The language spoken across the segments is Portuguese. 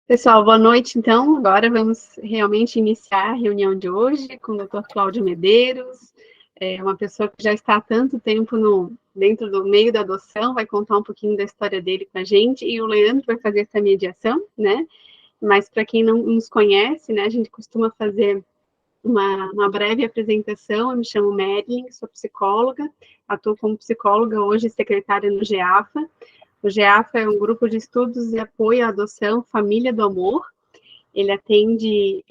Pessoal, boa noite. Então, agora vamos realmente iniciar a reunião de hoje com o Dr. Cláudio Medeiros, uma pessoa que já está há tanto tempo dentro do meio da adoção, vai contar um pouquinho da história dele com a gente, e o Leandro vai fazer essa mediação, né? Mas para quem não nos conhece, né, a gente costuma fazer uma breve apresentação. Eu me chamo Marilyn, sou psicóloga, atuo como psicóloga hoje, secretária no GEAFA. O GEAFA é um grupo de estudos e apoio à adoção Família do Amor. Ele atende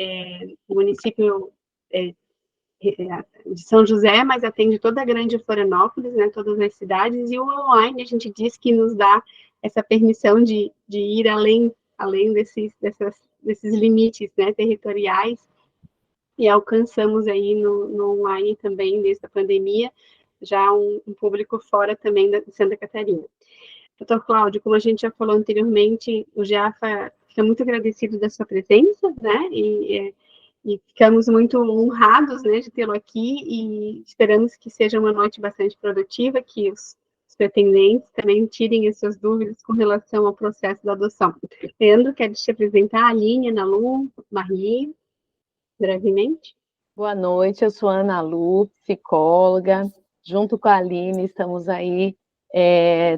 o município de São José, mas atende toda a grande Florianópolis, né, todas as cidades, e o online a gente diz que nos dá essa permissão de ir além desses limites, né, territoriais, e alcançamos aí no online também, desde a pandemia, já um público fora também de Santa Catarina. Doutor Cláudio, como a gente já falou anteriormente, o GEAFA fica muito agradecido da sua presença, né, e ficamos muito honrados, né, de tê-lo aqui, e esperamos que seja uma noite bastante produtiva, que os pretendentes também tirem as suas dúvidas com relação ao processo da adoção. Leandro, quero te apresentar a Aline, Ana Lu, Marie, brevemente. Boa noite, eu sou Ana Lu, psicóloga. Junto com a Aline, estamos aí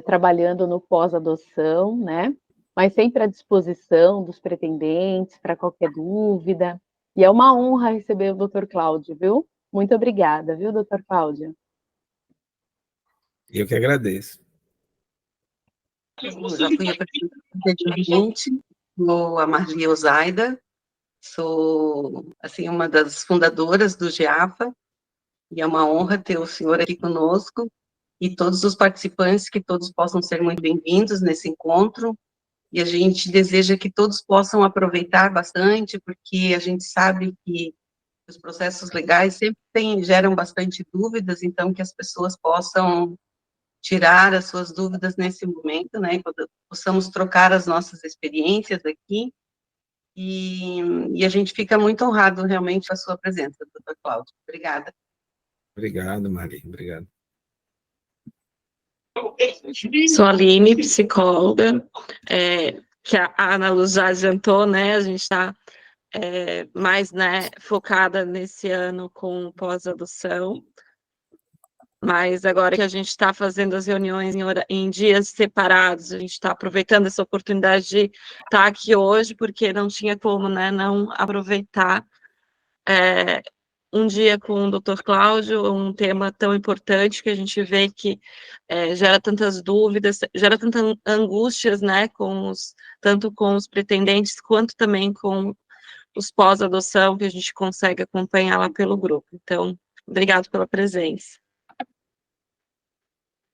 trabalhando no pós-adoção, né? Mas sempre à disposição dos pretendentes para qualquer dúvida. E é uma honra receber o Dr. Cláudio, viu? Muito obrigada, viu, Dr. Cláudio? Eu que agradeço. Eu já fui apresentada anteriormente, sou a Marli Ozaida, sou, assim, uma das fundadoras do GEAFA, e é uma honra ter o senhor aqui conosco, e todos os participantes, que todos possam ser muito bem-vindos nesse encontro, e a gente deseja que todos possam aproveitar bastante, porque a gente sabe que os processos legais sempre geram bastante dúvidas, então que as pessoas possam tirar as suas dúvidas nesse momento, né, quando possamos trocar as nossas experiências aqui, e a gente fica muito honrado realmente com a sua presença, doutor Cláudio. Obrigada. Obrigado, Maria, obrigado. Sou a Aline, psicóloga, que a Ana Luz já adiantou, né, a gente está mais, né, focada nesse ano com pós-adoção, mas agora que a gente está fazendo as reuniões em dias separados, a gente está aproveitando essa oportunidade de estar aqui hoje, porque não tinha como, né, não aproveitar um dia com o Dr. Cláudio, um tema tão importante que a gente vê que gera tantas dúvidas, gera tantas angústias, né, tanto com os pretendentes, quanto também com os pós-adoção, que a gente consegue acompanhar lá pelo grupo. Então, obrigado pela presença.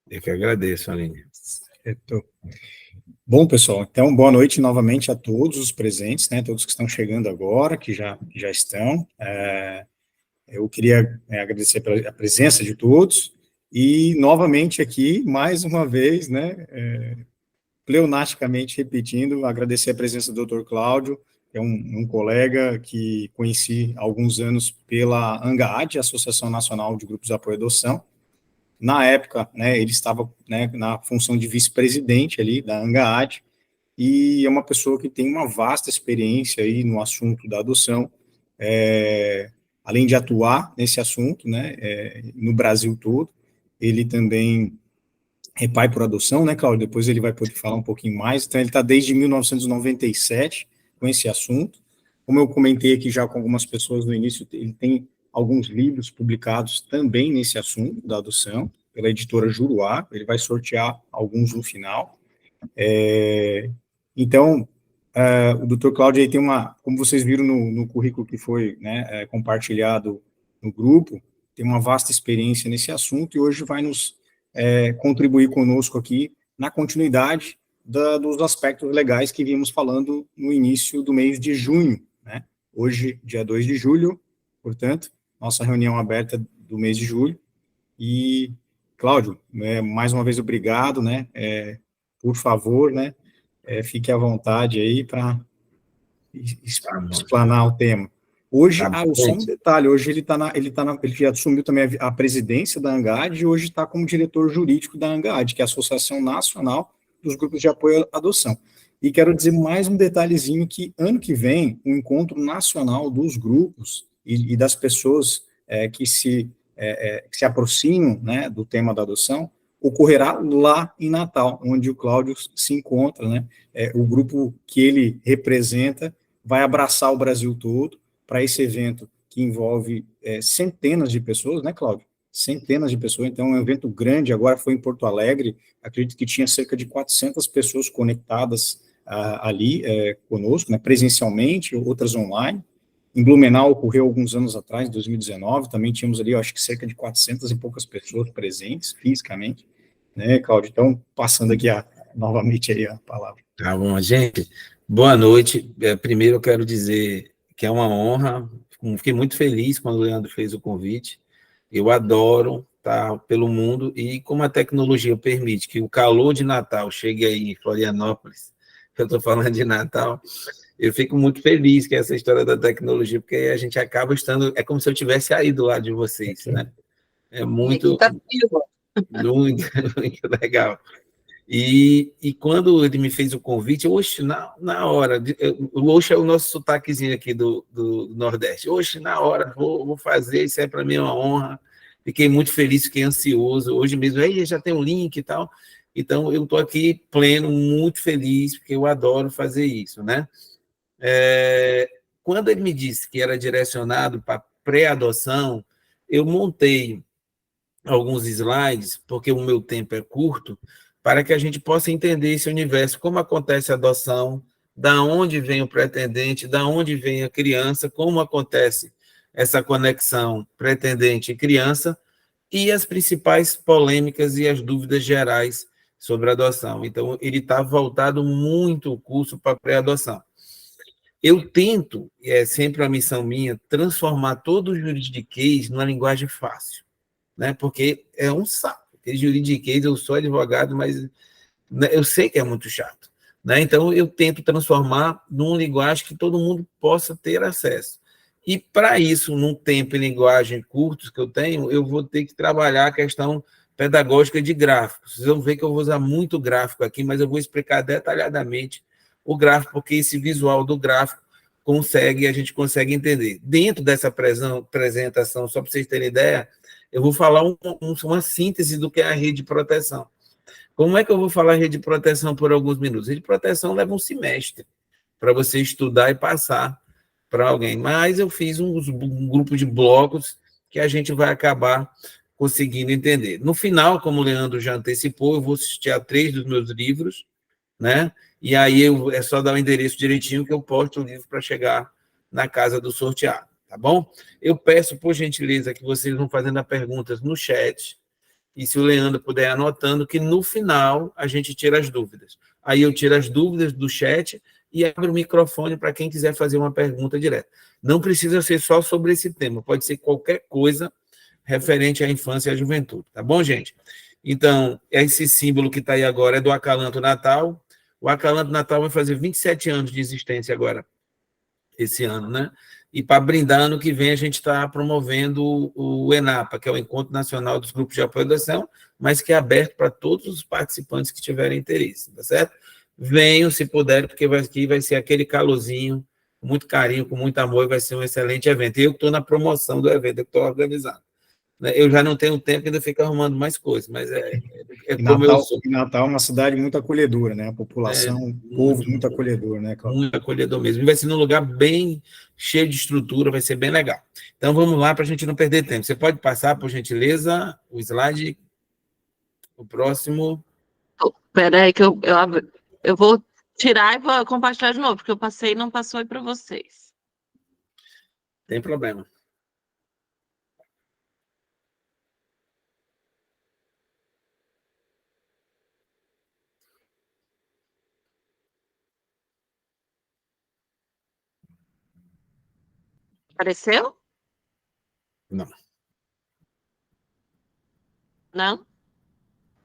Eu que agradeço, Aline. Bom, pessoal, então, boa noite novamente a todos os presentes, né, todos que estão chegando agora, que já estão. Eu queria agradecer a presença de todos, e novamente aqui, mais uma vez, né, pleonasticamente repetindo, agradecer a presença do Dr. Cláudio, que é um colega que conheci há alguns anos pela ANGAAD, Associação Nacional de Grupos de Apoio à Adoção. Na época, né, ele estava, né, na função de vice-presidente ali da ANGAAD, e é uma pessoa que tem uma vasta experiência aí no assunto da adoção, além de atuar nesse assunto, né, no Brasil todo. Ele também é pai por adoção, né, Cláudio? Depois ele vai poder falar um pouquinho mais. Então, ele está desde 1997 com esse assunto. Como eu comentei aqui já com algumas pessoas no início, ele tem alguns livros publicados também nesse assunto da adoção, pela editora Juruá. Ele vai sortear alguns no final. Então, o Dr. Cláudio aí tem como vocês viram no currículo que foi, né, compartilhado no grupo, tem uma vasta experiência nesse assunto, e hoje vai nos contribuir conosco aqui na continuidade dos aspectos legais que vimos falando no início do mês de junho, né? Hoje, dia 2 de julho, portanto, nossa reunião aberta do mês de julho. E, Cláudio, mais uma vez, obrigado, né? Por favor, né? Fique à vontade aí para explanar o tema. Hoje, só um detalhe, hoje ele já assumiu também a presidência da ANGAAD, e hoje está como diretor jurídico da ANGAAD, que é a Associação Nacional dos Grupos de Apoio à Adoção. E quero dizer mais um detalhezinho, que ano que vem, o Encontro Nacional dos Grupos e das pessoas que se aproximam, né, do tema da adoção, ocorrerá lá em Natal, onde o Cláudio se encontra, né? O grupo que ele representa vai abraçar o Brasil todo para esse evento que envolve centenas de pessoas, né, Cláudio? Centenas de pessoas, então é um evento grande. Agora foi em Porto Alegre, acredito que tinha cerca de 400 pessoas conectadas ali conosco, né, presencialmente, outras online. Em Blumenau ocorreu alguns anos atrás, 2019, também tínhamos ali, eu acho que cerca de 400 e poucas pessoas presentes fisicamente, né, Cláudio? Então, passando aqui novamente aí a palavra. Tá bom, gente. Boa noite. Primeiro eu quero dizer que é uma honra, fiquei muito feliz quando o Leandro fez o convite. Eu adoro estar pelo mundo, e como a tecnologia permite que o calor de Natal chegue aí em Florianópolis, eu estou falando de Natal, eu fico muito feliz com essa história da tecnologia, porque a gente acaba estando, é como se eu tivesse aí do lado de vocês, né? É muito, muito, muito legal. E quando ele me fez o convite, oxe, na hora, oxe é o nosso sotaquezinho aqui do Nordeste, oxe, na hora, vou fazer, isso é para mim uma honra, fiquei muito feliz, fiquei ansioso, hoje mesmo, aí já tem um link e tal, então eu estou aqui pleno, muito feliz, porque eu adoro fazer isso, né? Quando ele me disse que era direcionado para pré-adoção, eu montei alguns slides, porque o meu tempo é curto, para que a gente possa entender esse universo, como acontece a adoção, da onde vem o pretendente, da onde vem a criança, como acontece essa conexão pretendente e criança, e as principais polêmicas e as dúvidas gerais sobre a adoção. Então, ele está voltado muito o curso para pré-adoção. Eu tento, e é sempre a missão minha, transformar todo o juridiquês numa linguagem fácil, né? Porque é um saco. Porque juridiquês, eu sou advogado, mas né, eu sei que é muito chato, né? Então, eu tento transformar numa linguagem que todo mundo possa ter acesso. E, para isso, num tempo e linguagem curtos que eu tenho, eu vou ter que trabalhar a questão pedagógica de gráficos. Vocês vão ver que eu vou usar muito gráfico aqui, mas eu vou explicar detalhadamente o gráfico, porque esse visual do gráfico a gente consegue entender. Dentro dessa apresentação, só para vocês terem ideia, eu vou falar uma síntese do que é a rede de proteção. Como é que eu vou falar rede de proteção por alguns minutos? Rede de proteção leva um semestre para você estudar e passar para alguém, mas eu fiz um grupo de blocos que a gente vai acabar conseguindo entender. No final, como o Leandro já antecipou, eu vou assistir a 3 dos meus livros, né? E aí é só dar o endereço direitinho que eu posto o livro para chegar na casa do sorteado, tá bom? Eu peço, por gentileza, que vocês vão fazendo as perguntas no chat, e se o Leandro puder anotando, que no final a gente tira as dúvidas. Aí eu tiro as dúvidas do chat e abro o microfone para quem quiser fazer uma pergunta direta. Não precisa ser só sobre esse tema, pode ser qualquer coisa referente à infância e à juventude, tá bom, gente? Então, esse símbolo que está aí agora é do Acalanto Natal. O Acalanto Natal vai fazer 27 anos de existência agora, esse ano, né? E para brindar, ano que vem, a gente está promovendo o ENAPA, que é o Encontro Nacional dos Grupos de Apoio à Adoção, mas que é aberto para todos os participantes que tiverem interesse, tá certo? Venham, se puderem, porque aqui vai ser aquele calorzinho, com muito carinho, com muito amor, e vai ser um excelente evento. E eu estou na promoção do evento, eu estou organizando. Eu já não tenho tempo, ainda fico arrumando mais coisas, mas como eu sou. E Natal é uma cidade muito acolhedora, né? A população, o povo muito acolhedor, né, Cláudio? Muito acolhedor mesmo. E vai ser num lugar bem cheio de estrutura, vai ser bem legal. Então, vamos lá para a gente não perder tempo. Você pode passar, por gentileza, o slide, o próximo. Espera aí que eu vou tirar e vou compartilhar de novo, porque eu passei e não passou aí para vocês. Tem problema. Apareceu? Não. Não?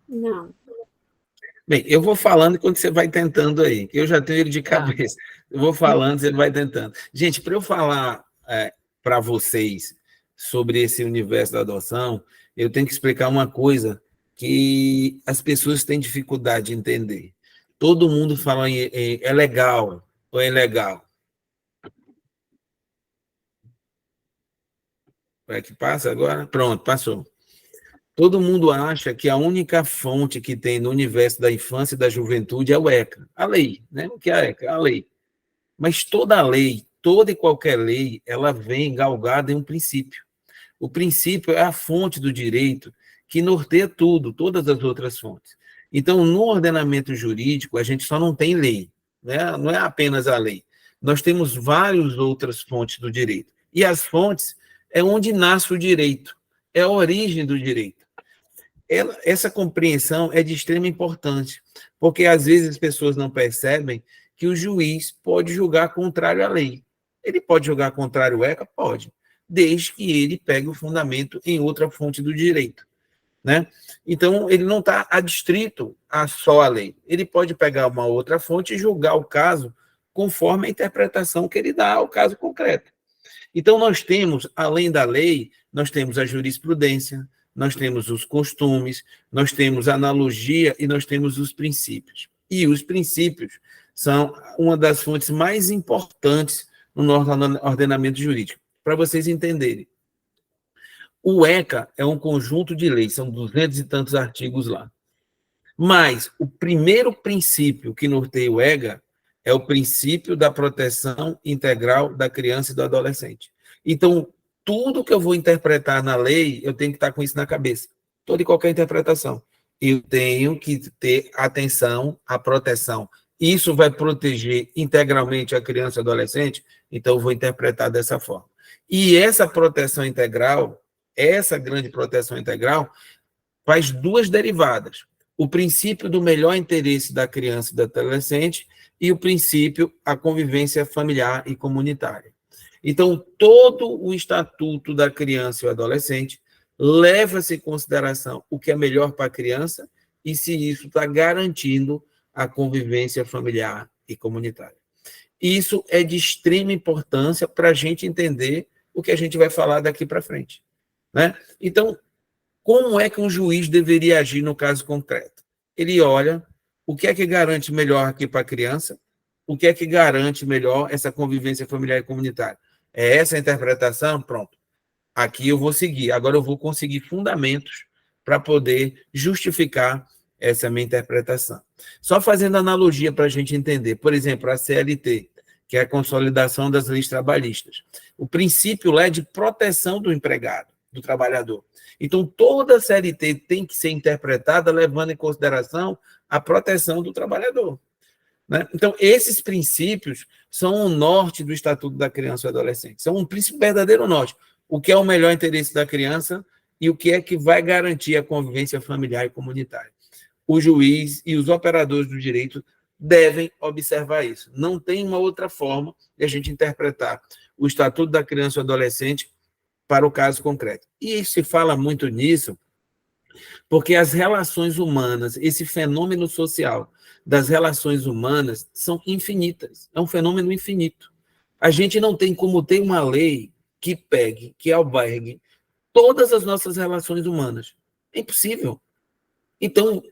Não. Bem, eu vou falando enquanto você vai tentando aí, que eu já tenho ele de cabeça. Eu vou falando, você vai tentando. Gente, para eu falar para vocês sobre esse universo da adoção, eu tenho que explicar uma coisa que as pessoas têm dificuldade de entender. Todo mundo fala é legal ou é legal. Vai que passa agora? Pronto, passou. Todo mundo acha que a única fonte que tem no universo da infância e da juventude é o ECA, a lei, né? O que é a ECA? A lei. Mas toda lei, toda e qualquer lei, ela vem galgada em um princípio. O princípio é a fonte do direito que norteia tudo, todas as outras fontes. Então, no ordenamento jurídico, a gente só não tem lei, né? Não é apenas a lei. Nós temos várias outras fontes do direito. E as fontes é onde nasce o direito, é a origem do direito. Essa compreensão é de extrema importância, porque às vezes as pessoas não percebem que o juiz pode julgar contrário à lei. Ele pode julgar contrário ao ECA? Pode, desde que ele pegue o fundamento em outra fonte do direito, né? Então, ele não está adstrito a só a lei. Ele pode pegar uma outra fonte e julgar o caso conforme a interpretação que ele dá ao caso concreto. Então, nós temos, além da lei, nós temos a jurisprudência, nós temos os costumes, nós temos a analogia e nós temos os princípios. E os princípios são uma das fontes mais importantes no nosso ordenamento jurídico. Para vocês entenderem, o ECA é um conjunto de leis, são 200 e tantos artigos lá. Mas o primeiro princípio que norteia o ECA é o princípio da proteção integral da criança e do adolescente. Então, tudo que eu vou interpretar na lei, eu tenho que estar com isso na cabeça. Toda e qualquer interpretação. Eu tenho que ter atenção à proteção. Isso vai proteger integralmente a criança e o adolescente, então eu vou interpretar dessa forma. E essa proteção integral, essa grande proteção integral, faz duas derivadas. O princípio do melhor interesse da criança e do adolescente e o princípio, a convivência familiar e comunitária. Então, todo o estatuto da criança e o adolescente leva-se em consideração o que é melhor para a criança e se isso está garantindo a convivência familiar e comunitária. Isso é de extrema importância para a gente entender o que a gente vai falar daqui para frente, né? Então, como é que um juiz deveria agir no caso concreto? Ele olha o que é que garante melhor aqui para a criança, o que é que garante melhor essa convivência familiar e comunitária. É essa a interpretação? Pronto. Aqui eu vou seguir. Agora eu vou conseguir fundamentos para poder justificar essa minha interpretação. Só fazendo analogia para a gente entender. Por exemplo, a CLT, que é a Consolidação das Leis Trabalhistas. O princípio lá é de proteção do empregado, do trabalhador. Então, toda a CLT tem que ser interpretada levando em consideração a proteção do trabalhador, né? Então, esses princípios são o norte do Estatuto da Criança e do Adolescente. São um princípio verdadeiro norte. O que é o melhor interesse da criança e o que é que vai garantir a convivência familiar e comunitária. O juiz e os operadores do direito devem observar isso. Não tem uma outra forma de a gente interpretar o Estatuto da Criança e do Adolescente para o caso concreto. E se fala muito nisso porque as relações humanas, esse fenômeno social das relações humanas são infinitas. É um fenômeno infinito. A gente não tem como ter uma lei que pegue, que albergue todas as nossas relações humanas. É impossível. Então,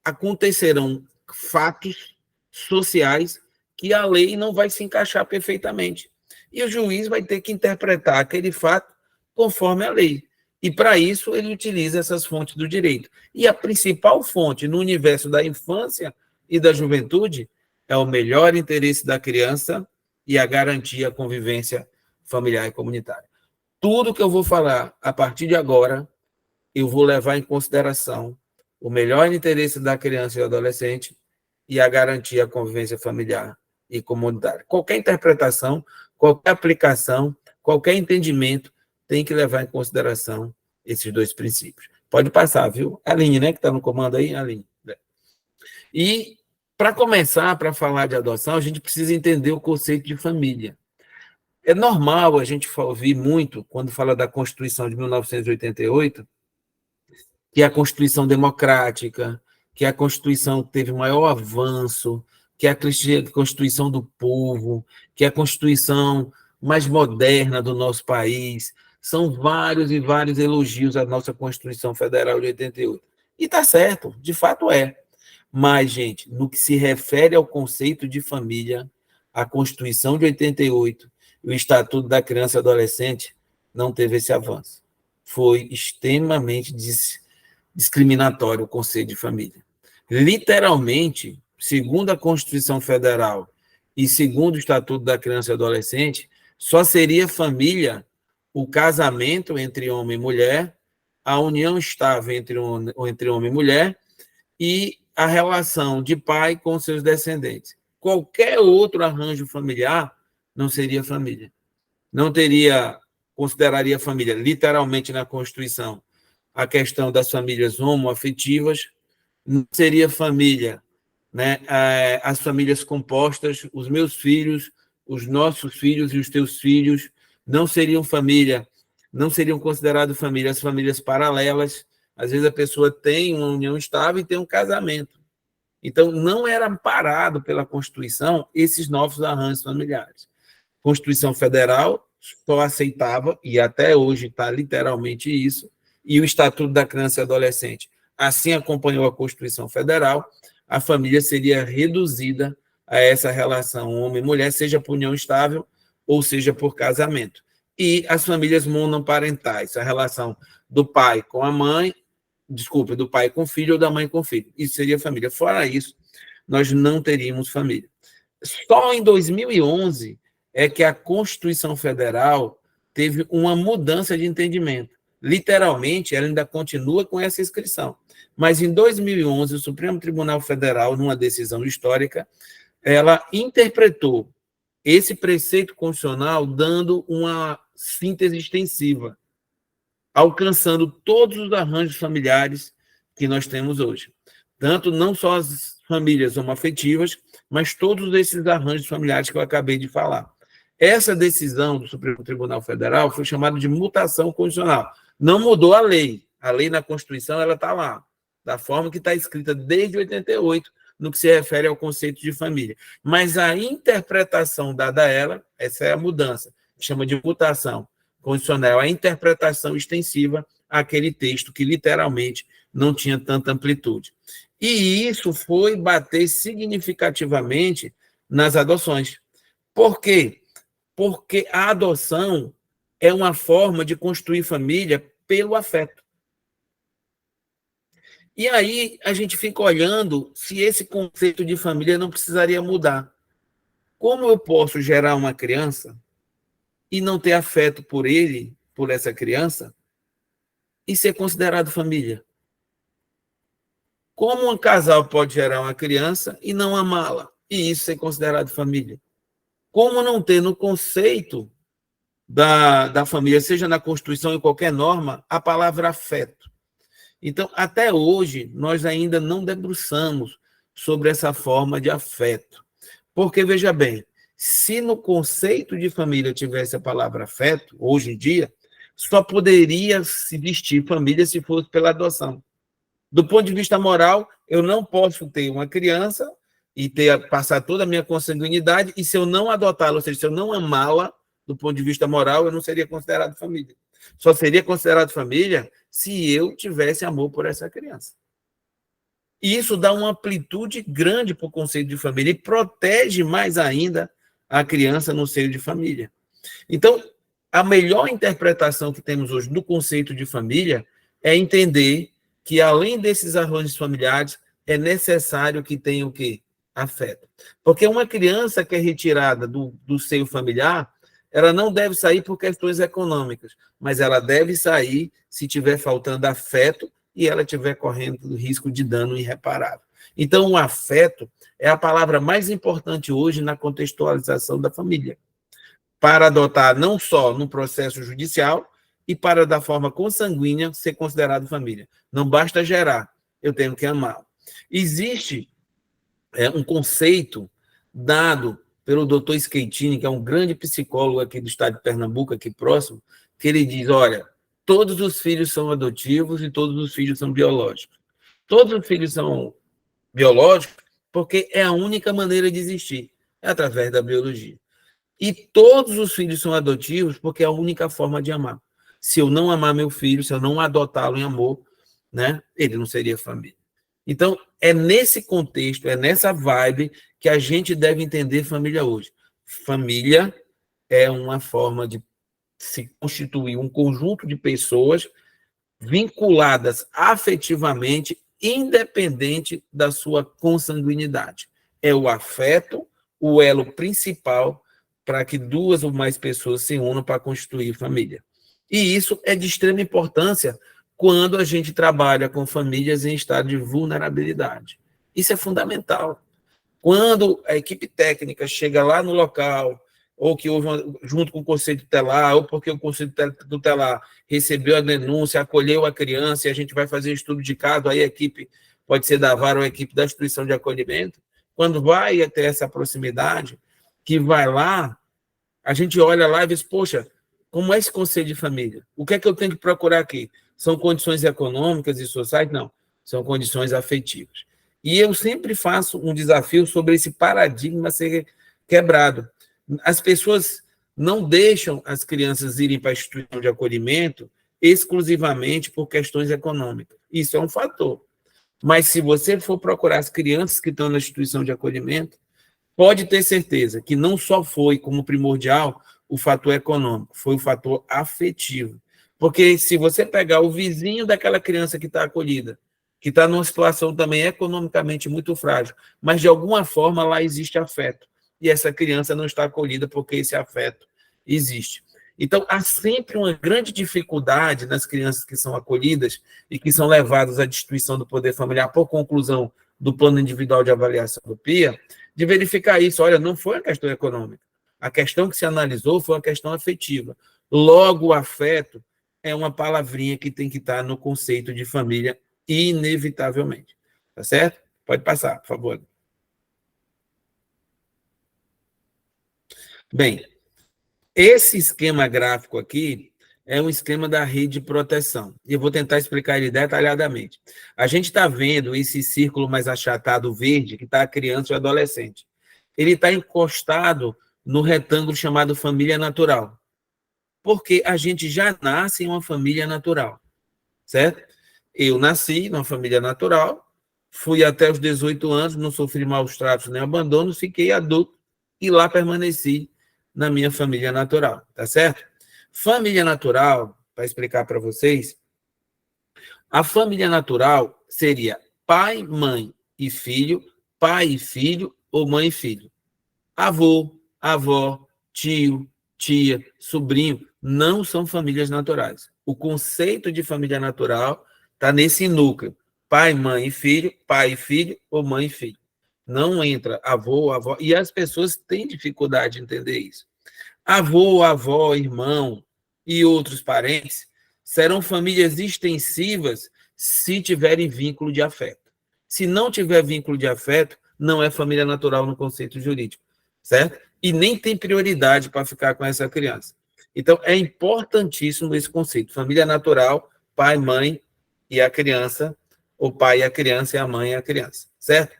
acontecerão fatos sociais que a lei não vai se encaixar perfeitamente. E o juiz vai ter que interpretar aquele fato conforme a lei. E, para isso, ele utiliza essas fontes do direito. E a principal fonte no universo da infância e da juventude é o melhor interesse da criança e a garantia à convivência familiar e comunitária. Tudo que eu vou falar a partir de agora, eu vou levar em consideração o melhor interesse da criança e do adolescente e a garantia à convivência familiar e comunitária. Qualquer interpretação, qualquer aplicação, qualquer entendimento tem que levar em consideração esses dois princípios. Pode passar, viu? Aline, né, que está no comando aí, Aline. E, para começar, para falar de adoção, a gente precisa entender o conceito de família. É normal a gente ouvir muito, quando fala da Constituição de 1988, que é a Constituição democrática, que é a Constituição que teve maior avanço, que é a Constituição do povo, que é a Constituição mais moderna do nosso país. São vários e vários elogios à nossa Constituição Federal de 88. E está certo, de fato é. Mas, gente, no que se refere ao conceito de família, a Constituição de 88 e o Estatuto da Criança e Adolescente não teve esse avanço. Foi extremamente discriminatório o conceito de família. Literalmente, segundo a Constituição Federal e segundo o Estatuto da Criança e Adolescente, só seria família o casamento entre homem e mulher, a união estável entre homem e mulher e a relação de pai com seus descendentes. Qualquer outro arranjo familiar não seria família. Não consideraria família, literalmente na Constituição, a questão das famílias homoafetivas, não seria família, né? As famílias compostas, os meus filhos, os nossos filhos e os teus filhos, não seriam família, não seriam consideradas família, as famílias paralelas. Às vezes a pessoa tem uma união estável e tem um casamento. Então, não era amparado pela Constituição esses novos arranjos familiares. A Constituição Federal só aceitava, e até hoje está literalmente isso, e o Estatuto da Criança e Adolescente assim acompanhou a Constituição Federal, a família seria reduzida a essa relação homem-mulher, seja por união estável ou seja por casamento. E as famílias monoparentais, a relação do pai com a mãe, do pai com o filho ou da mãe com o filho. Isso seria família. Fora isso, nós não teríamos família. Só em 2011 é que a Constituição Federal teve uma mudança de entendimento. Literalmente, ela ainda continua com essa inscrição. Mas em 2011, o Supremo Tribunal Federal, numa decisão histórica, ela interpretou esse preceito constitucional dando uma síntese extensiva, alcançando todos os arranjos familiares que nós temos hoje. Tanto não só as famílias homoafetivas, mas todos esses arranjos familiares que eu acabei de falar. Essa decisão do Supremo Tribunal Federal foi chamada de mutação constitucional. Não mudou a lei. A lei na Constituição ela está lá, da forma que está escrita desde 88, no que se refere ao conceito de família. Mas a interpretação dada a ela, essa é a mudança, chama de mutação constitucional, a interpretação extensiva àquele texto que literalmente não tinha tanta amplitude. E isso foi bater significativamente nas adoções. Por quê? Porque a adoção é uma forma de construir família pelo afeto. E aí a gente fica olhando se esse conceito de família não precisaria mudar. Como eu posso gerar uma criança e não ter afeto por ele, por essa criança, e ser considerado família? Como um casal pode gerar uma criança e não amá-la, e isso ser considerado família? Como não ter no conceito da família, seja na Constituição ou em qualquer norma, a palavra afeto? Então, até hoje, nós ainda não debruçamos sobre essa forma de afeto. Porque, veja bem, se no conceito de família tivesse a palavra afeto, hoje em dia, só poderia se vestir família se fosse pela adoção. Do ponto de vista moral, eu não posso ter uma criança e passar toda a minha consanguinidade, e se eu não adotá-la, ou seja, se eu não amá-la, do ponto de vista moral, eu não seria considerado família. Só seria considerado família se eu tivesse amor por essa criança. E isso dá uma amplitude grande para o conceito de família e protege mais ainda a criança no seio de família. Então, a melhor interpretação que temos hoje do conceito de família é entender que, além desses arranjos familiares, é necessário que tenha o quê? Afeto. Porque uma criança que é retirada do seio familiar, ela não deve sair por questões econômicas, mas ela deve sair se estiver faltando afeto e ela estiver correndo risco de dano irreparável. Então, o afeto é a palavra mais importante hoje na contextualização da família, para adotar não só no processo judicial e para, da forma consanguínea, ser considerado família. Não basta gerar, eu tenho que amar. Existe um conceito dado pelo doutor Schettini, que é um grande psicólogo aqui do estado de Pernambuco, aqui próximo, que ele diz, olha, todos os filhos são adotivos e todos os filhos são biológicos. Todos os filhos são biológicos porque é a única maneira de existir, é através da biologia. E todos os filhos são adotivos porque é a única forma de amar. Se eu não amar meu filho, se eu não adotá-lo em amor, né, ele não seria família. Então, é nesse contexto, é nessa vibe que a gente deve entender família hoje. Família é uma forma de se constituir um conjunto de pessoas vinculadas afetivamente, independente da sua consanguinidade. É o afeto o elo principal para que duas ou mais pessoas se unam para constituir família. E isso é de extrema importância quando a gente trabalha com famílias em estado de vulnerabilidade. Isso é fundamental. Quando a equipe técnica chega lá no local, ou que houve junto com o conselho tutelar, ou porque o conselho tutelar recebeu a denúncia, acolheu a criança, e a gente vai fazer estudo de caso, aí a equipe pode ser da vara ou a equipe da instituição de acolhimento, quando vai ter essa proximidade, que vai lá, a gente olha lá e diz, poxa, como é esse conselho de família? O que é que eu tenho que procurar aqui? São condições econômicas e sociais? Não, são condições afetivas. E eu sempre faço um desafio sobre esse paradigma ser quebrado. As pessoas não deixam as crianças irem para a instituição de acolhimento exclusivamente por questões econômicas. Isso é um fator. Mas se você for procurar as crianças que estão na instituição de acolhimento, pode ter certeza que não só foi como primordial o fator econômico, foi o fator afetivo. Porque se você pegar o vizinho daquela criança que está acolhida, que está numa situação também economicamente muito frágil, mas de alguma forma lá existe afeto. E essa criança não está acolhida porque esse afeto existe. Então, há sempre uma grande dificuldade nas crianças que são acolhidas e que são levadas à destituição do poder familiar por conclusão do plano individual de avaliação do PIA, de verificar isso. Olha, não foi a questão econômica. A questão que se analisou foi uma questão afetiva. Logo, o afeto é uma palavrinha que tem que estar no conceito de família, inevitavelmente. Tá certo? Pode passar, por favor. Bem, esse esquema gráfico aqui é um esquema da rede de proteção. E eu vou tentar explicar ele detalhadamente. A gente está vendo esse círculo mais achatado verde, que está a criança e o adolescente. Ele está encostado no retângulo chamado família natural. Porque a gente já nasce em uma família natural. Certo? Eu nasci numa família natural, fui até os 18 anos, não sofri maus tratos nem abandono, fiquei adulto e lá permaneci na minha família natural, tá certo? Família natural, para explicar para vocês, a família natural seria pai, mãe e filho ou mãe e filho. Avô, avó, tio, tia, sobrinho, não são famílias naturais. O conceito de família natural está nesse núcleo. Pai, mãe e filho ou mãe e filho. Não entra avô, avó, e as pessoas têm dificuldade de entender isso. Avô, avó, irmão e outros parentes serão famílias extensivas se tiverem vínculo de afeto. Se não tiver vínculo de afeto, não é família natural no conceito jurídico, certo? E nem tem prioridade para ficar com essa criança. Então, é importantíssimo esse conceito. Família natural, pai, mãe e a criança, o pai e a criança e a mãe e a criança, certo?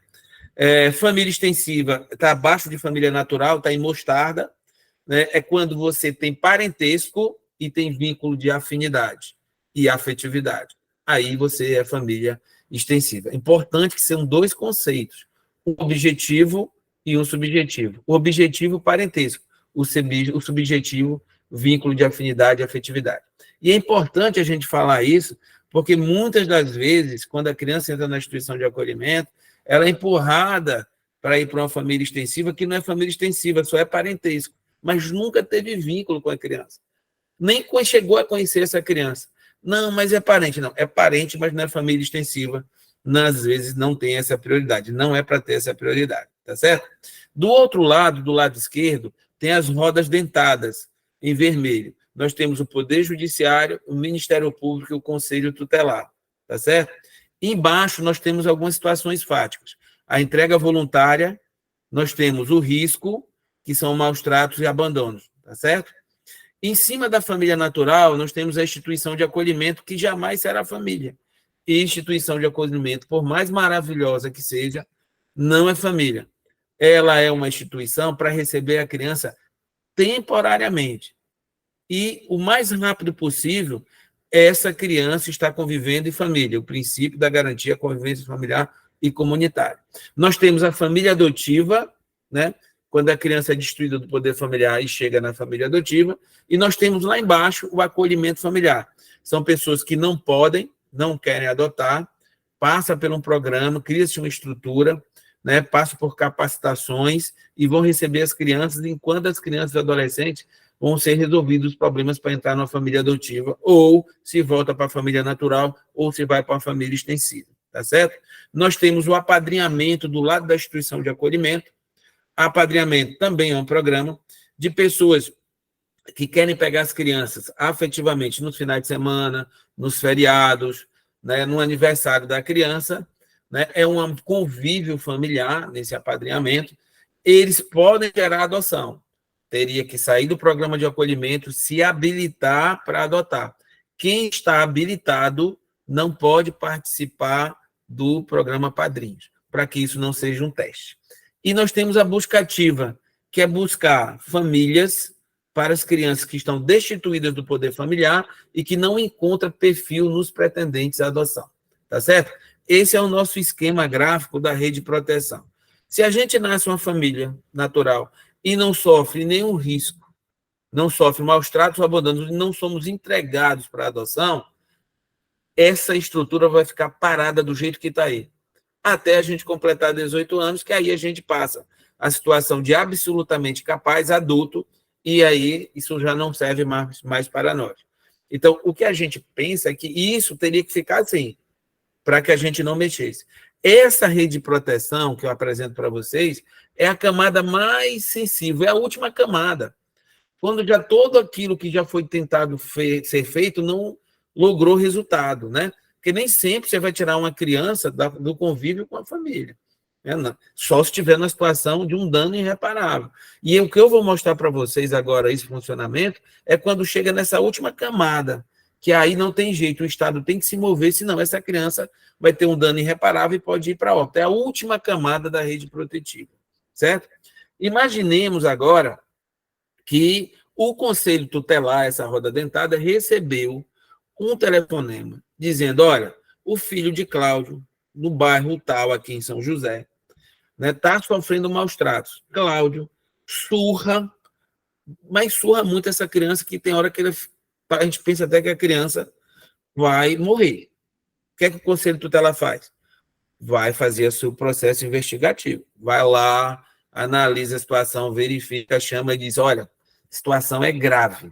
Família extensiva está abaixo de família natural, está em mostarda, né? É quando você tem parentesco e tem vínculo de afinidade e afetividade. Aí você é família extensiva. Importante que são dois conceitos, um objetivo e um subjetivo. O objetivo, parentesco. O subjetivo, vínculo de afinidade e afetividade. E é importante a gente falar isso, porque muitas das vezes, quando a criança entra na instituição de acolhimento, ela é empurrada para ir para uma família extensiva, que não é família extensiva, só é parentesco, mas nunca teve vínculo com a criança. Nem chegou a conhecer essa criança. Não, mas é parente. Não, é parente, mas não é família extensiva. Às vezes não tem essa prioridade. Não é para ter essa prioridade, tá certo? Do outro lado, do lado esquerdo, tem as rodas dentadas, em vermelho. Nós temos o Poder Judiciário, o Ministério Público e o Conselho Tutelar, tá certo? Embaixo, nós temos algumas situações fáticas. A entrega voluntária, nós temos o risco, que são maus tratos e abandonos, tá certo? Em cima da família natural, nós temos a instituição de acolhimento, que jamais será família. E instituição de acolhimento, por mais maravilhosa que seja, não é família. Ela é uma instituição para receber a criança temporariamente. E o mais rápido possível essa criança está convivendo em família, o princípio da garantia da convivência familiar e comunitária. Nós temos a família adotiva, né? Quando a criança é destruída do poder familiar e chega na família adotiva, e nós temos lá embaixo o acolhimento familiar. São pessoas que não podem, não querem adotar, passa por um programa, cria-se uma estrutura, né, passa por capacitações e vão receber as crianças, enquanto as crianças e adolescentes vão ser resolvidos os problemas para entrar numa família adotiva, ou se volta para a família natural, ou se vai para uma família extensiva, tá certo? Nós temos o apadrinhamento do lado da instituição de acolhimento. Apadrinhamento também é um programa de pessoas que querem pegar as crianças afetivamente nos finais de semana, nos feriados, né, no aniversário da criança, né, é um convívio familiar nesse apadrinhamento. Eles podem gerar adoção. Teria que sair do programa de acolhimento, se habilitar para adotar. Quem está habilitado não pode participar do programa Padrinhos, para que isso não seja um teste. E nós temos a busca ativa, que é buscar famílias para as crianças que estão destituídas do poder familiar e que não encontram perfil nos pretendentes à adoção. Tá certo? Esse é o nosso esquema gráfico da rede de proteção. Se a gente nasce uma família natural e não sofre nenhum risco, não sofre maus tratos ou abandonos, não somos entregados para a adoção, essa estrutura vai ficar parada do jeito que está aí. Até a gente completar 18 anos, que aí a gente passa a situação de absolutamente capaz, adulto, e aí isso já não serve mais para nós. Então, o que a gente pensa é que isso teria que ficar assim, para que a gente não mexesse. Essa rede de proteção que eu apresento para vocês é a camada mais sensível, é a última camada. Quando já todo aquilo que já foi tentado ser feito não logrou resultado, né? Porque nem sempre você vai tirar uma criança do convívio com a família. Né? Só se estiver na situação de um dano irreparável. E o que eu vou mostrar para vocês agora, esse funcionamento, é quando chega nessa última camada, que aí não tem jeito, o Estado tem que se mover, senão essa criança vai ter um dano irreparável e pode ir para a óbito. É a última camada da rede protetiva, certo? Imaginemos agora que o Conselho Tutelar, essa roda dentada, recebeu um telefonema dizendo, olha, o filho de Cláudio, no bairro tal, aqui em São José, está sofrendo maus tratos. Cláudio surra, mas surra muito essa criança que tem hora que a gente pensa até que a criança vai morrer. O que é que o Conselho Tutelar faz? Vai fazer o seu processo investigativo. Vai lá, analisa a situação, verifica, chama e diz, olha, a situação é grave.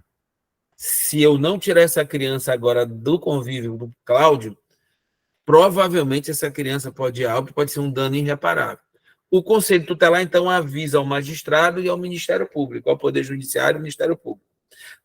Se eu não tirar essa criança agora do convívio do Cláudio, provavelmente essa criança pode ir a óbito, pode ser um dano irreparável. O Conselho Tutelar, então, avisa ao magistrado e ao Ministério Público, ao Poder Judiciário e ao Ministério Público.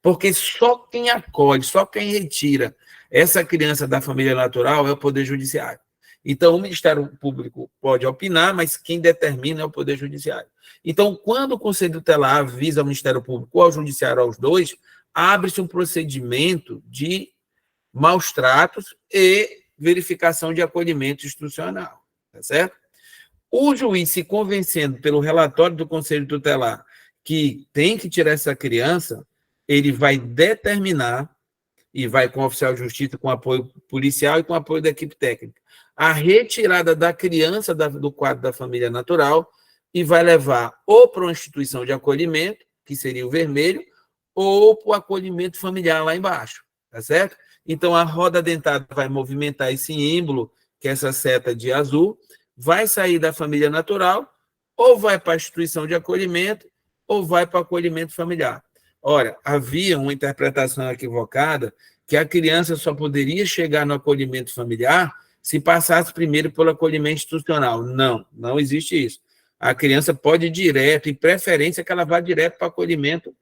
Porque só quem acolhe, só quem retira essa criança da família natural é o Poder Judiciário. Então, o Ministério Público pode opinar, mas quem determina é o Poder Judiciário. Então, quando o Conselho Tutelar avisa ao Ministério Público ou ao Judiciário, aos dois, abre-se um procedimento de maus tratos e verificação de acolhimento institucional, tá certo? O juiz se convencendo pelo relatório do Conselho Tutelar que tem que tirar essa criança, ele vai determinar, e vai com o oficial de justiça, com apoio policial e com apoio da equipe técnica, a retirada da criança do quadro da família natural e vai levar ou para uma instituição de acolhimento, que seria o vermelho, ou para o acolhimento familiar lá embaixo, tá certo? Então, a roda dentada vai movimentar esse ímbolo, que é essa seta de azul, vai sair da família natural, ou vai para a instituição de acolhimento, ou vai para o acolhimento familiar. Ora, havia uma interpretação equivocada que a criança só poderia chegar no acolhimento familiar se passasse primeiro pelo acolhimento institucional. Não, não existe isso. A criança pode ir direto, e preferência que ela vá direto para o acolhimento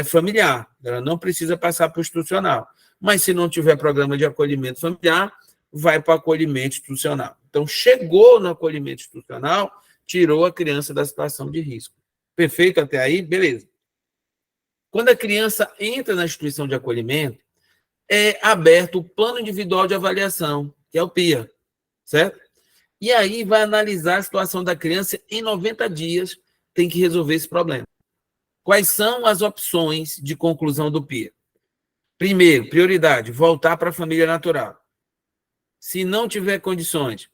familiar. Ela não precisa passar para o institucional. Mas se não tiver programa de acolhimento familiar, vai para o acolhimento institucional. Então, chegou no acolhimento institucional, tirou a criança da situação de risco. Perfeito até aí? Beleza. Quando a criança entra na instituição de acolhimento, é aberto o plano individual de avaliação, que é o PIA, certo? E aí vai analisar a situação da criança em 90 dias, tem que resolver esse problema. Quais são as opções de conclusão do PIA? Primeiro, prioridade, voltar para a família natural. Se não tiver condições,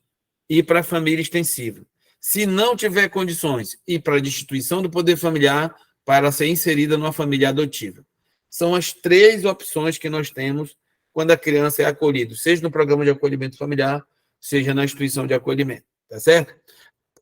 ir para a família extensiva. Se não tiver condições, ir para a destituição do poder familiar para ser inserida numa família adotiva. São as 3 opções que nós temos quando a criança é acolhida, seja no programa de acolhimento familiar, seja na instituição de acolhimento. Tá certo?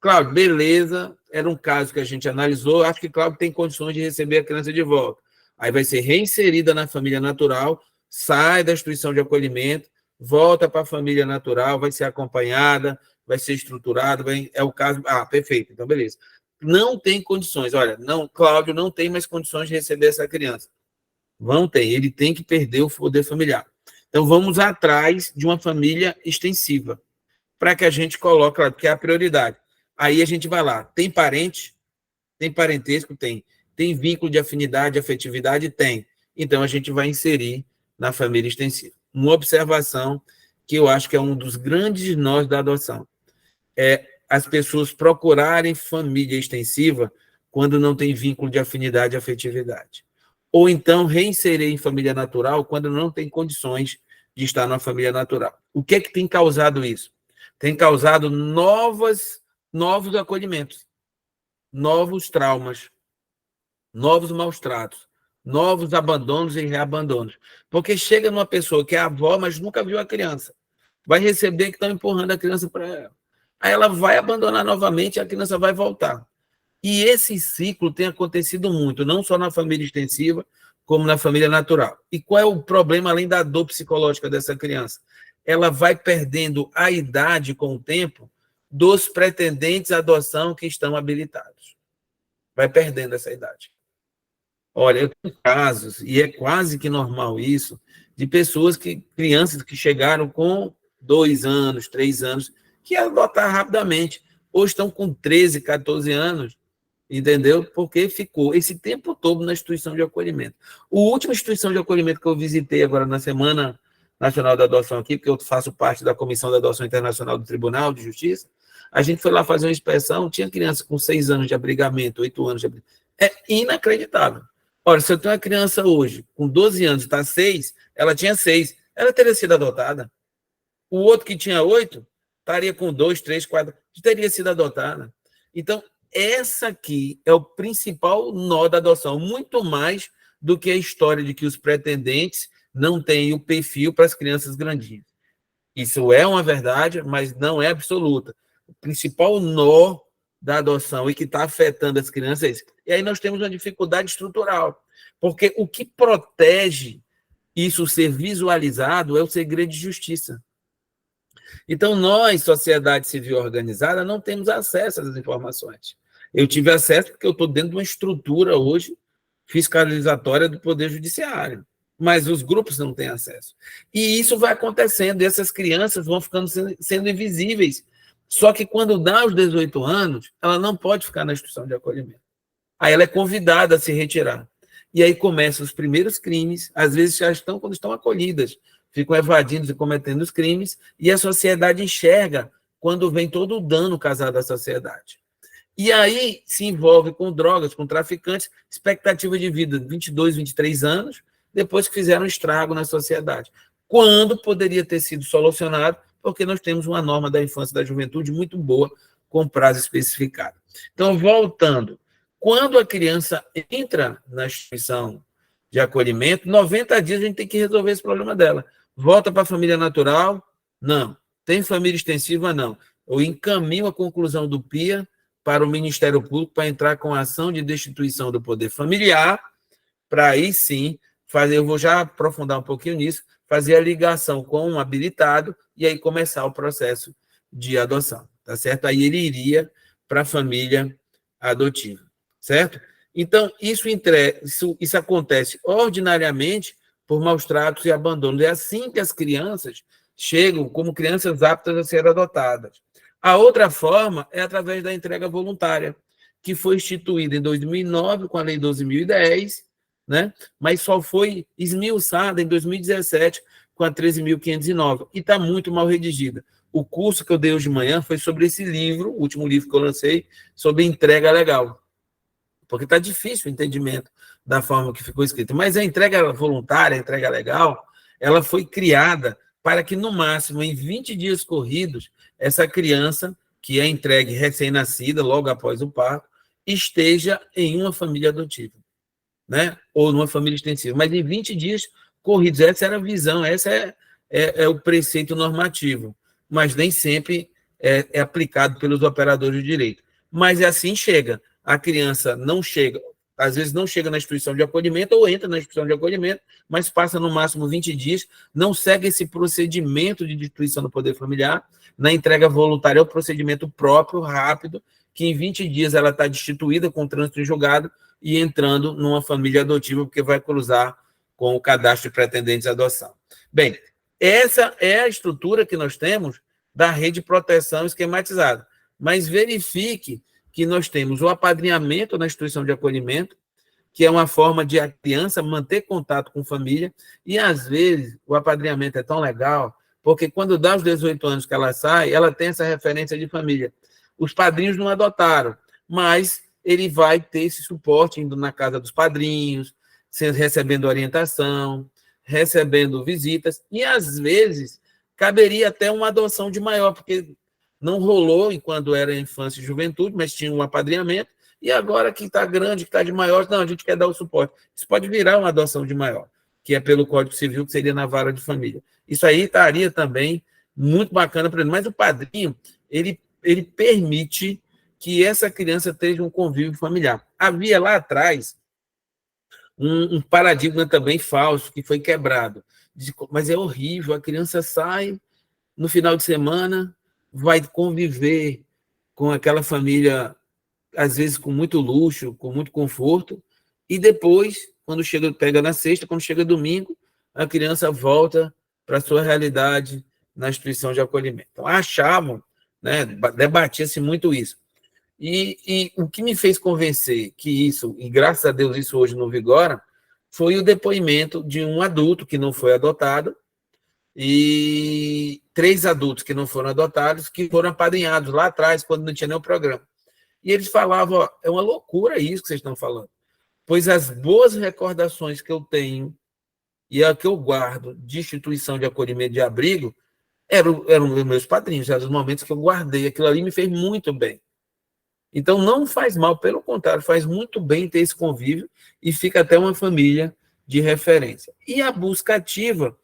Cláudio, beleza, era um caso que a gente analisou, acho que Cláudio tem condições de receber a criança de volta. Aí vai ser reinserida na família natural, sai da instituição de acolhimento, volta para a família natural, vai ser acompanhada, vai ser estruturada, é o caso... Ah, perfeito, então beleza. Não tem condições, olha, não, Cláudio não tem mais condições de receber essa criança. Não tem, ele tem que perder o poder familiar. Então, vamos atrás de uma família extensiva, para que a gente coloque, que é a prioridade. Aí a gente vai lá, tem parente? Tem parentesco? Tem. Tem vínculo de afinidade, afetividade? Tem. Então, a gente vai inserir na família extensiva. Uma observação que eu acho que é um dos grandes nós da adoção, é as pessoas procurarem família extensiva quando não tem vínculo de afinidade e afetividade. Ou então reinserir em família natural quando não tem condições de estar numa família natural. O que é que tem causado isso? Tem causado novos acolhimentos, novos traumas, novos maus-tratos, novos abandonos e reabandonos. Porque chega numa pessoa que é avó, mas nunca viu a criança. Vai receber que estão empurrando a criança para ela. Aí ela vai abandonar novamente e a criança vai voltar. E esse ciclo tem acontecido muito, não só na família extensiva, como na família natural. E qual é o problema, além da dor psicológica dessa criança? Ela vai perdendo a idade com o tempo dos pretendentes à adoção que estão habilitados. Vai perdendo essa idade. Olha, eu tenho casos, e é quase que normal isso, de pessoas crianças que chegaram com 2 anos, 3 anos, que adotaram rapidamente. Hoje estão com 13, 14 anos, entendeu? Porque ficou esse tempo todo na instituição de acolhimento. A última instituição de acolhimento que eu visitei agora na Semana Nacional da Adoção aqui, porque eu faço parte da Comissão da Adoção Internacional do Tribunal de Justiça, a gente foi lá fazer uma inspeção, tinha criança com 6 anos de abrigamento, 8 anos de abrigamento. É inacreditável. Olha, se eu tenho uma criança hoje com 12 anos e está 6, ela tinha 6, ela teria sido adotada. O outro que tinha 8, estaria com 2, 3, 4, teria sido adotada. Então, essa aqui é o principal nó da adoção, muito mais do que a história de que os pretendentes não têm o perfil para as crianças grandinhas. Isso é uma verdade, mas não é absoluta. O principal nó da adoção e que está afetando as crianças é isso. E aí nós temos uma dificuldade estrutural, porque o que protege isso ser visualizado é o segredo de justiça. Então, nós, sociedade civil organizada, não temos acesso às informações. Eu tive acesso porque eu estou dentro de uma estrutura hoje fiscalizatória do Poder Judiciário, mas os grupos não têm acesso. E isso vai acontecendo, e essas crianças vão ficando sendo invisíveis. Só que quando dá os 18 anos, ela não pode ficar na instituição de acolhimento. Aí ela é convidada a se retirar. E aí começam os primeiros crimes, às vezes já estão quando estão acolhidas, ficam evadindo e cometendo os crimes, e a sociedade enxerga quando vem todo o dano causado à sociedade. E aí se envolve com drogas, com traficantes, expectativa de vida de 22, 23 anos, depois que fizeram estrago na sociedade. Quando poderia ter sido solucionado, porque nós temos uma norma da infância e da juventude muito boa, com prazo especificado. Então, voltando, quando a criança entra na instituição de acolhimento, 90 dias a gente tem que resolver esse problema dela. Volta para a família natural? Não. Tem família extensiva? Não. Eu encaminho a conclusão do PIA para o Ministério Público para entrar com a ação de destituição do poder familiar, para aí sim fazer, eu vou já aprofundar um pouquinho nisso, fazer a ligação com um habilitado e aí começar o processo de adoção, tá certo? Aí ele iria para a família adotiva, certo? Então, isso acontece ordinariamente por maus tratos e abandonos. É assim que as crianças chegam como crianças aptas a ser adotadas. A outra forma é através da entrega voluntária, que foi instituída em 2009 com a Lei 12.010, né? Mas só foi esmiuçada em 2017 com a 13.509, e está muito mal redigida. O curso que eu dei hoje de manhã foi sobre esse livro, o último livro que eu lancei, sobre entrega legal, porque está difícil o entendimento da forma que ficou escrita. Mas a entrega voluntária, a entrega legal, ela foi criada para que, no máximo, em 20 dias corridos, essa criança, que é entregue recém-nascida, logo após o parto, esteja em uma família adotiva, né? Ou numa família extensiva. Mas em 20 dias corridos, essa era a visão, essa é o preceito normativo, mas nem sempre é aplicado pelos operadores de direito. Mas assim chega. A criança não chega, às vezes não chega na instituição de acolhimento ou entra na instituição de acolhimento, mas passa no máximo 20 dias, não segue esse procedimento de destituição do poder familiar. Na entrega voluntária é o procedimento próprio, rápido, que em 20 dias ela está destituída com trânsito em julgado e entrando numa família adotiva, porque vai cruzar com o cadastro de pretendentes à adoção. Bem, essa é a estrutura que nós temos da rede de proteção esquematizada. Mas verifique que nós temos o apadrinhamento na instituição de acolhimento, que é uma forma de a criança manter contato com a família, e às vezes o apadrinhamento é tão legal, porque quando dá os 18 anos que ela sai, ela tem essa referência de família. Os padrinhos não adotaram, mas ele vai ter esse suporte indo na casa dos padrinhos, recebendo orientação, recebendo visitas, e às vezes caberia até uma adoção de maior, porque não rolou enquanto era infância e juventude, mas tinha um apadrinhamento, e agora que está grande, que está de maior, não, a gente quer dar o suporte. Isso pode virar uma adoção de maior, que é pelo Código Civil, que seria na vara de família. Isso aí estaria também muito bacana para ele. Mas o padrinho, ele permite que essa criança tenha um convívio familiar. Havia lá atrás um paradigma também falso, que foi quebrado. Mas é horrível, a criança sai no final de semana, vai conviver com aquela família, às vezes com muito luxo, com muito conforto, e depois, pega na sexta, quando chega domingo, a criança volta para a sua realidade na instituição de acolhimento. Então, achavam, né, debatia-se muito isso. E o que me fez convencer que isso, e graças a Deus isso hoje não vigora, foi o depoimento de um adulto que não foi adotado, e 3 adultos que não foram adotados, que foram apadrinhados lá atrás, quando não tinha nem o programa. E eles falavam, ó, é uma loucura isso que vocês estão falando, pois as boas recordações que eu tenho e a que eu guardo de instituição de acolhimento de abrigo eram os meus padrinhos, eram os momentos que eu guardei, aquilo ali me fez muito bem. Então, não faz mal, pelo contrário, faz muito bem ter esse convívio e fica até uma família de referência. E a busca ativa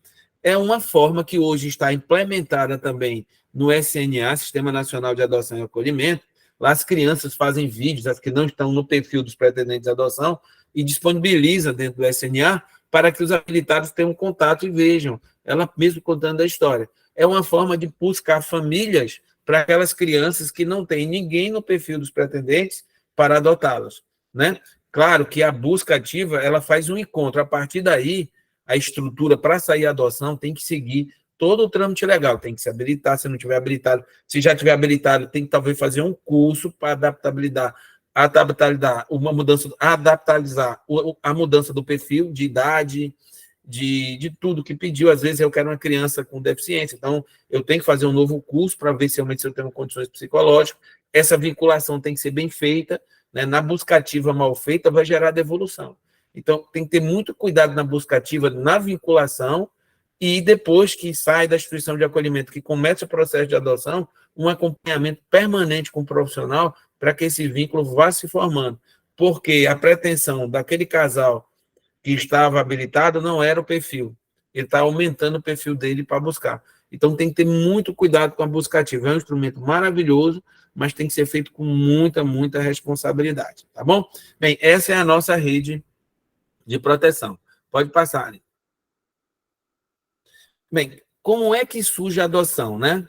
é uma forma que hoje está implementada também no SNA, Sistema Nacional de Adoção e Acolhimento. Lá as crianças fazem vídeos, as que não estão no perfil dos pretendentes à adoção, e disponibiliza dentro do SNA para que os habilitados tenham contato e vejam, ela mesmo contando a história. É uma forma de buscar famílias para aquelas crianças que não têm ninguém no perfil dos pretendentes para adotá-las, né? Claro que a busca ativa, ela faz um encontro. A partir daí, a estrutura para sair a adoção tem que seguir todo o trâmite legal, tem que se habilitar, se não tiver habilitado, se já tiver habilitado, tem que talvez fazer um curso para adaptabilizar a mudança do perfil, de idade, de tudo que pediu. Às vezes eu quero uma criança com deficiência, então eu tenho que fazer um novo curso para ver se realmente eu tenho condições psicológicas. Essa vinculação tem que ser bem feita, né? Na busca ativa mal feita vai gerar devolução. Então tem que ter muito cuidado na busca ativa, na vinculação, e depois que sai da instituição de acolhimento, que começa o processo de adoção, um acompanhamento permanente com o profissional para que esse vínculo vá se formando. Porque a pretensão daquele casal que estava habilitado não era o perfil. Ele está aumentando o perfil dele para buscar. Então, tem que ter muito cuidado com a busca ativa. É um instrumento maravilhoso, mas tem que ser feito com muita, muita responsabilidade. Tá bom? Bem, essa é a nossa rede de proteção. Pode passar, Anny. Bem, como é que surge a adoção, né?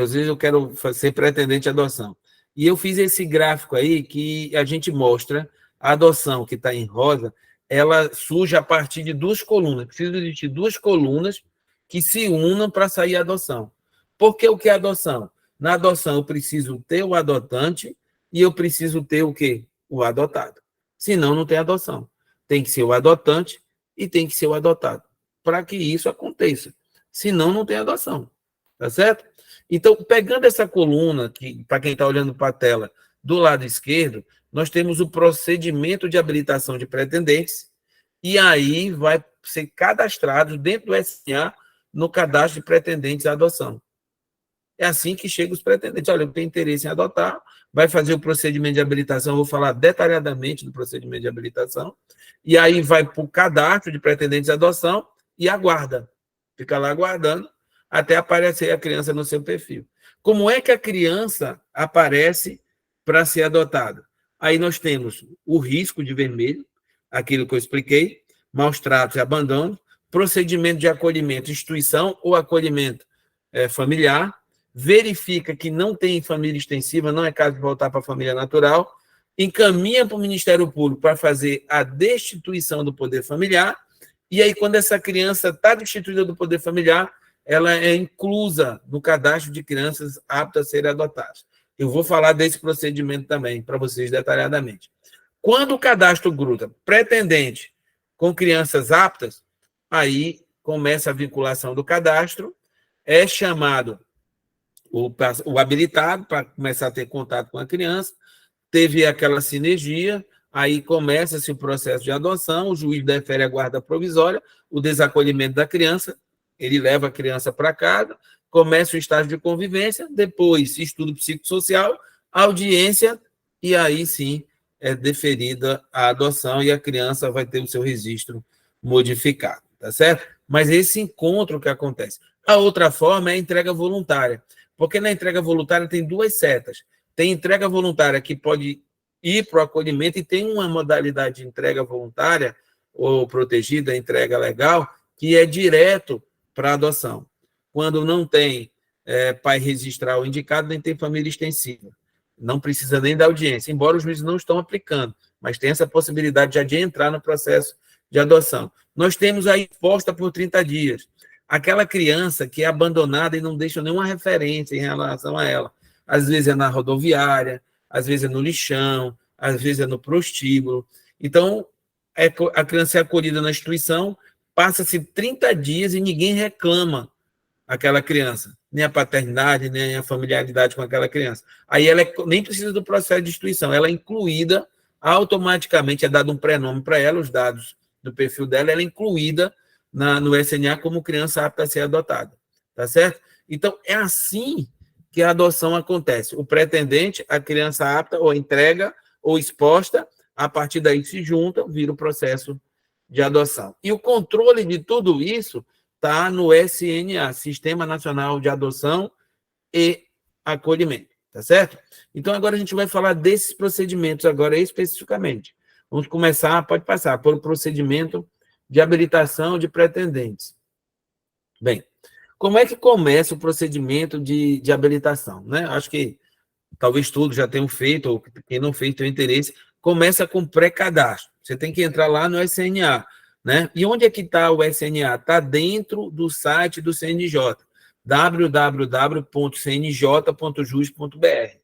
Às vezes eu quero ser pretendente de adoção. E eu fiz esse gráfico aí que a gente mostra a adoção, que está em rosa, ela surge a partir de 2 colunas. Precisa existir 2 colunas que se unam para sair a adoção. Por que o que é adoção? Na adoção eu preciso ter o adotante e eu preciso ter o quê? O adotado. Senão não tem adoção. Tem que ser o adotante e tem que ser o adotado, para que isso aconteça. Senão não tem adoção. Tá certo? Então, pegando essa coluna, que para quem está olhando para a tela, do lado esquerdo, nós temos o procedimento de habilitação de pretendentes, e aí vai ser cadastrado dentro do SNA no cadastro de pretendentes à adoção. É assim que chegam os pretendentes. Olha, eu tenho interesse em adotar, vai fazer o procedimento de habilitação, eu vou falar detalhadamente do procedimento de habilitação, e aí vai para o cadastro de pretendentes à adoção e aguarda. Fica lá aguardando até aparecer a criança no seu perfil. Como é que a criança aparece para ser adotada? Aí nós temos o risco de vermelho, aquilo que eu expliquei, maus tratos e abandono, procedimento de acolhimento, instituição ou acolhimento familiar, verifica que não tem família extensiva, não é caso de voltar para a família natural, encaminha para o Ministério Público para fazer a destituição do poder familiar, e aí, quando essa criança está destituída do poder familiar, ela é inclusa no cadastro de crianças aptas a serem adotadas. Eu vou falar desse procedimento também para vocês detalhadamente. Quando o cadastro gruda pretendente com crianças aptas, aí começa a vinculação do cadastro, é chamado o habilitado para começar a ter contato com a criança, teve aquela sinergia, aí começa-se o processo de adoção, o juiz defere a guarda provisória, o desacolhimento da criança, ele leva a criança para casa, começa o estágio de convivência, depois estudo psicossocial, audiência, e aí sim é deferida a adoção e a criança vai ter o seu registro modificado, tá certo? Mas esse encontro que acontece. A outra forma é a entrega voluntária, porque na entrega voluntária tem duas setas. Tem entrega voluntária que pode ir para o acolhimento e tem uma modalidade de entrega voluntária ou protegida, entrega legal, que é direto para a adoção. Quando não tem pai registral indicado, nem tem família extensiva. Não precisa nem da audiência, embora os juízes não estão aplicando, mas tem essa possibilidade já de entrar no processo de adoção. Nós temos a exposta por 30 dias. Aquela criança que é abandonada e não deixa nenhuma referência em relação a ela. Às vezes é na rodoviária, às vezes é no lixão, às vezes é no prostíbulo. Então, a criança é acolhida na instituição, passa-se 30 dias e ninguém reclama aquela criança, nem a paternidade, nem a familiaridade com aquela criança. Aí ela nem precisa do processo de instituição, ela é incluída automaticamente, é dado um prenome para ela, os dados do perfil dela, ela é incluída no SNA como criança apta a ser adotada, tá certo? Então, é assim que a adoção acontece. O pretendente, a criança apta, ou entrega, ou exposta, a partir daí se juntam, vira o processo de adoção. E o controle de tudo isso está no SNA, Sistema Nacional de Adoção e Acolhimento, tá certo? Então, agora a gente vai falar desses procedimentos agora especificamente. Vamos começar, pode passar, por procedimento de habilitação de pretendentes. Bem, como é que começa o procedimento de habilitação, né? Acho que talvez todos já tenham feito, ou quem não fez tem interesse, começa com pré-cadastro. Você tem que entrar lá no SNA, né? E onde é que está o SNA? Está dentro do site do CNJ, www.cnj.jus.br.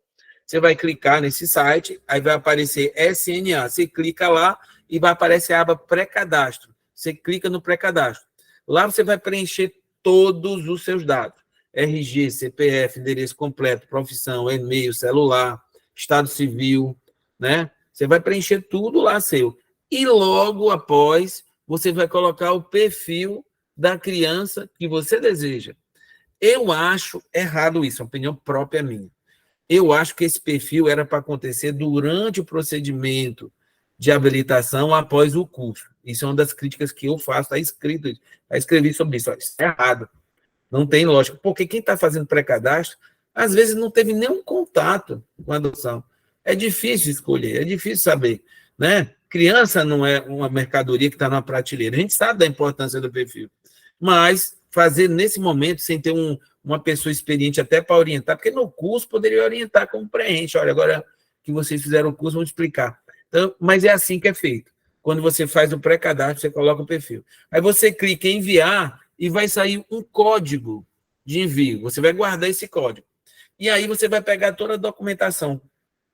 Você vai clicar nesse site, aí vai aparecer SNA. Você clica lá e vai aparecer a aba pré-cadastro. Você clica no pré-cadastro. Lá você vai preencher todos os seus dados. RG, CPF, endereço completo, profissão, e-mail, celular, estado civil, né? Você vai preencher tudo lá seu. E logo após, você vai colocar o perfil da criança que você deseja. Eu acho errado isso, é uma opinião própria minha. Eu acho que esse perfil era para acontecer durante o procedimento de habilitação após o curso. Isso é uma das críticas que eu faço, está escrito, já escrevi sobre isso. Ó, isso é errado, não tem lógica, porque quem está fazendo pré-cadastro, às vezes não teve nenhum contato com a adoção. É difícil escolher, é difícil saber, né? Criança não é uma mercadoria que está na prateleira, a gente sabe da importância do perfil, mas fazer nesse momento, sem ter uma pessoa experiente até para orientar, porque no curso poderia orientar como preenche, olha, agora que vocês fizeram o curso, vamos explicar. Então, mas é assim que é feito. Quando você faz o pré-cadastro, você coloca o perfil. Aí você clica em enviar e vai sair um código de envio. Você vai guardar esse código. E aí você vai pegar toda a documentação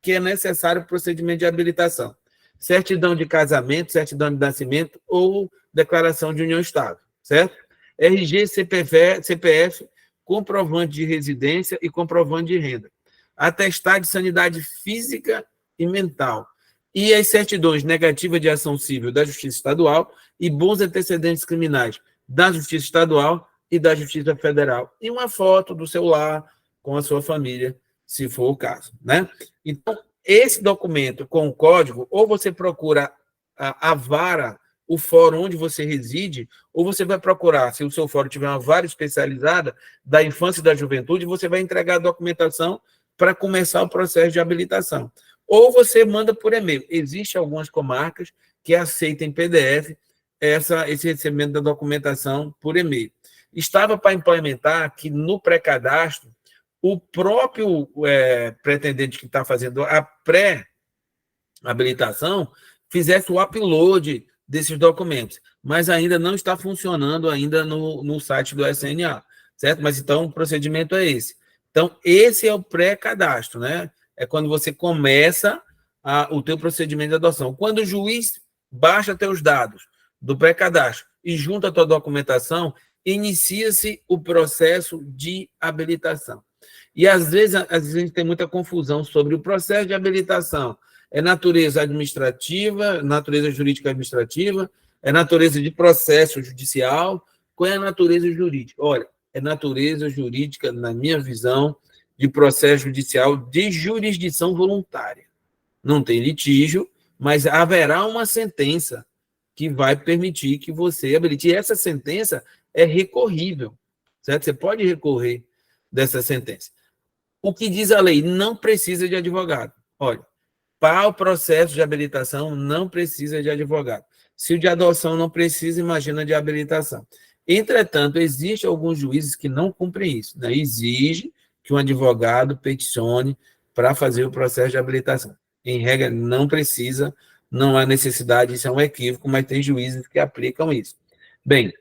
que é necessária para o procedimento de habilitação. Certidão de casamento, certidão de nascimento ou declaração de união estável, certo? RG, CPF, comprovante de residência e comprovante de renda. Atestado de sanidade física e mental. e as certidões negativas de ação civil da Justiça Estadual e bons antecedentes criminais da Justiça Estadual e da Justiça Federal. E uma foto do celular com a sua família, se for o caso, né? Então, esse documento com o código, ou você procura a vara, o fórum onde você reside, ou você vai procurar, se o seu fórum tiver uma vara especializada da infância e da juventude, você vai entregar a documentação para começar o processo de habilitação. Ou você manda por e-mail. Existem algumas comarcas que aceitam em PDF esse recebimento da documentação por e-mail. Estava para implementar que no pré-cadastro, o próprio pretendente que está fazendo a pré-habilitação fizesse o upload desses documentos, mas ainda não está funcionando ainda no site do SNA, certo? Mas então o procedimento é esse. Então, esse é o pré-cadastro, né? É quando você começa o teu procedimento de adoção. Quando o juiz baixa teus dados do pré-cadastro e junta a tua documentação, inicia-se o processo de habilitação. E, às vezes, a gente tem muita confusão sobre o processo de habilitação. É natureza administrativa, natureza jurídica administrativa, é natureza de processo judicial. Qual é a natureza jurídica? Olha, é natureza jurídica, na minha visão, de processo judicial de jurisdição voluntária. Não tem litígio, mas haverá uma sentença que vai permitir que você habilite. E essa sentença é recorrível, certo? Você pode recorrer dessa sentença. O que diz a lei? Não precisa de advogado. Olha, para o processo de habilitação, não precisa de advogado. Se o de adoção não precisa, imagina de habilitação. Entretanto, existem alguns juízes que não cumprem isso, né? Exige que um advogado peticione para fazer o processo de habilitação. Em regra, não precisa, não há necessidade, isso é um equívoco, mas tem juízes que aplicam isso. Bem,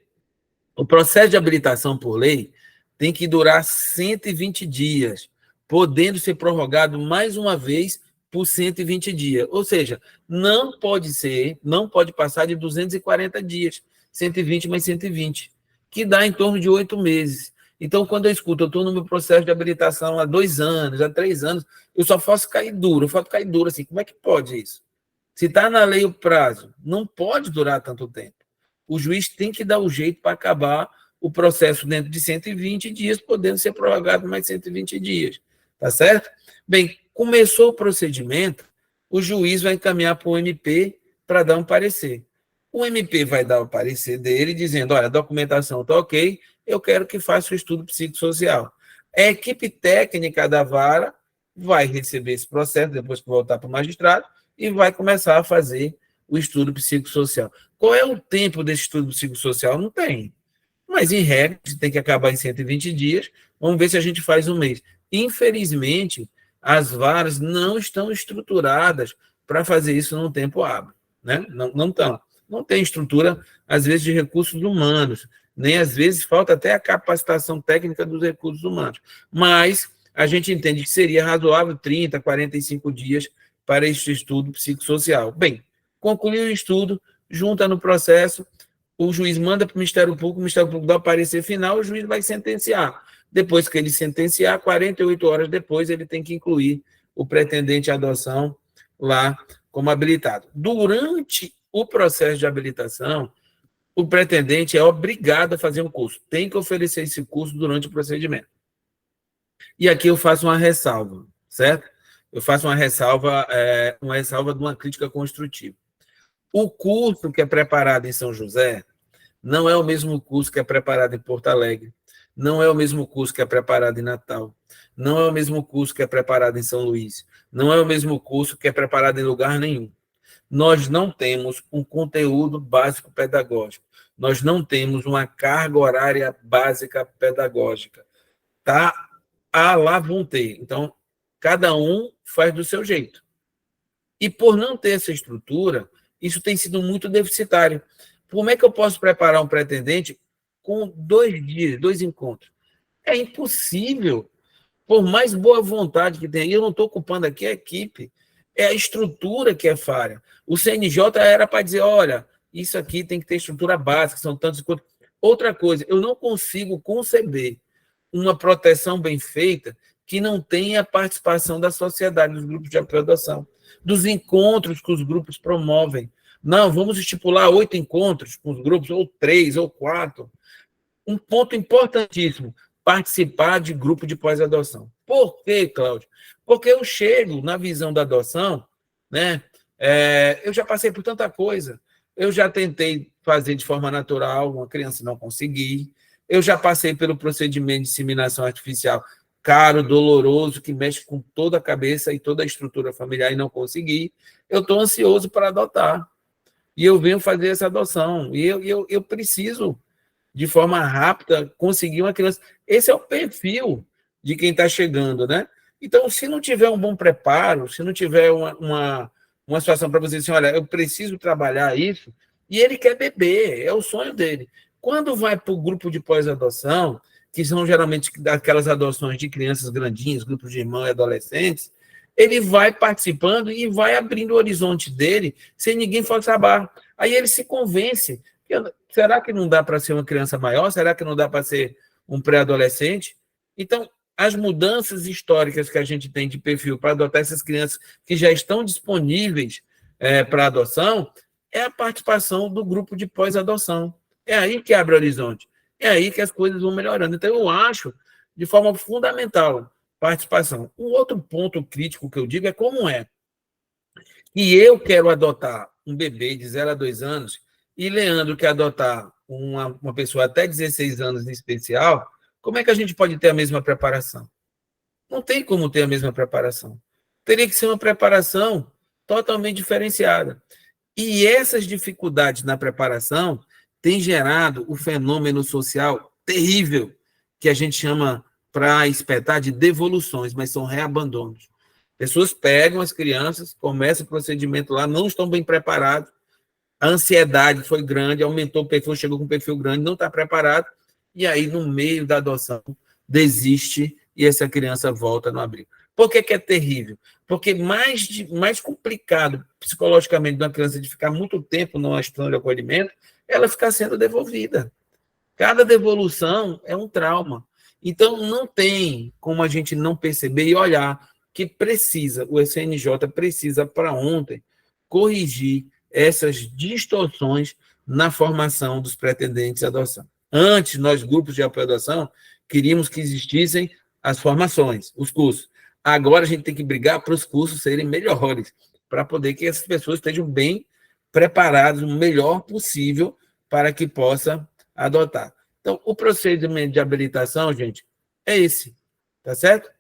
o processo de habilitação por lei tem que durar 120 dias, podendo ser prorrogado mais uma vez por 120 dias. Ou seja, não pode passar de 240 dias, 120 mais 120, que dá em torno de 8 meses. Então, quando eu escuto, eu estou no meu processo de habilitação há 2 anos, há 3 anos, eu só faço cair duro, assim, como é que pode isso? Se está na lei o prazo, não pode durar tanto tempo. O juiz tem que dar o jeito para acabar o processo dentro de 120 dias, podendo ser prorrogado mais 120 dias. Tá certo? Bem, começou o procedimento, o juiz vai encaminhar para o MP para dar um parecer. O MP vai dar o parecer dele, dizendo, olha, a documentação está ok, eu quero que faça o estudo psicossocial. A equipe técnica da vara vai receber esse processo, depois que voltar para o magistrado, e vai começar a fazer o estudo psicossocial. Qual é o tempo desse estudo psicossocial? Não tem. Mas, em regra, tem que acabar em 120 dias. Vamos ver se a gente faz um mês. Infelizmente, as varas não estão estruturadas para fazer isso num tempo hábil. Né? Não estão. Não tem estrutura, às vezes, de recursos humanos. Nem, às vezes, falta até a capacitação técnica dos recursos humanos. Mas a gente entende que seria razoável 30, 45 dias para este estudo psicossocial. Bem, concluiu o estudo, junta no processo, o juiz manda para o Ministério Público dá o parecer final, o juiz vai sentenciar. Depois que ele sentenciar, 48 horas depois, ele tem que incluir o pretendente à adoção lá como habilitado. Durante o processo de habilitação, o pretendente é obrigado a fazer um curso. Tem que oferecer esse curso durante o procedimento. E aqui eu faço uma ressalva, certo? Eu faço uma ressalva de uma crítica construtiva. O curso que é preparado em São José não é o mesmo curso que é preparado em Porto Alegre, não é o mesmo curso que é preparado em Natal, não é o mesmo curso que é preparado em São Luís, não é o mesmo curso que é preparado em lugar nenhum. Nós não temos um conteúdo básico pedagógico, nós não temos uma carga horária básica pedagógica. Tá? Lá vão ter. Então, cada um faz do seu jeito. E por não ter essa estrutura, isso tem sido muito deficitário. Como é que eu posso preparar um pretendente com 2 dias, 2 encontros? É impossível. Por mais boa vontade que tenha, eu não estou culpando aqui a equipe, é a estrutura que é falha. O CNJ era para dizer, olha, isso aqui tem que ter estrutura básica, são tantos encontros. Outra coisa, eu não consigo conceber uma proteção bem feita que não tenha participação da sociedade, dos grupos de apoio à adoção. dos encontros que os grupos promovem. Não, vamos estipular 8 encontros com os grupos, ou 3, ou 4. Um ponto importantíssimo, participar de grupo de pós-adoção. Por quê, Cláudio? Porque eu chego na visão da adoção, né? Eu já passei por tanta coisa. Eu já tentei fazer de forma natural, uma criança não consegui. Eu já passei pelo procedimento de inseminação artificial caro, doloroso, que mexe com toda a cabeça e toda a estrutura familiar e não consegui. Eu estou ansioso para adotar. E eu venho fazer essa adoção. E eu preciso, de forma rápida, conseguir uma criança. Esse é o perfil de quem está chegando, né? Então, se não tiver um bom preparo, se não tiver uma situação para você dizer assim, olha, eu preciso trabalhar isso, e ele quer beber, é o sonho dele. Quando vai para o grupo de pós-adoção, que são geralmente aquelas adoções de crianças grandinhas, grupos de irmãos e adolescentes, ele vai participando e vai abrindo o horizonte dele sem ninguém forçar a barra. Aí ele se convence. Será que não dá para ser uma criança maior? Será que não dá para ser um pré-adolescente? Então, as mudanças históricas que a gente tem de perfil para adotar essas crianças que já estão disponíveis para adoção é a participação do grupo de pós-adoção. É aí que abre o horizonte. É aí que as coisas vão melhorando. Então, eu acho, de forma fundamental, participação. Um outro ponto crítico que eu digo é como é. E eu quero adotar um bebê de 0 a 2 anos e Leandro quer adotar uma pessoa até 16 anos em especial, como é que a gente pode ter a mesma preparação? Não tem como ter a mesma preparação. Teria que ser uma preparação totalmente diferenciada. E essas dificuldades na preparação têm gerado o fenômeno social terrível que a gente chama, para espetar, de devoluções, mas são reabandonos. Pessoas pegam as crianças, começam o procedimento lá, não estão bem preparados, a ansiedade foi grande, aumentou o perfil, chegou com um perfil grande, não está preparado, e aí, no meio da adoção, desiste e essa criança volta no abrigo. Por que é terrível? Porque mais complicado psicologicamente de uma criança de ficar muito tempo numa instituição de acolhimento, ela ficar sendo devolvida. Cada devolução é um trauma. Então, não tem como a gente não perceber e olhar que precisa, o SNJ precisa, para ontem, corrigir essas distorções na formação dos pretendentes à adoção. Antes, nós, grupos de apoio à adoção, queríamos que existissem as formações, os cursos. Agora, a gente tem que brigar para os cursos serem melhores, para poder que essas pessoas estejam bem preparadas, o melhor possível, para que possa adotar. Então, o procedimento de habilitação, gente, é esse, tá certo?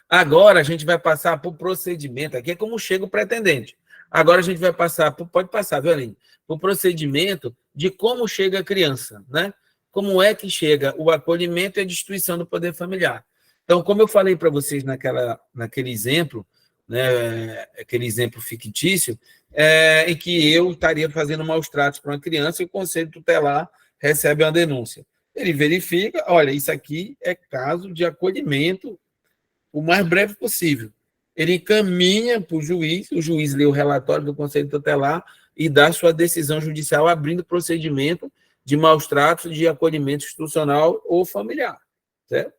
Agora, a gente vai passar para o procedimento, aqui é como chega o pretendente. Agora, a gente vai passar, pode passar, viu, Aline? O procedimento de como chega a criança, né? Como é que chega o acolhimento e a destituição do poder familiar. Então, como eu falei para vocês naquele exemplo, né, aquele exemplo fictício, em que eu estaria fazendo maus tratos para uma criança e o conselho tutelar recebe uma denúncia. Ele verifica, olha, isso aqui é caso de acolhimento o mais breve possível. Ele encaminha para o juiz lê o relatório do conselho tutelar e dá sua decisão judicial abrindo procedimento de maus tratos de acolhimento institucional ou familiar. Certo?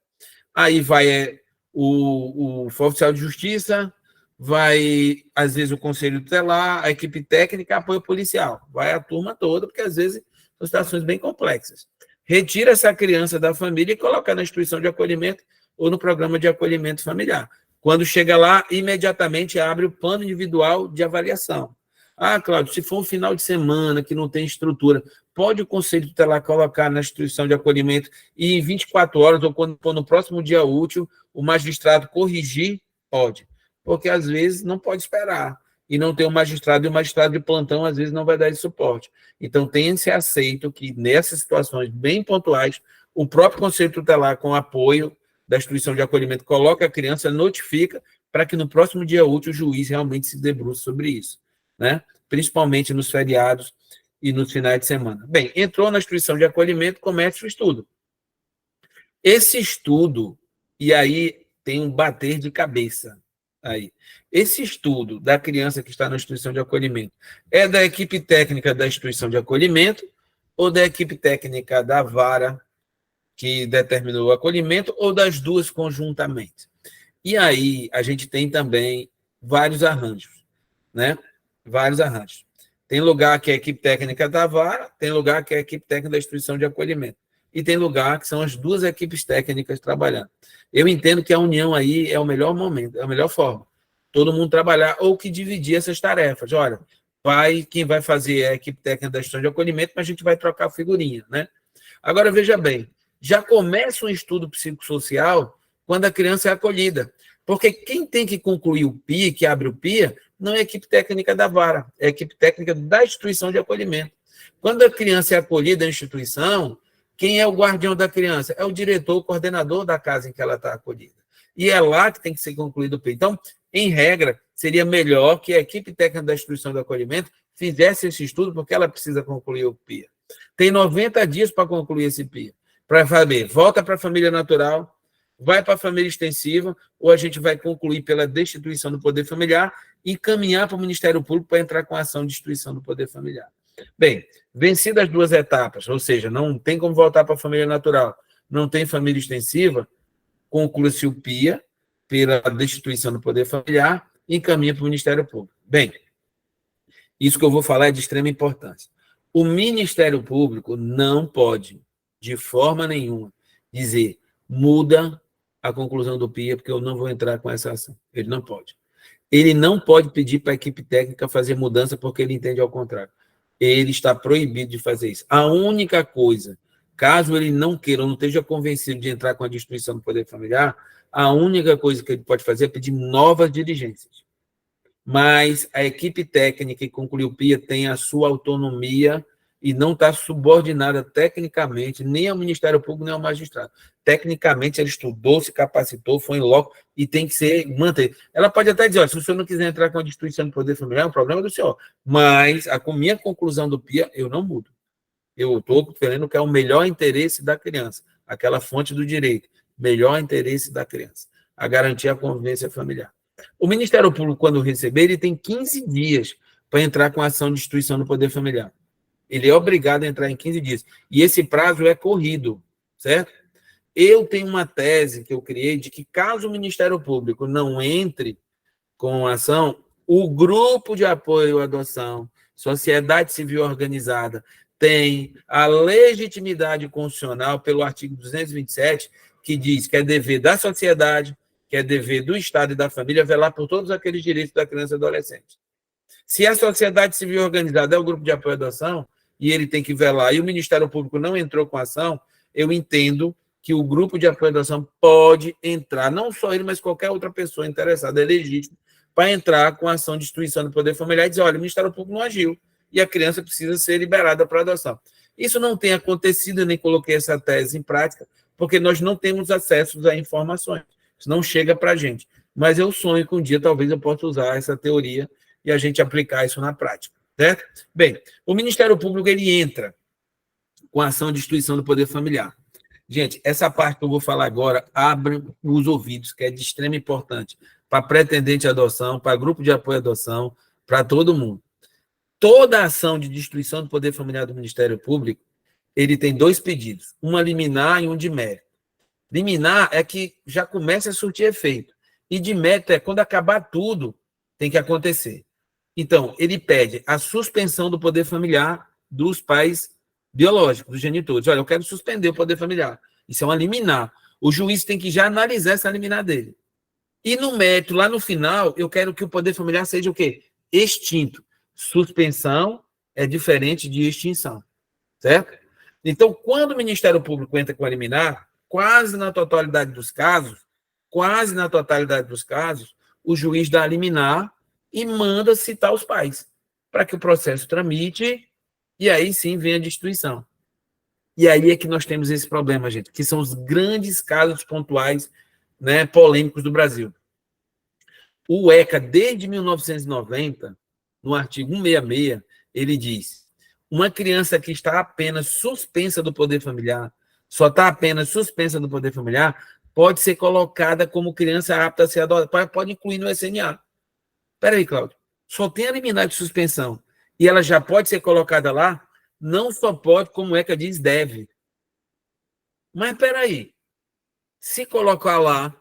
Aí vai o oficial de justiça, vai, às vezes, o conselho tutelar, a equipe técnica, apoio policial. Vai a turma toda, porque, às vezes, são situações bem complexas. Retira essa criança da família e coloca na instituição de acolhimento ou no programa de acolhimento familiar. Quando chega lá, imediatamente abre o plano individual de avaliação. Ah, Cláudio, se for um final de semana que não tem estrutura, pode o conselho tutelar colocar na instituição de acolhimento e em 24 horas, ou quando for no próximo dia útil, o magistrado corrigir? Pode. Porque, às vezes, não pode esperar. E não tem um magistrado, e o magistrado de plantão, às vezes, não vai dar esse suporte. Então, tem-se aceito que, nessas situações bem pontuais, o próprio conselho tutelar, com apoio da instituição de acolhimento, coloca a criança, notifica, para que no próximo dia útil o juiz realmente se debruce sobre isso, né? Principalmente nos feriados e nos finais de semana. Bem, entrou na instituição de acolhimento, começa o estudo. Esse estudo, e aí tem um bater de cabeça aí. Esse estudo da criança que está na instituição de acolhimento é da equipe técnica da instituição de acolhimento ou da equipe técnica da vara que determinou o acolhimento, ou das duas conjuntamente. E aí a gente tem também vários arranjos, né? Vários arranjos. Tem lugar que é a equipe técnica da vara, tem lugar que é a equipe técnica da instituição de acolhimento. E tem lugar que são as duas equipes técnicas trabalhando. Eu entendo que a união aí é o melhor momento, é a melhor forma. Todo mundo trabalhar, ou que dividir essas tarefas. Olha, quem vai fazer é a equipe técnica da instituição de acolhimento, mas a gente vai trocar figurinha, né? Agora, veja bem, já começa um estudo psicossocial quando a criança é acolhida. Porque quem tem que concluir o PIA, que abre o PIA, não é a equipe técnica da vara, é a equipe técnica da instituição de acolhimento. Quando a criança é acolhida na instituição, quem é o guardião da criança? É o diretor, o coordenador da casa em que ela está acolhida. E é lá que tem que ser concluído o PIA. Então, em regra, seria melhor que a equipe técnica da instituição de acolhimento fizesse esse estudo, porque ela precisa concluir o PIA. Tem 90 dias para concluir esse PIA. Para saber, volta para a família natural, vai para a família extensiva, ou a gente vai concluir pela destituição do poder familiar e encaminhar para o Ministério Público para entrar com a ação de destituição do poder familiar. Bem, vencidas as duas etapas, ou seja, não tem como voltar para a família natural, não tem família extensiva, conclui-se o PIA pela destituição do poder familiar e encaminha para o Ministério Público. Bem, isso que eu vou falar é de extrema importância. O Ministério Público não pode, de forma nenhuma, dizer muda a conclusão do PIA, porque eu não vou entrar com essa ação. Ele não pode. Ele não pode pedir para a equipe técnica fazer mudança porque ele entende ao contrário. Ele está proibido de fazer isso. A única coisa, caso ele não queira ou não esteja convencido de entrar com a destituição do poder familiar, a única coisa que ele pode fazer é pedir novas diligências. Mas a equipe técnica que concluiu o PIA tem a sua autonomia e não está subordinada tecnicamente nem ao Ministério Público, nem ao magistrado. Tecnicamente, ela estudou, se capacitou, foi em loco e tem que ser manter. Ela pode até dizer, olha, se o senhor não quiser entrar com a destituição do poder familiar, é um problema do senhor. Mas a minha conclusão do PIA, eu não mudo. Eu estou querendo que é o melhor interesse da criança, aquela fonte do direito, melhor interesse da criança, a garantir a convivência familiar. O Ministério Público, quando receber, ele tem 15 dias para entrar com a ação de destituição do poder familiar. Ele é obrigado a entrar em 15 dias. E esse prazo é corrido, certo? Eu tenho uma tese que eu criei de que, caso o Ministério Público não entre com a ação, o grupo de apoio à adoção, sociedade civil organizada, tem a legitimidade constitucional pelo artigo 227, que diz que é dever da sociedade, que é dever do Estado e da família velar por todos aqueles direitos da criança e adolescente. Se a sociedade civil organizada é o grupo de apoio à adoção, e ele tem que velar, e o Ministério Público não entrou com a ação, eu entendo que o grupo de apoio à adoção pode entrar, não só ele, mas qualquer outra pessoa interessada, é legítimo, para entrar com a ação de destituição do poder familiar e dizer, olha, o Ministério Público não agiu, e a criança precisa ser liberada para adoção. Isso não tem acontecido, eu nem coloquei essa tese em prática, porque nós não temos acesso a informações, isso não chega para a gente. Mas eu sonho que um dia talvez eu possa usar essa teoria e a gente aplicar isso na prática. Certo? Bem, o Ministério Público ele entra com a ação de destituição do poder familiar. Gente, essa parte que eu vou falar agora, abre os ouvidos, que é de extrema importância para pretendente à adoção, para grupo de apoio à adoção, para todo mundo. Toda ação de destituição do poder familiar do Ministério Público, ele tem dois pedidos, uma liminar e um de mérito. Liminar é que já começa a surtir efeito, e de mérito é quando acabar tudo, tem que acontecer. Então, ele pede a suspensão do poder familiar dos pais biológicos, dos genitores. Olha, eu quero suspender o poder familiar. Isso é uma liminar. O juiz tem que já analisar essa liminar dele. E no mérito, lá no final, eu quero que o poder familiar seja o quê? Extinto. Suspensão é diferente de extinção. Certo? Então, quando o Ministério Público entra com a liminar, quase na totalidade dos casos, o juiz dá a liminar e manda citar os pais, para que o processo tramite e aí sim vem a destituição. E aí é que nós temos esse problema, gente, que são os grandes casos pontuais, né, polêmicos do Brasil. O ECA, desde 1990, no artigo 166, ele diz, uma criança que está apenas suspensa do poder familiar, só está apenas suspensa do poder familiar, pode ser colocada como criança apta a ser adotada, pode incluir no SNA. Espera aí, Cláudio. Só tem a liminar de suspensão e ela já pode ser colocada lá? Não só pode, como o ECA diz, deve. Mas espera aí. Se colocar lá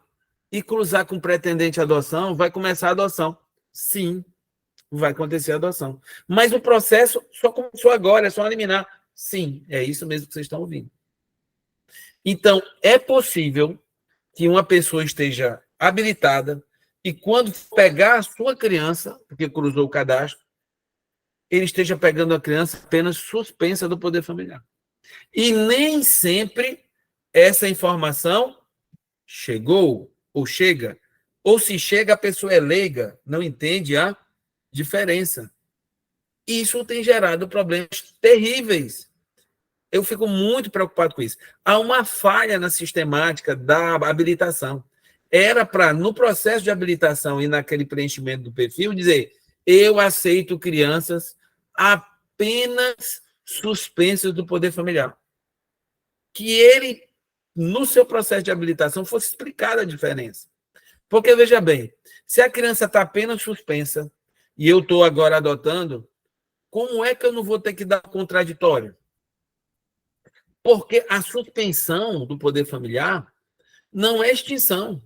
e cruzar com pretendente à adoção, vai começar a adoção. sim, vai acontecer a adoção. Mas o processo só começou agora, é só eliminar. Sim, é isso mesmo que vocês estão ouvindo. Então, é possível que uma pessoa esteja habilitada e quando pegar a sua criança, porque cruzou o cadastro, ele esteja pegando a criança apenas suspensa do poder familiar. E nem sempre essa informação chegou ou chega. Ou se chega, a pessoa é leiga, não entende a diferença. Isso tem gerado problemas terríveis. Eu fico muito preocupado com isso. Há uma falha na sistemática da habilitação. Era para, no processo de habilitação e naquele preenchimento do perfil, dizer: eu aceito crianças apenas suspensas do poder familiar. Que ele, no seu processo de habilitação, fosse explicada a diferença. Porque, veja bem, se a criança está apenas suspensa e eu estou agora adotando, como é que eu não vou ter que dar contraditório? Porque a suspensão do poder familiar não é extinção.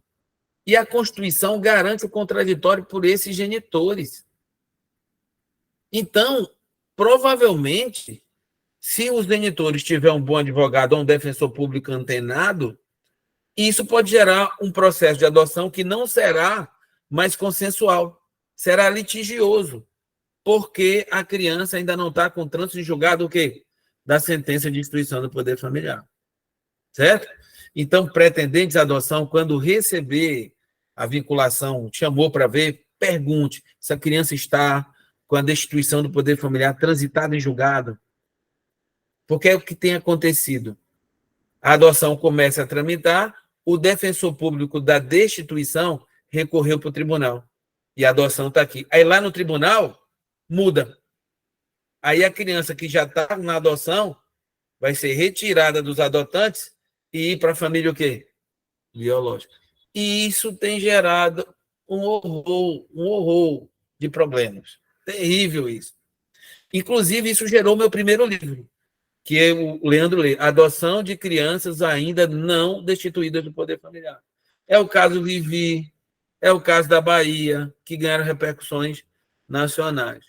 E a Constituição garante o contraditório por esses genitores. Então, provavelmente, se os genitores tiverem um bom advogado ou um defensor público antenado, isso pode gerar um processo de adoção que não será mais consensual, será litigioso, porque a criança ainda não está com trânsito em julgado o quê? Da sentença de instituição do poder familiar. Certo? Então, pretendentes à adoção, quando receber a vinculação, chamou para ver, pergunte se a criança está com a destituição do poder familiar transitada em julgado. Porque é o que tem acontecido. A adoção começa a tramitar, o defensor público da destituição recorreu para o tribunal. E a adoção está aqui. Aí lá no tribunal, muda. Aí a criança que já está na adoção vai ser retirada dos adotantes e ir para a família o quê? Biológica. E isso tem gerado um horror de problemas. Terrível isso. Inclusive, isso gerou meu primeiro livro, que é o Leandro lê, Adoção de Crianças Ainda Não Destituídas do Poder Familiar. É o caso Vivi, é o caso da Bahia, que ganharam repercussões nacionais.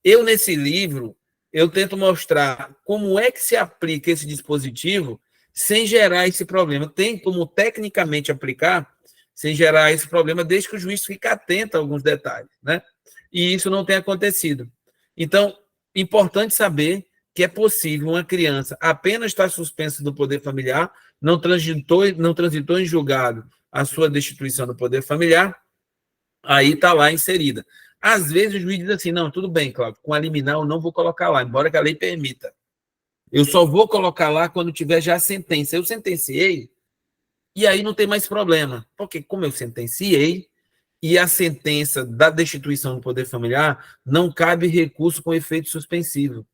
Eu, nesse livro, eu tento mostrar como é que se aplica esse dispositivo sem gerar esse problema. Tem como tecnicamente aplicar sem gerar esse problema, desde que o juiz fique atento a alguns detalhes, né? E isso não tem acontecido. Então, importante saber que é possível uma criança apenas estar suspensa do poder familiar, não transitou em julgado a sua destituição do poder familiar, aí está lá inserida. Às vezes o juiz diz assim, não, tudo bem, Cláudio, com a liminar eu não vou colocar lá, embora que a lei permita. Eu só vou colocar lá quando tiver já a sentença. Eu sentenciei, e aí não tem mais problema, porque como eu sentenciei, e a sentença da destituição do poder familiar, não cabe recurso com efeito suspensivo.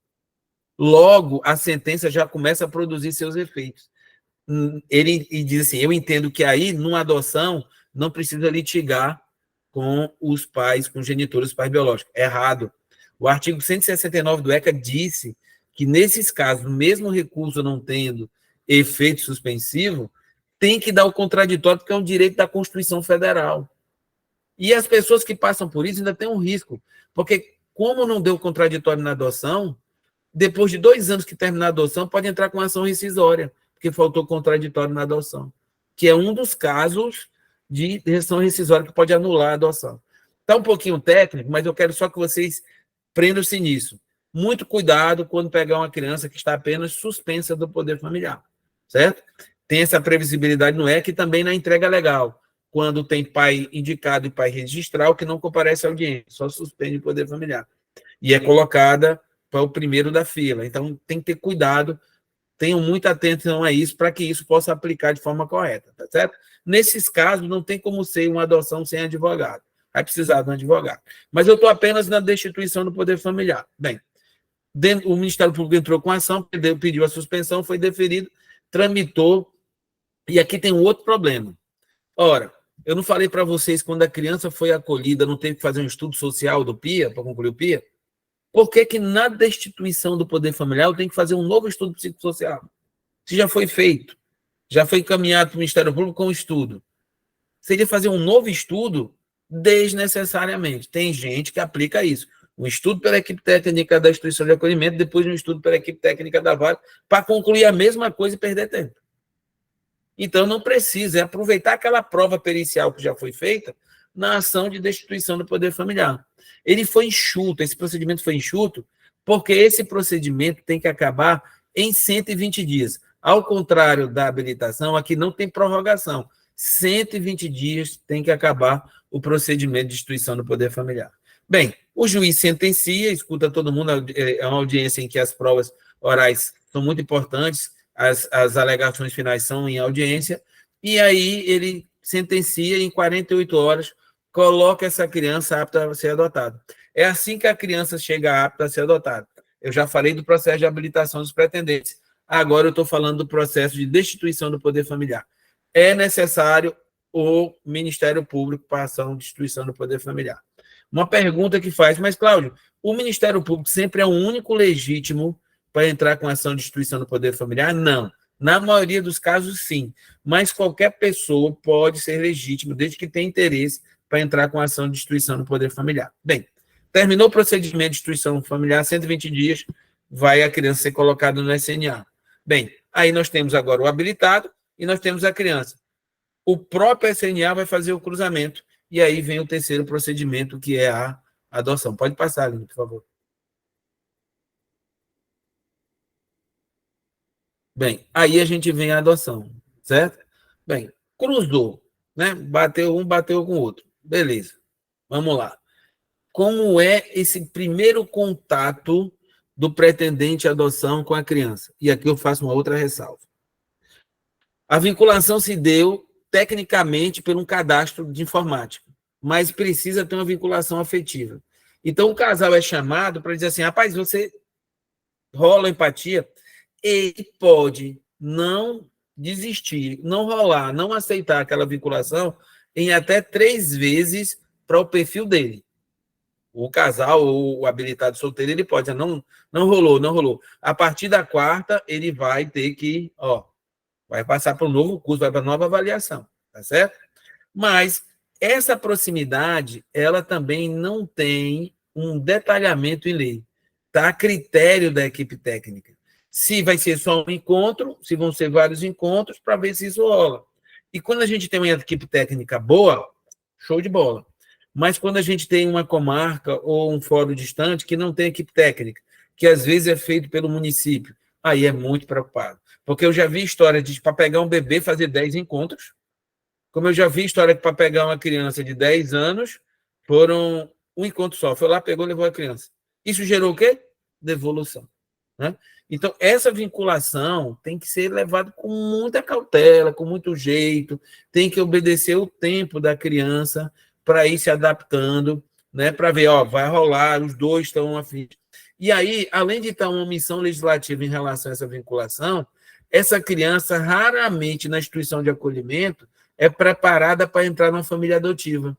Logo, a sentença já começa a produzir seus efeitos. Ele diz assim, eu entendo que aí, numa adoção, não precisa litigar com os pais, com os genitores, os pais biológicos. Errado. O artigo 169 do ECA disse que, nesses casos, mesmo o recurso não tendo efeito suspensivo, tem que dar o contraditório, porque é um direito da Constituição Federal. E as pessoas que passam por isso ainda têm um risco, porque como não deu contraditório na adoção, depois de 2 anos que terminar a adoção, pode entrar com ação rescisória, porque faltou contraditório na adoção, que é um dos casos de ação rescisória que pode anular a adoção. Está um pouquinho técnico, mas eu quero só que vocês prendam-se nisso. Muito cuidado quando pegar uma criança que está apenas suspensa do poder familiar, certo? Tem essa previsibilidade no ECA e também na entrega legal, quando tem pai indicado e pai registral que não comparece à audiência, só suspende o poder familiar. E é colocada para o primeiro da fila. Então, tem que ter cuidado, tenham muita atenção a isso, para que isso possa aplicar de forma correta, tá certo? Nesses casos, não tem como ser uma adoção sem advogado. Vai precisar de um advogado. Mas eu estou apenas na destituição do poder familiar. Bem, o Ministério Público entrou com a ação, pediu a suspensão, foi deferido, tramitou, e aqui tem um outro problema. Ora, eu não falei para vocês, quando a criança foi acolhida, não teve que fazer um estudo social do PIA, para concluir o PIA? Por que na destituição do poder familiar eu tenho que fazer um novo estudo psicossocial? Se já foi feito, já foi encaminhado para o Ministério Público com um estudo. Seria fazer um novo estudo desnecessariamente. Tem gente que aplica isso. Um estudo pela equipe técnica da instituição de acolhimento, depois um estudo pela equipe técnica da vara, para concluir a mesma coisa e perder tempo. Então, não precisa, é aproveitar aquela prova pericial que já foi feita na ação de destituição do poder familiar. Ele foi enxuto, esse procedimento foi enxuto, porque esse procedimento tem que acabar em 120 dias. Ao contrário da habilitação, aqui não tem prorrogação. 120 dias tem que acabar o procedimento de destituição do poder familiar. Bem, o juiz sentencia, escuta todo mundo, é uma audiência em que as provas orais são muito importantes, as alegações finais são em audiência, e aí ele sentencia em 48 horas, coloca essa criança apta a ser adotada. É assim que a criança chega apta a ser adotada. Eu já falei do processo de habilitação dos pretendentes, agora eu estou falando do processo de destituição do poder familiar. É necessário o Ministério Público para a ação de destituição do poder familiar. Uma pergunta que faz, mas, Cláudio, o Ministério Público sempre é o único legítimo para entrar com ação de destituição do poder familiar? Não. Na maioria dos casos, sim. Mas qualquer pessoa pode ser legítimo, desde que tenha interesse para entrar com ação de destituição do poder familiar. Bem, terminou o procedimento de destituição familiar, 120 dias, vai a criança ser colocada no SNA. Bem, aí nós temos agora o habilitado e nós temos a criança. O próprio SNA vai fazer o cruzamento e aí vem o terceiro procedimento, que é a adoção. Pode passar, Aline, por favor. Bem, aí a gente vem a adoção, certo? Bem, cruzou, né? Bateu um, bateu com o outro. Beleza, vamos lá. Como é esse primeiro contato do pretendente à adoção com a criança? E aqui eu faço uma outra ressalva. A vinculação se deu, tecnicamente, por um cadastro de informática, mas precisa ter uma vinculação afetiva. Então, o casal é chamado para dizer assim, rapaz, você rola empatia, ele pode não desistir, não rolar, não aceitar aquela vinculação em até 3 vezes para o perfil dele. O casal ou o habilitado solteiro, ele pode dizer, não rolou, não rolou. A partir da 4ª, ele vai ter que, vai passar para um novo curso, vai para nova avaliação, tá certo? Mas essa proximidade, ela também não tem um detalhamento em lei. Está a critério da equipe técnica. Se vai ser só um encontro, se vão ser vários encontros, para ver se isso rola. E quando a gente tem uma equipe técnica boa, show de bola. Mas quando a gente tem uma comarca ou um fórum distante que não tem equipe técnica, que às vezes é feito pelo município, aí é muito preocupado. Porque eu já vi história de para pegar um bebê fazer 10 encontros, como eu já vi história que para pegar uma criança de 10 anos, foram um encontro só. Foi lá, pegou, levou a criança. Isso gerou o quê? Devolução. Né? Então, essa vinculação tem que ser levada com muita cautela, com muito jeito, tem que obedecer o tempo da criança para ir se adaptando, né? Para ver, vai rolar, os dois estão afins. E aí, além de estar uma omissão legislativa em relação a essa vinculação, essa criança, raramente, na instituição de acolhimento, é preparada para entrar numa família adotiva.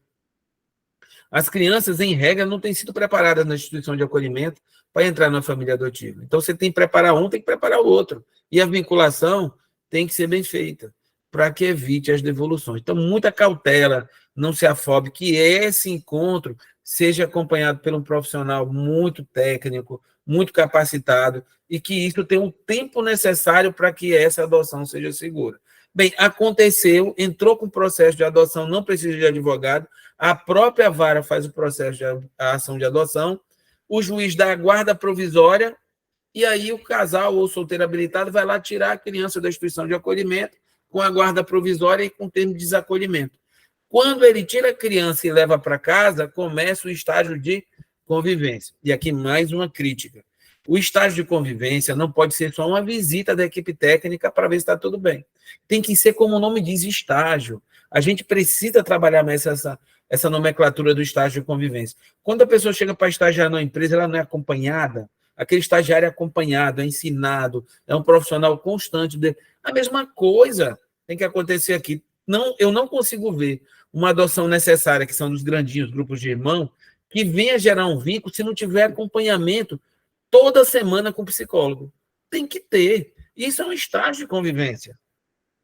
As crianças, em regra, não têm sido preparadas na instituição de acolhimento para entrar na família adotiva. Então, você tem que preparar um, tem que preparar o outro. E a vinculação tem que ser bem feita, para que evite as devoluções. Então, muita cautela, não se afobe, que esse encontro seja acompanhado por um profissional muito técnico, muito capacitado, e que isso tenha o tempo necessário para que essa adoção seja segura. Bem, aconteceu, entrou com o processo de adoção, não precisa de advogado, a própria vara faz o processo de ação de adoção, o juiz dá a guarda provisória, e aí o casal ou solteiro habilitado vai lá tirar a criança da instituição de acolhimento com a guarda provisória e com o termo de desacolhimento. Quando ele tira a criança e leva para casa, começa o estágio de convivência. E aqui mais uma crítica. O estágio de convivência não pode ser só uma visita da equipe técnica para ver se está tudo bem. Tem que ser, como o nome diz, estágio. A gente precisa trabalhar mais essa nomenclatura do estágio de convivência. Quando a pessoa chega para estagiar numa empresa, ela não é acompanhada. Aquele estagiário é acompanhado, é ensinado, é um profissional constante. A mesma coisa tem que acontecer aqui. Não, eu não consigo ver uma adoção necessária, que são dos grandinhos, grupos de irmão, que venha gerar um vínculo se não tiver acompanhamento toda semana com o psicólogo. Tem que ter. Isso é um estágio de convivência.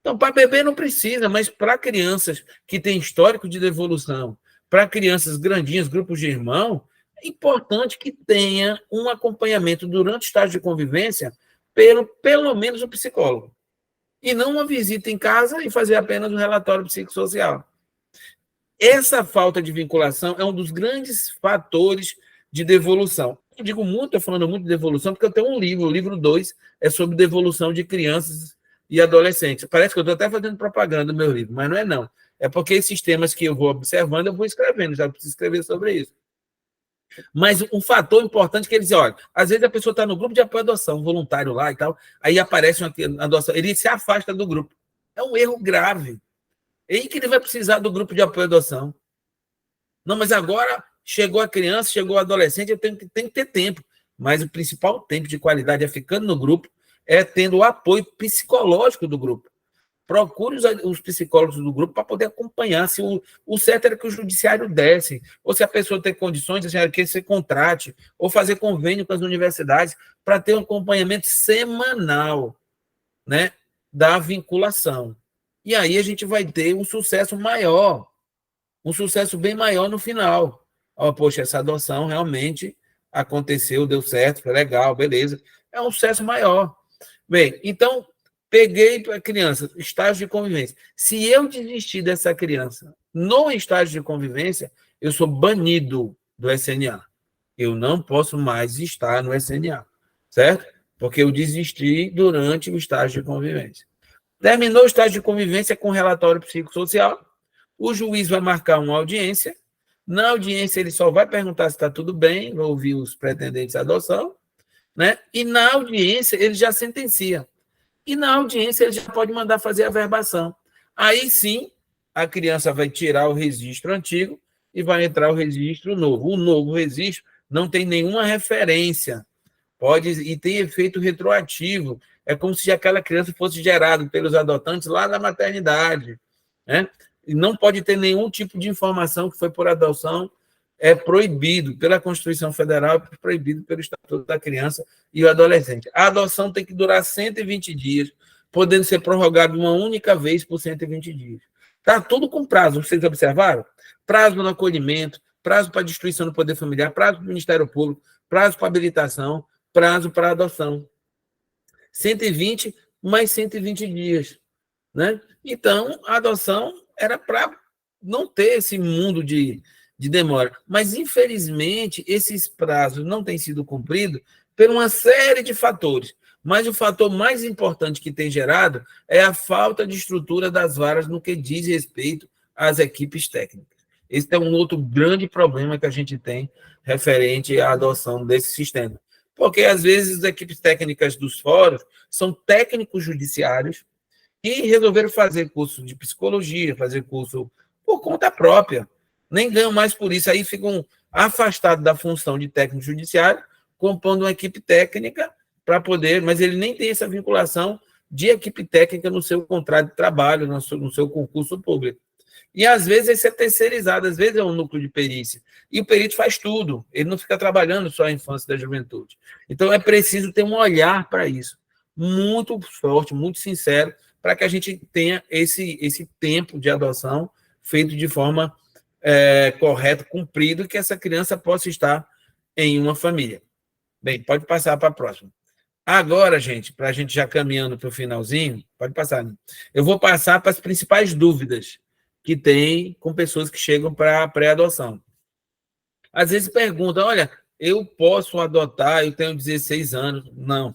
Então, para bebê não precisa, mas para crianças que têm histórico de devolução, para crianças grandinhas, grupos de irmão, é importante que tenha um acompanhamento durante o estágio de convivência pelo menos o psicólogo. E não uma visita em casa e fazer apenas um relatório psicossocial. Essa falta de vinculação é um dos grandes fatores de devolução. Eu digo muito, estou falando muito de devolução, porque eu tenho um livro, o livro 2 é sobre devolução de crianças e adolescentes. Parece que eu estou até fazendo propaganda do meu livro, mas não é não. É porque esses temas que eu vou observando, eu vou escrevendo, já preciso escrever sobre isso. Mas um fator importante é que eles dizem, olha, às vezes a pessoa está no grupo de apoio à adoção, voluntário lá e tal, aí aparece uma adoção, ele se afasta do grupo. É um erro grave. É aí que ele vai precisar do grupo de apoio à adoção. Não, mas agora chegou a criança, chegou o adolescente, eu tenho que ter tempo. Mas o principal tempo de qualidade é ficando no grupo, é tendo o apoio psicológico do grupo. Procure os psicólogos do grupo para poder acompanhar. Se o certo era que o judiciário desse, ou se a pessoa tem condições, que você contrate, ou fazer convênio com as universidades para ter um acompanhamento semanal, né, da vinculação. E aí a gente vai ter um sucesso maior, um sucesso bem maior no final. Oh, poxa, essa adoção realmente aconteceu, deu certo, foi legal, beleza. É um sucesso maior. Bem, então, peguei para a criança, estágio de convivência. Se eu desistir dessa criança no estágio de convivência, eu sou banido do SNA. Eu não posso mais estar no SNA, certo? Porque eu desisti durante o estágio de convivência. Terminou o estágio de convivência com relatório psicossocial, o juiz vai marcar uma audiência, na audiência ele só vai perguntar se está tudo bem, vai ouvir os pretendentes à adoção, né? E na audiência ele já sentencia. E na audiência ele já pode mandar fazer a verbação. Aí sim, a criança vai tirar o registro antigo e vai entrar o registro novo. O novo registro não tem nenhuma referência, e tem efeito retroativo. É como se aquela criança fosse gerada pelos adotantes lá na maternidade, né? E não pode ter nenhum tipo de informação que foi por adoção, é proibido pela Constituição Federal, é proibido pelo Estatuto da Criança e o Adolescente. A adoção tem que durar 120 dias, podendo ser prorrogado uma única vez por 120 dias. Está tudo com prazo, vocês observaram? Prazo no acolhimento, prazo para destruição do poder familiar, prazo para o Ministério Público, prazo para habilitação, prazo para adoção. 120 mais 120 dias, né? Então, a adoção era para não ter esse mundo de demora. Mas, infelizmente, esses prazos não têm sido cumpridos por uma série de fatores. Mas o fator mais importante que tem gerado é a falta de estrutura das varas no que diz respeito às equipes técnicas. Esse é um outro grande problema que a gente tem referente à adoção desse sistema. Porque, às vezes, as equipes técnicas dos fóruns são técnicos judiciários que resolveram fazer curso de psicologia, fazer curso por conta própria. Nem ganham mais por isso. Aí ficam afastados da função de técnico judiciário, compondo uma equipe técnica para poder... Mas ele nem tem essa vinculação de equipe técnica no seu contrato de trabalho, no seu concurso público. E, às vezes, isso é terceirizado, às vezes é um núcleo de perícia. E o perito faz tudo, ele não fica trabalhando só a infância e da juventude. Então, é preciso ter um olhar para isso, muito forte, muito sincero, para que a gente tenha esse tempo de adoção feito de forma correta, cumprido, e que essa criança possa estar em uma família. Bem, pode passar para a próxima. Agora, gente, para a gente já caminhando para o finalzinho, pode passar, né? Eu vou passar para as principais dúvidas que tem com pessoas que chegam para a pré-adoção. Às vezes perguntam, olha, eu posso adotar, eu tenho 16 anos. Não,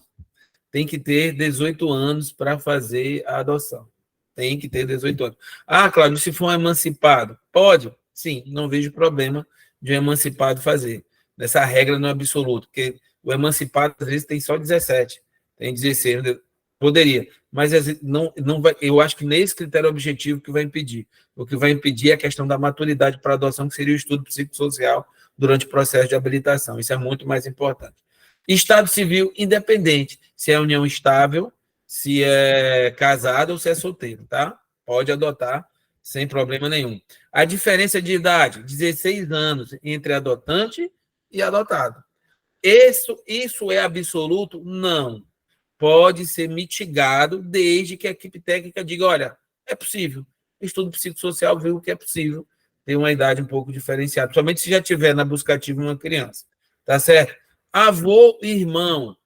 tem que ter 18 anos para fazer a adoção. Tem que ter 18 anos. Ah, Cláudio, se for um emancipado, pode? Sim, não vejo problema de um emancipado fazer. Essa regra não é absoluta, porque o emancipado, às vezes, tem só 17, tem 16, poderia, mas não vai, eu acho que nesse critério objetivo que vai impedir. O que vai impedir é a questão da maturidade para adoção, que seria o estudo psicossocial durante o processo de habilitação. Isso é muito mais importante. Estado civil independente, se é união estável, se é casado ou se é solteiro, tá? Pode adotar sem problema nenhum. A diferença de idade, 16 anos entre adotante e adotado. Isso é absoluto? Não. Pode ser mitigado desde que a equipe técnica diga, olha, é possível. O estudo psicossocial viu que é possível ter uma idade um pouco diferenciada, somente se já tiver na busca ativa uma criança, tá certo? Avô e irmão,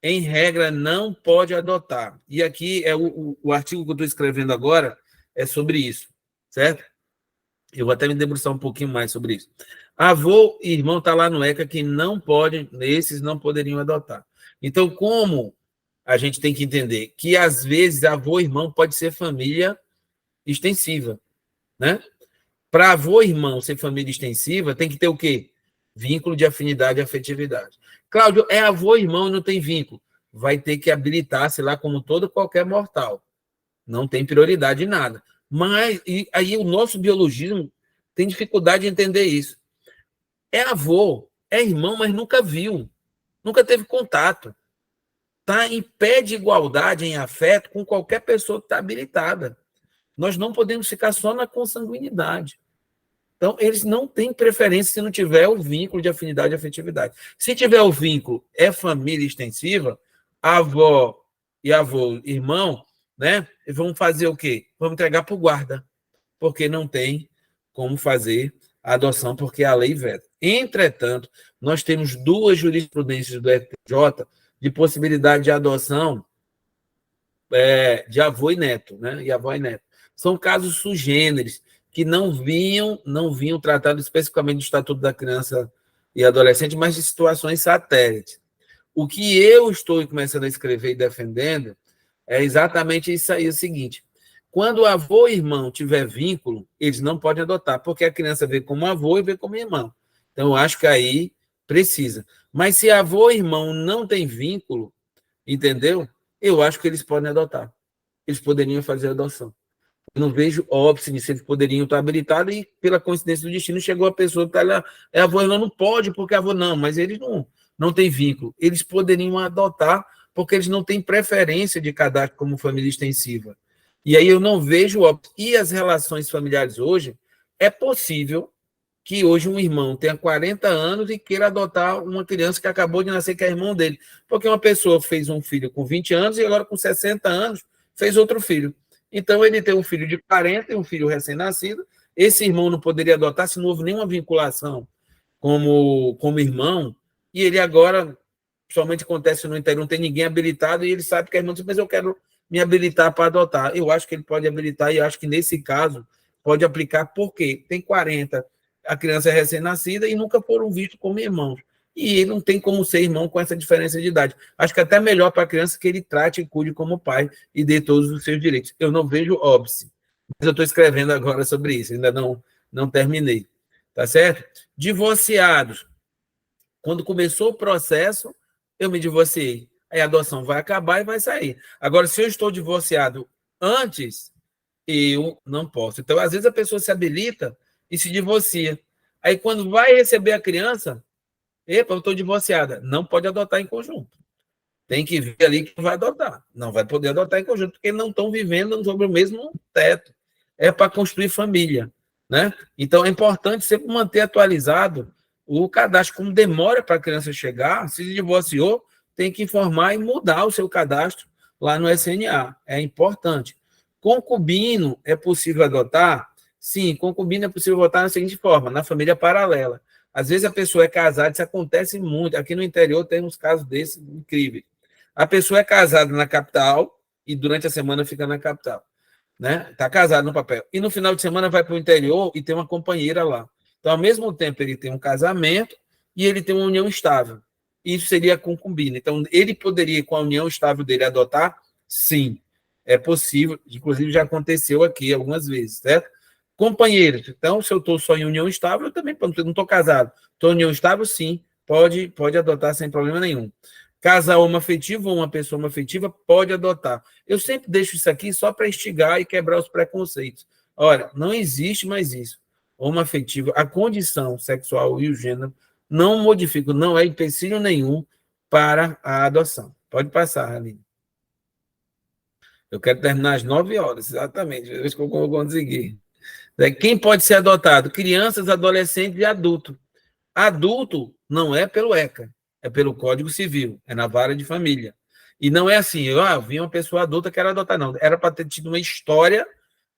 em regra, não pode adotar. E aqui é o artigo que eu estou escrevendo agora é sobre isso, certo? Eu vou até me debruçar um pouquinho mais sobre isso. Avô e irmão está lá no ECA que não podem, esses não poderiam adotar. Então, como a gente tem que entender que, às vezes, avô e irmão pode ser família extensiva, né? Para avô e irmão ser família extensiva, tem que ter o quê? Vínculo de afinidade e afetividade. Cláudio, é avô e irmão e não tem vínculo. Vai ter que habilitar-se lá como todo qualquer mortal. Não tem prioridade em nada. Mas e aí o nosso biologismo tem dificuldade de entender isso. É avô, é irmão, mas nunca viu. Nunca teve contato. Está em pé de igualdade, em afeto, com qualquer pessoa que está habilitada. Nós não podemos ficar só na consanguinidade. Então, eles não têm preferência se não tiver o vínculo de afinidade e afetividade. Se tiver o vínculo, é família extensiva, avó e avô, irmão, né? Vão fazer o quê? Vamos entregar para o guarda, porque não tem como fazer a adoção, porque a lei veta. Entretanto, nós temos 2 jurisprudências do STJ de possibilidade de adoção de avô e neto, né? E avó e neto. São casos sui generis, que não vinham tratados especificamente do Estatuto da Criança e Adolescente, mas de situações satélites. O que eu estou começando a escrever e defendendo é exatamente isso aí, o seguinte: quando o avô e irmão tiver vínculo, eles não podem adotar, porque a criança vê como avô e vê como irmão. Então, eu acho que aí precisa. Mas se avô e irmão não tem vínculo, entendeu? Eu acho que eles podem adotar. Eles poderiam fazer a adoção. Eu não vejo óbice nisso, eles poderiam estar habilitados e, pela coincidência do destino, chegou a pessoa que está lá, avô, não pode, porque avô não, mas eles não têm vínculo. Eles poderiam adotar, porque eles não têm preferência de cadastro como família extensiva. E aí eu não vejo óbice. E as relações familiares hoje, é possível que hoje um irmão tenha 40 anos e queira adotar uma criança que acabou de nascer, que é irmão dele. Porque uma pessoa fez um filho com 20 anos e agora com 60 anos fez outro filho. Então, ele tem um filho de 40 e um filho recém-nascido. Esse irmão não poderia adotar se não houve nenhuma vinculação como irmão. E ele agora, somente acontece no interior, não tem ninguém habilitado e ele sabe que é irmão, mas eu quero me habilitar para adotar. Eu acho que ele pode habilitar e eu acho que, nesse caso, pode aplicar porque tem 40, a criança é recém-nascida e nunca foram vistos como irmãos. E ele não tem como ser irmão com essa diferença de idade. Acho que até melhor para a criança que ele trate e cuide como pai e dê todos os seus direitos. Eu não vejo óbice, mas eu estou escrevendo agora sobre isso, ainda não terminei. Tá certo? Divorciados. Quando começou o processo, eu me divorciei. Aí a adoção vai acabar e vai sair. Agora, se eu estou divorciado antes, eu não posso. Então, às vezes, a pessoa se habilita e se divorcia. Aí, quando vai receber a criança, epa, eu estou divorciada. Não pode adotar em conjunto. Tem que ver ali que vai adotar. Não vai poder adotar em conjunto, porque não estão vivendo sobre o mesmo teto. É para construir família, né? Então, é importante sempre manter atualizado o cadastro. Como demora para a criança chegar, se divorciou, tem que informar e mudar o seu cadastro lá no SNA. É importante. Concubino é possível adotar? Sim, concubino é possível adotar da seguinte forma, na família paralela. Às vezes a pessoa é casada, isso acontece muito. Aqui no interior tem uns casos desses incríveis. A pessoa é casada na capital e durante a semana fica na capital, né? Está casado no papel. E no final de semana vai para o interior e tem uma companheira lá. Então, ao mesmo tempo, ele tem um casamento e ele tem uma união estável. Isso seria concubina. Então, ele poderia, com a união estável dele, adotar? Sim, é possível. Inclusive, já aconteceu aqui algumas vezes, certo? Companheiros. Então, se eu estou só em união estável, eu também não estou casado. Estou em união estável, sim, pode adotar sem problema nenhum. Casal homoafetivo ou uma pessoa homoafetiva pode adotar. Eu sempre deixo isso aqui só para instigar e quebrar os preconceitos. Olha, não existe mais isso. Homoafetivo, a condição sexual e o gênero não modificam, não é empecilho nenhum para a adoção. Pode passar, Aline. Eu quero terminar às 9 horas, exatamente. Veja que eu vou conseguir. Quem pode ser adotado? Crianças, adolescentes e adulto. Adulto não é pelo ECA, é pelo Código Civil, é na vara de família. E não é assim, eu vi uma pessoa adulta que quero adotar, não. Era para ter tido uma história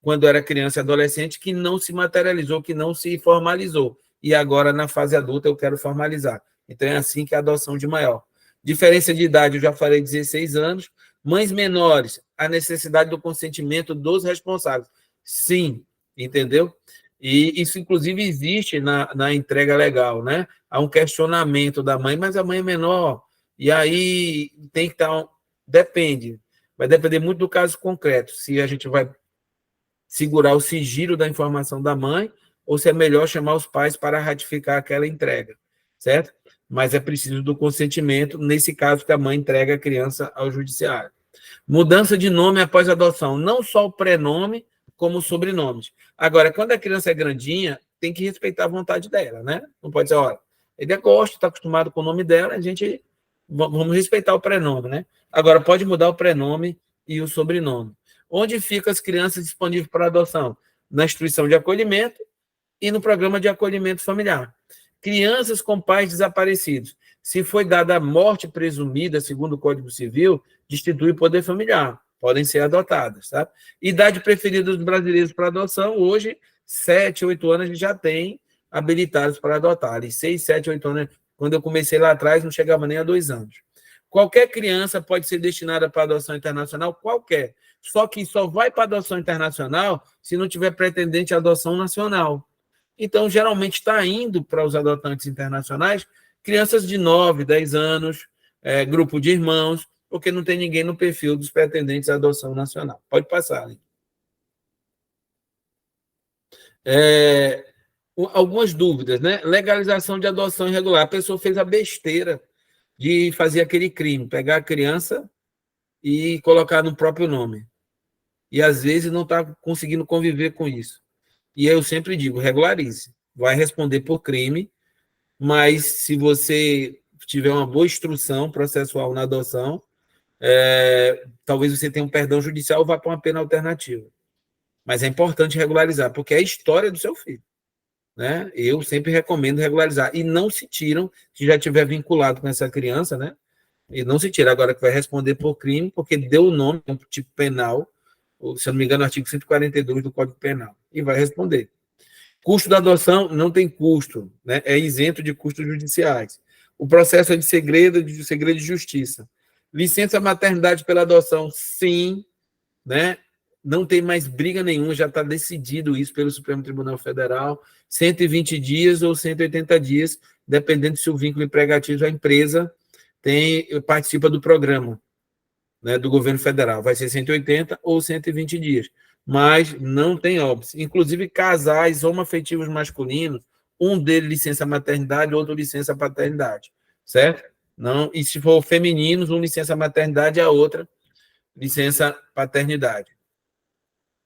quando era criança e adolescente, que não se materializou, que não se formalizou. E agora, na fase adulta, eu quero formalizar. Então, é assim que é a adoção de maior. Diferença de idade, eu já falei 16 anos. Mães menores, a necessidade do consentimento dos responsáveis. Sim, entendeu? E isso, inclusive, existe na entrega legal, né? Há um questionamento da mãe, mas a mãe é menor, e aí tem que estar... Depende, vai depender muito do caso concreto, se a gente vai segurar o sigilo da informação da mãe, ou se é melhor chamar os pais para ratificar aquela entrega, certo? Mas é preciso do consentimento, nesse caso que a mãe entrega a criança ao judiciário. Mudança de nome após adoção, não só o prenome, como os sobrenomes. Agora, quando a criança é grandinha, tem que respeitar a vontade dela, né? Não pode dizer, olha, ele gosta, está acostumado com o nome dela, a gente vamos respeitar o prenome, né? Agora, pode mudar o prenome e o sobrenome. Onde ficam as crianças disponíveis para adoção? Na instituição de acolhimento e no programa de acolhimento familiar. Crianças com pais desaparecidos. Se foi dada a morte presumida, segundo o Código Civil, destitui o poder familiar. Podem ser adotadas, tá? Idade preferida dos brasileiros para adoção, hoje, 7, 8 anos a gente já tem habilitados para adotar. Ali, 6, 7, 8 anos, quando eu comecei lá atrás, não chegava nem a 2 anos. Qualquer criança pode ser destinada para adoção internacional, qualquer. Só que só vai para adoção internacional se não tiver pretendente à adoção nacional. Então, geralmente, está indo para os adotantes internacionais crianças de 9, 10 anos, grupo de irmãos, porque não tem ninguém no perfil dos pretendentes à adoção nacional. Pode passar, né? Algumas dúvidas, né? Legalização de adoção irregular. A pessoa fez a besteira de fazer aquele crime, pegar a criança e colocar no próprio nome. E, às vezes, não está conseguindo conviver com isso. E eu sempre digo, regularize. Vai responder por crime, mas se você tiver uma boa instrução processual na adoção, talvez você tenha um perdão judicial ou vá para uma pena alternativa. Mas é importante regularizar, porque é a história do seu filho, né? Eu sempre recomendo regularizar. E não se tiram, se já tiver vinculado com essa criança, né? E não se tira agora que vai responder por crime, porque deu o nome, um tipo penal, ou, se eu não me engano, o artigo 142 do Código Penal, e vai responder. Custo da adoção não tem custo, né? É isento de custos judiciais. O processo é de segredo de justiça. Licença maternidade pela adoção, sim, né? Não tem mais briga nenhuma, já está decidido isso pelo Supremo Tribunal Federal, 120 dias ou 180 dias, dependendo se o vínculo empregatício da empresa participa do programa, né, do governo federal. Vai ser 180 ou 120 dias. Mas não tem óbice. Inclusive, casais homoafetivos masculinos, um deles licença maternidade, outro licença paternidade, certo? Não, e se for femininos, um licença maternidade e a outra licença paternidade.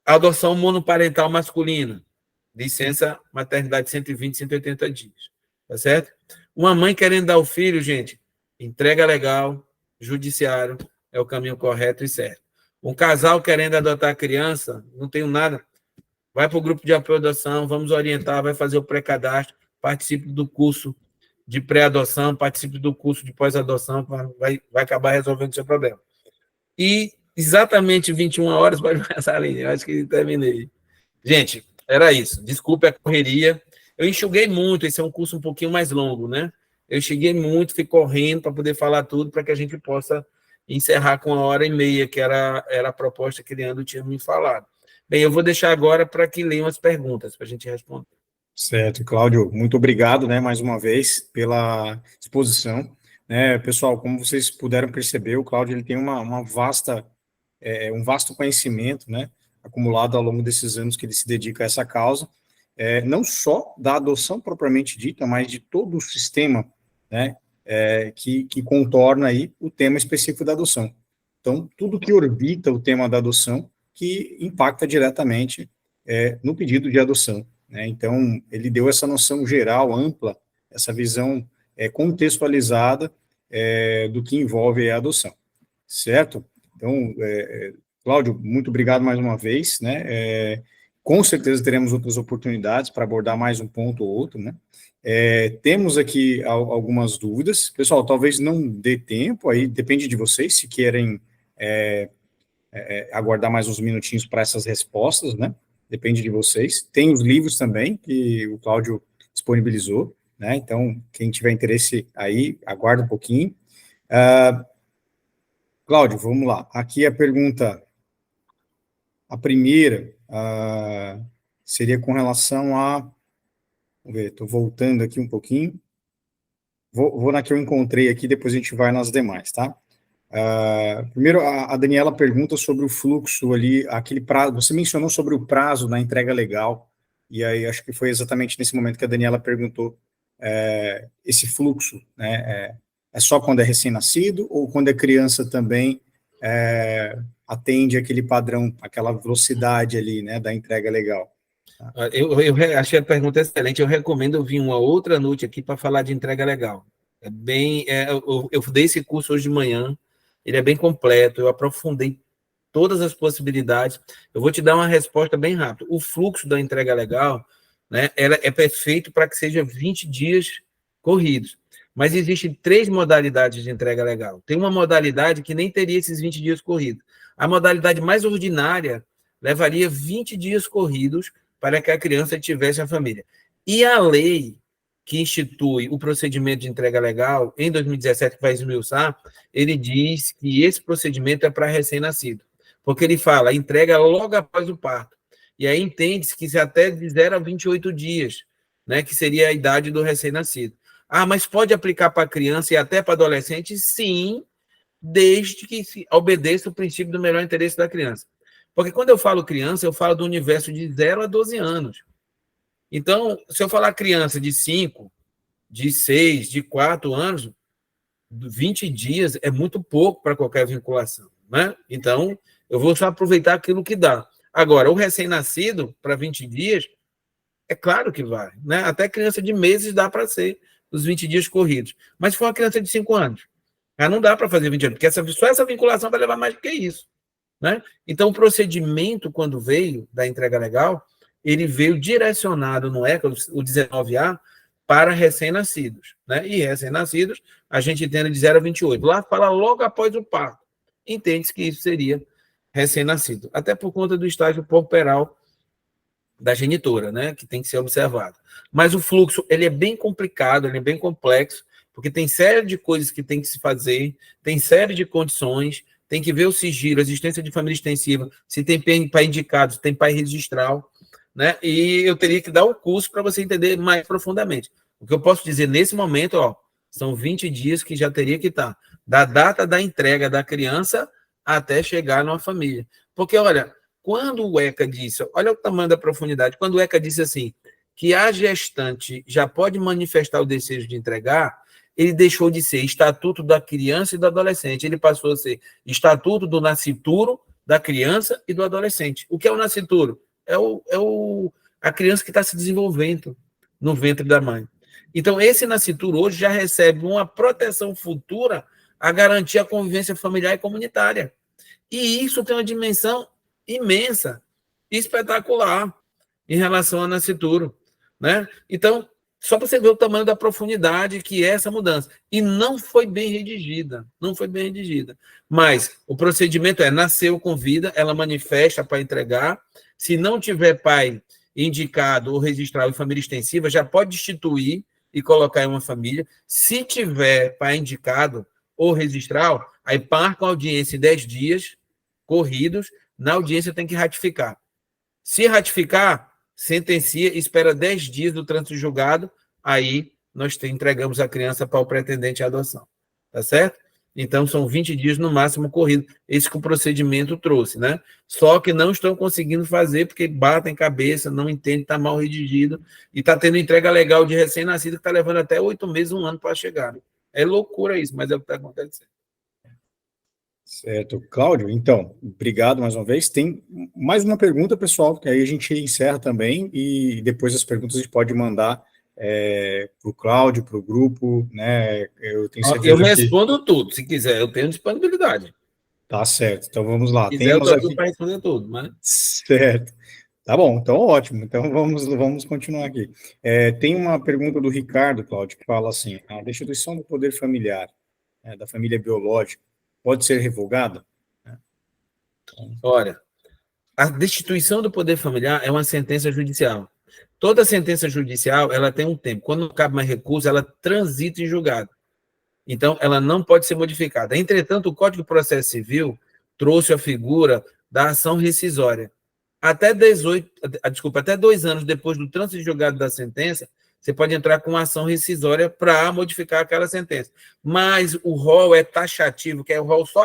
Adoção monoparental masculina, licença maternidade 120, 180 dias, tá certo? Uma mãe querendo dar o filho, gente, entrega legal, judiciário, é o caminho correto e certo. Um casal querendo adotar a criança, não tenho nada, vai para o grupo de apoio à adoção, vamos orientar, vai fazer o pré-cadastro, participe do curso de pré-adoção, participe do curso de pós-adoção, vai acabar resolvendo o seu problema. E exatamente 21 horas, pode passar ali, eu acho que terminei. Gente, era isso, desculpe a correria, eu enxuguei muito, esse é um curso um pouquinho mais longo, né? Eu enxuguei muito, fui correndo para poder falar tudo, para que a gente possa encerrar com 1h30, que era a proposta que Leandro tinha me falado. Bem, eu vou deixar agora para que leiam as perguntas, para a gente responder. Certo, Cláudio, muito obrigado, né, mais uma vez, pela exposição. Pessoal, como vocês puderam perceber, o Cláudio ele tem um vasto conhecimento, né, acumulado ao longo desses anos que ele se dedica a essa causa, não só da adoção propriamente dita, mas de todo o sistema, né, que contorna aí o tema específico da adoção. Então, tudo que orbita o tema da adoção, que impacta diretamente no pedido de adoção, né? Então, ele deu essa noção geral, ampla, essa visão contextualizada do que envolve a adoção, certo? Então, Cláudio, muito obrigado mais uma vez, né? Com certeza teremos outras oportunidades para abordar mais um ponto ou outro, né? Temos aqui algumas dúvidas. Pessoal, talvez não dê tempo, aí depende de vocês, se querem aguardar mais uns minutinhos para essas respostas, né? depende de vocês. Tem os livros também, que o Cláudio disponibilizou, né? Então, quem tiver interesse aí, aguarda um pouquinho. Cláudio, vamos lá. Aqui a pergunta, a primeira, seria com relação a... Vamos ver, estou voltando aqui um pouquinho. Vou na que eu encontrei aqui, depois a gente vai nas demais, tá? Primeiro, a Daniela pergunta sobre o fluxo ali, aquele prazo, você mencionou sobre o prazo da entrega legal, e aí acho que foi exatamente nesse momento que a Daniela perguntou, esse fluxo, né, é só quando é recém-nascido, ou quando é criança também atende aquele padrão, aquela velocidade ali, né, da entrega legal? Eu achei a pergunta excelente. Eu recomendo eu vir uma outra noite aqui para falar de entrega legal. Eu dei esse curso hoje de manhã, ele é bem completo, eu aprofundei todas as possibilidades. Eu vou te dar uma resposta bem rápida. O fluxo da entrega legal, né, ela é perfeito para que seja 20 dias corridos. Mas existem 3 modalidades de entrega legal. Tem uma modalidade que nem teria esses 20 dias corridos. A modalidade mais ordinária levaria 20 dias corridos para que a criança tivesse a família. E a lei que institui o procedimento de entrega legal, em 2017, que vai esmiuçar, ele diz que esse procedimento é para recém-nascido, porque ele fala, entrega logo após o parto. E aí entende-se que até de 0 a 28 dias, né, que seria a idade do recém-nascido. Mas pode aplicar para criança e até para adolescente? Sim, desde que se obedeça o princípio do melhor interesse da criança. Porque quando eu falo criança, eu falo do universo de 0 a 12 anos. Então, se eu falar criança de 5, de 6, de 4 anos, 20 dias é muito pouco para qualquer vinculação, né? Então, eu vou só aproveitar aquilo que dá. Agora, o recém-nascido, para 20 dias, é claro que vai, né? Até criança de meses dá para ser os 20 dias corridos. Mas se for uma criança de 5 anos, não dá para fazer 20 anos, porque só essa vinculação vai levar mais do que isso, né? Então, o procedimento, quando veio da entrega legal, ele veio direcionado no ECA, o 19A, para recém-nascidos, né? E recém-nascidos, a gente entende de 0 a 28. Lá fala logo após o parto. Entende-se que isso seria recém-nascido, até por conta do estágio puerperal da genitora, né? Que tem que ser observado. Mas o fluxo, ele é bem complicado, ele é bem complexo, porque tem série de coisas que tem que se fazer, tem série de condições, tem que ver o sigilo, a existência de família extensiva, se tem pai indicado, se tem pai registral, né? E eu teria que dar o curso para você entender mais profundamente. O que eu posso dizer nesse momento, são 20 dias que já teria que estar, da data da entrega da criança até chegar numa família. Porque, olha, quando o ECA disse, olha o tamanho da profundidade, quando o ECA disse assim, que a gestante já pode manifestar o desejo de entregar, ele deixou de ser estatuto da criança e do adolescente, ele passou a ser estatuto do nascituro da criança e do adolescente. O que é o nascituro? A criança que está se desenvolvendo no ventre da mãe. Então, esse nascituro hoje já recebe uma proteção futura a garantir a convivência familiar e comunitária. E isso tem uma dimensão imensa, espetacular, em relação ao nascituro, né? Então, só para você ver o tamanho da profundidade que é essa mudança. E não foi bem redigida, não foi bem redigida. Mas o procedimento nasceu com vida, ela manifesta para entregar. Se não tiver pai indicado ou registrado em família extensiva, já pode instituir e colocar em uma família. Se tiver pai indicado ou registral, aí marca uma audiência em 10 dias corridos, na audiência tem que ratificar. Se ratificar, sentencia, espera 10 dias do trânsito julgado, aí nós entregamos a criança para o pretendente à adoção. Tá certo? Então, são 20 dias no máximo corrido. Esse que o procedimento trouxe, né? Só que não estão conseguindo fazer porque batem cabeça, não entendem, está mal redigido e está tendo entrega legal de recém-nascido que está levando até 8 meses, 1 ano para chegar. É loucura isso, mas é o que está acontecendo. Certo. Cláudio, então, obrigado mais uma vez. Tem mais uma pergunta, pessoal, que aí a gente encerra também e depois as perguntas a gente pode mandar para o Cláudio, para o grupo, né? Eu tenho certeza eu respondo tudo, se quiser, eu tenho disponibilidade. Tá certo, então vamos lá. Se quiser, eu estou para responder tudo, mas... Certo. Tá bom, então ótimo. Então vamos continuar aqui. Tem uma pergunta do Ricardo, Cláudio, que fala assim, a destituição do poder familiar, da família biológica, pode ser revogada? Olha, a destituição do poder familiar é uma sentença judicial. Toda sentença judicial, ela tem um tempo. Quando não cabe mais recurso, ela transita em julgado. Então, ela não pode ser modificada. Entretanto, o Código de Processo Civil trouxe a figura da ação rescisória. Até 2 anos depois do trânsito de julgado da sentença, você pode entrar com uma ação rescisória para modificar aquela sentença. Mas o rol é taxativo, que é o rol só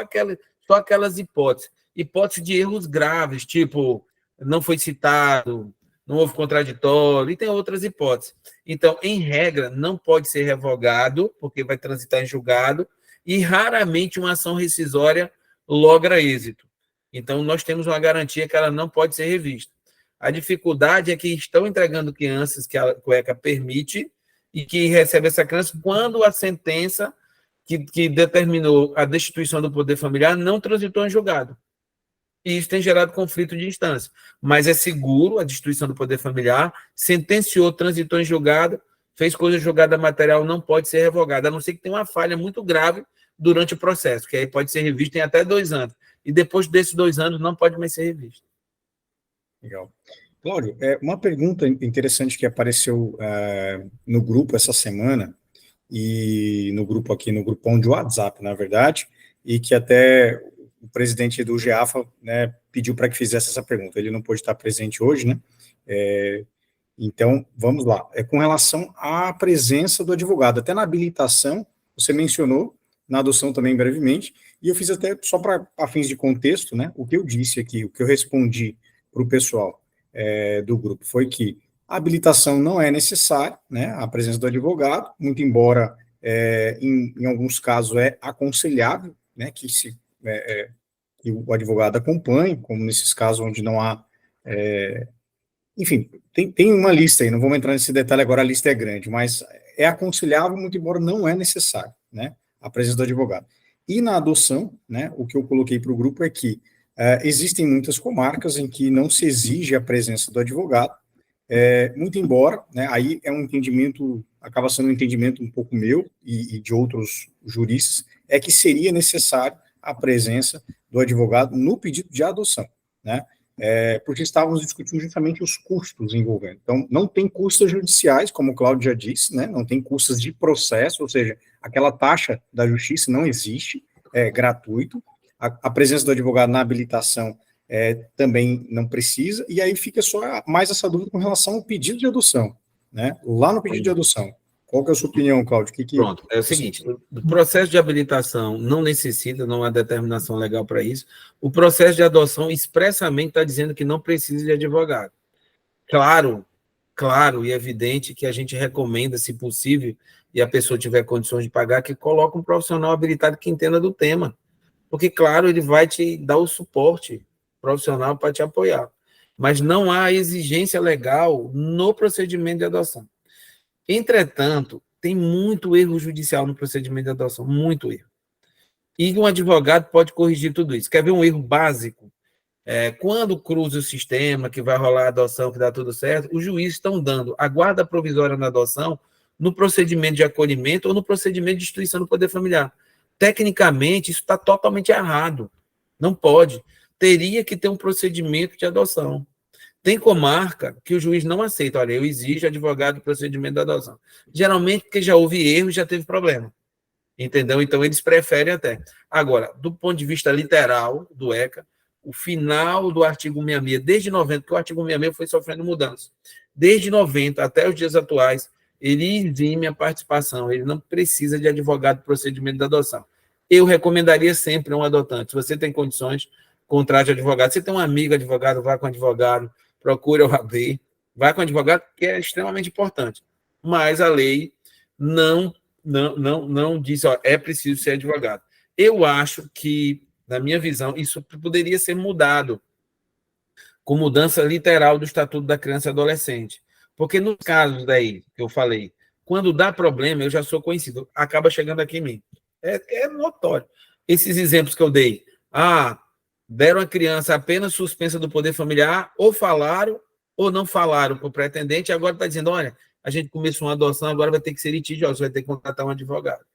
aquelas hipóteses. Hipóteses de erros graves, tipo, não foi citado, não houve contraditório, e tem outras hipóteses. Então, em regra, não pode ser revogado, porque vai transitar em julgado, e raramente uma ação rescisória logra êxito. Então, nós temos uma garantia que ela não pode ser revista. A dificuldade é que estão entregando crianças que a ECA permite e que recebe essa criança quando a sentença que determinou a destituição do poder familiar não transitou em julgado. E isso tem gerado conflito de instância. Mas é seguro a destituição do poder familiar, sentenciou, transitou em julgado, fez coisa julgada material, não pode ser revogada, a não ser que tenha uma falha muito grave durante o processo, que aí pode ser revista em até 2 anos. E depois desses 2 anos não pode mais ser revista. Legal. Cláudio, uma pergunta interessante que apareceu no grupo essa semana, e no grupo aqui, no grupão de WhatsApp, na verdade, e que até o presidente do GEAFA, né, pediu para que fizesse essa pergunta. Ele não pôde estar presente hoje, né? Então, vamos lá. Com relação à presença do advogado, até na habilitação, você mencionou, na adoção também brevemente, e eu fiz até, só para fins de contexto, né, o que eu disse aqui, o que eu respondi para o pessoal do grupo foi que a habilitação não é necessária, né, a presença do advogado, muito embora em alguns casos é aconselhável, né, que o advogado acompanhe, como nesses casos onde não há... enfim, tem uma lista aí, não vamos entrar nesse detalhe agora, a lista é grande, mas é aconselhável, muito embora não é necessário, né, a presença do advogado. E na adoção, né, o que eu coloquei para o grupo é que existem muitas comarcas em que não se exige a presença do advogado, muito embora, né, aí é um entendimento, acaba sendo um entendimento um pouco meu e de outros juristas, é que seria necessário a presença do advogado no pedido de adoção, né, porque estávamos discutindo justamente os custos envolvendo. Então, não tem custas judiciais, como o Cláudio já disse, né, não tem custas de processo, ou seja, aquela taxa da justiça não existe, é gratuito, a presença do advogado na habilitação também não precisa, e aí fica só mais essa dúvida com relação ao pedido de adoção, né? Lá no pedido de adoção. Qual que é a sua opinião, Cláudio? Pronto, é o seguinte, o processo de habilitação não necessita, não há determinação legal para isso, o processo de adoção expressamente está dizendo que não precisa de advogado. Claro e evidente que a gente recomenda, se possível, e a pessoa tiver condições de pagar, que coloque um profissional habilitado que entenda do tema. Porque, claro, ele vai te dar o suporte profissional para te apoiar. Mas não há exigência legal no procedimento de adoção. Entretanto, tem muito erro judicial no procedimento de adoção, muito erro. E um advogado pode corrigir tudo isso. Quer ver um erro básico? Quando cruza o sistema, que vai rolar a adoção, que dá tudo certo, os juízes estão dando a guarda provisória na adoção no procedimento de acolhimento ou no procedimento de instituição do poder familiar. Tecnicamente, isso está totalmente errado. Não pode. Teria que ter um procedimento de adoção. Tem comarca que o juiz não aceita. Olha, eu exijo advogado do procedimento de adoção. Geralmente, porque já houve erro e já teve problema. Entendeu? Então, eles preferem até. Agora, do ponto de vista literal do ECA, o final do artigo 66, desde 90, porque o artigo 66 foi sofrendo mudança. Desde 90 até os dias atuais, ele exime a participação, ele não precisa de advogado do procedimento de adoção. Eu recomendaria sempre um adotante. Se você tem condições, contrate advogado. Se você tem um amigo advogado, vá com advogado, procure o OAB, vá com advogado, que é extremamente importante. Mas a lei não diz, é preciso ser advogado. Eu acho que, na minha visão, isso poderia ser mudado com mudança literal do Estatuto da Criança e Adolescente. Porque nos casos daí, que eu falei, quando dá problema, eu já sou conhecido, acaba chegando aqui em mim. É notório. Esses exemplos que eu dei, deram a criança apenas suspensa do poder familiar, ou falaram, ou não falaram para o pretendente, e agora está dizendo, olha, a gente começou uma adoção, agora vai ter que ser litigioso, vai ter que contratar um advogado.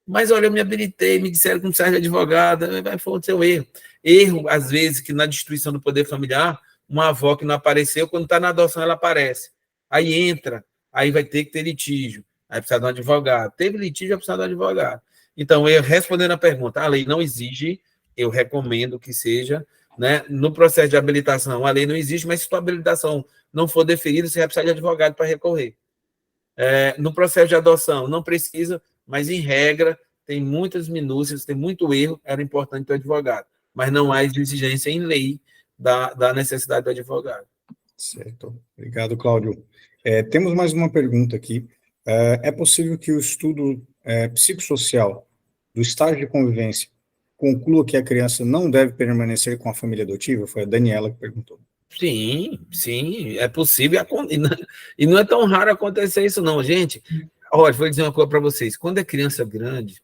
Mas, olha, eu me habilitei, me disseram que não precisava de advogado, foi o seu erro. Erro, às vezes, que na destruição do poder familiar, uma avó que não apareceu, quando está na adoção, ela aparece. Aí entra, aí vai ter que ter litígio, aí precisa de um advogado. Teve litígio, vai precisar de um advogado. Então, eu respondendo a pergunta, a lei não exige, eu recomendo que seja, né? No processo de habilitação, a lei não existe, mas se a habilitação não for deferida, você vai precisar de advogado para recorrer. No processo de adoção, não precisa, mas, em regra, tem muitas minúcias, tem muito erro, era importante ter advogado. Mas não há exigência em lei da necessidade do advogado. Certo. Obrigado, Cláudio. Temos mais uma pergunta aqui. É possível que o estudo psicossocial do estágio de convivência conclua que a criança não deve permanecer com a família adotiva? Foi a Daniela que perguntou. Sim, é possível, e não é tão raro acontecer isso não, gente. Olha, vou dizer uma coisa para vocês, quando é criança grande,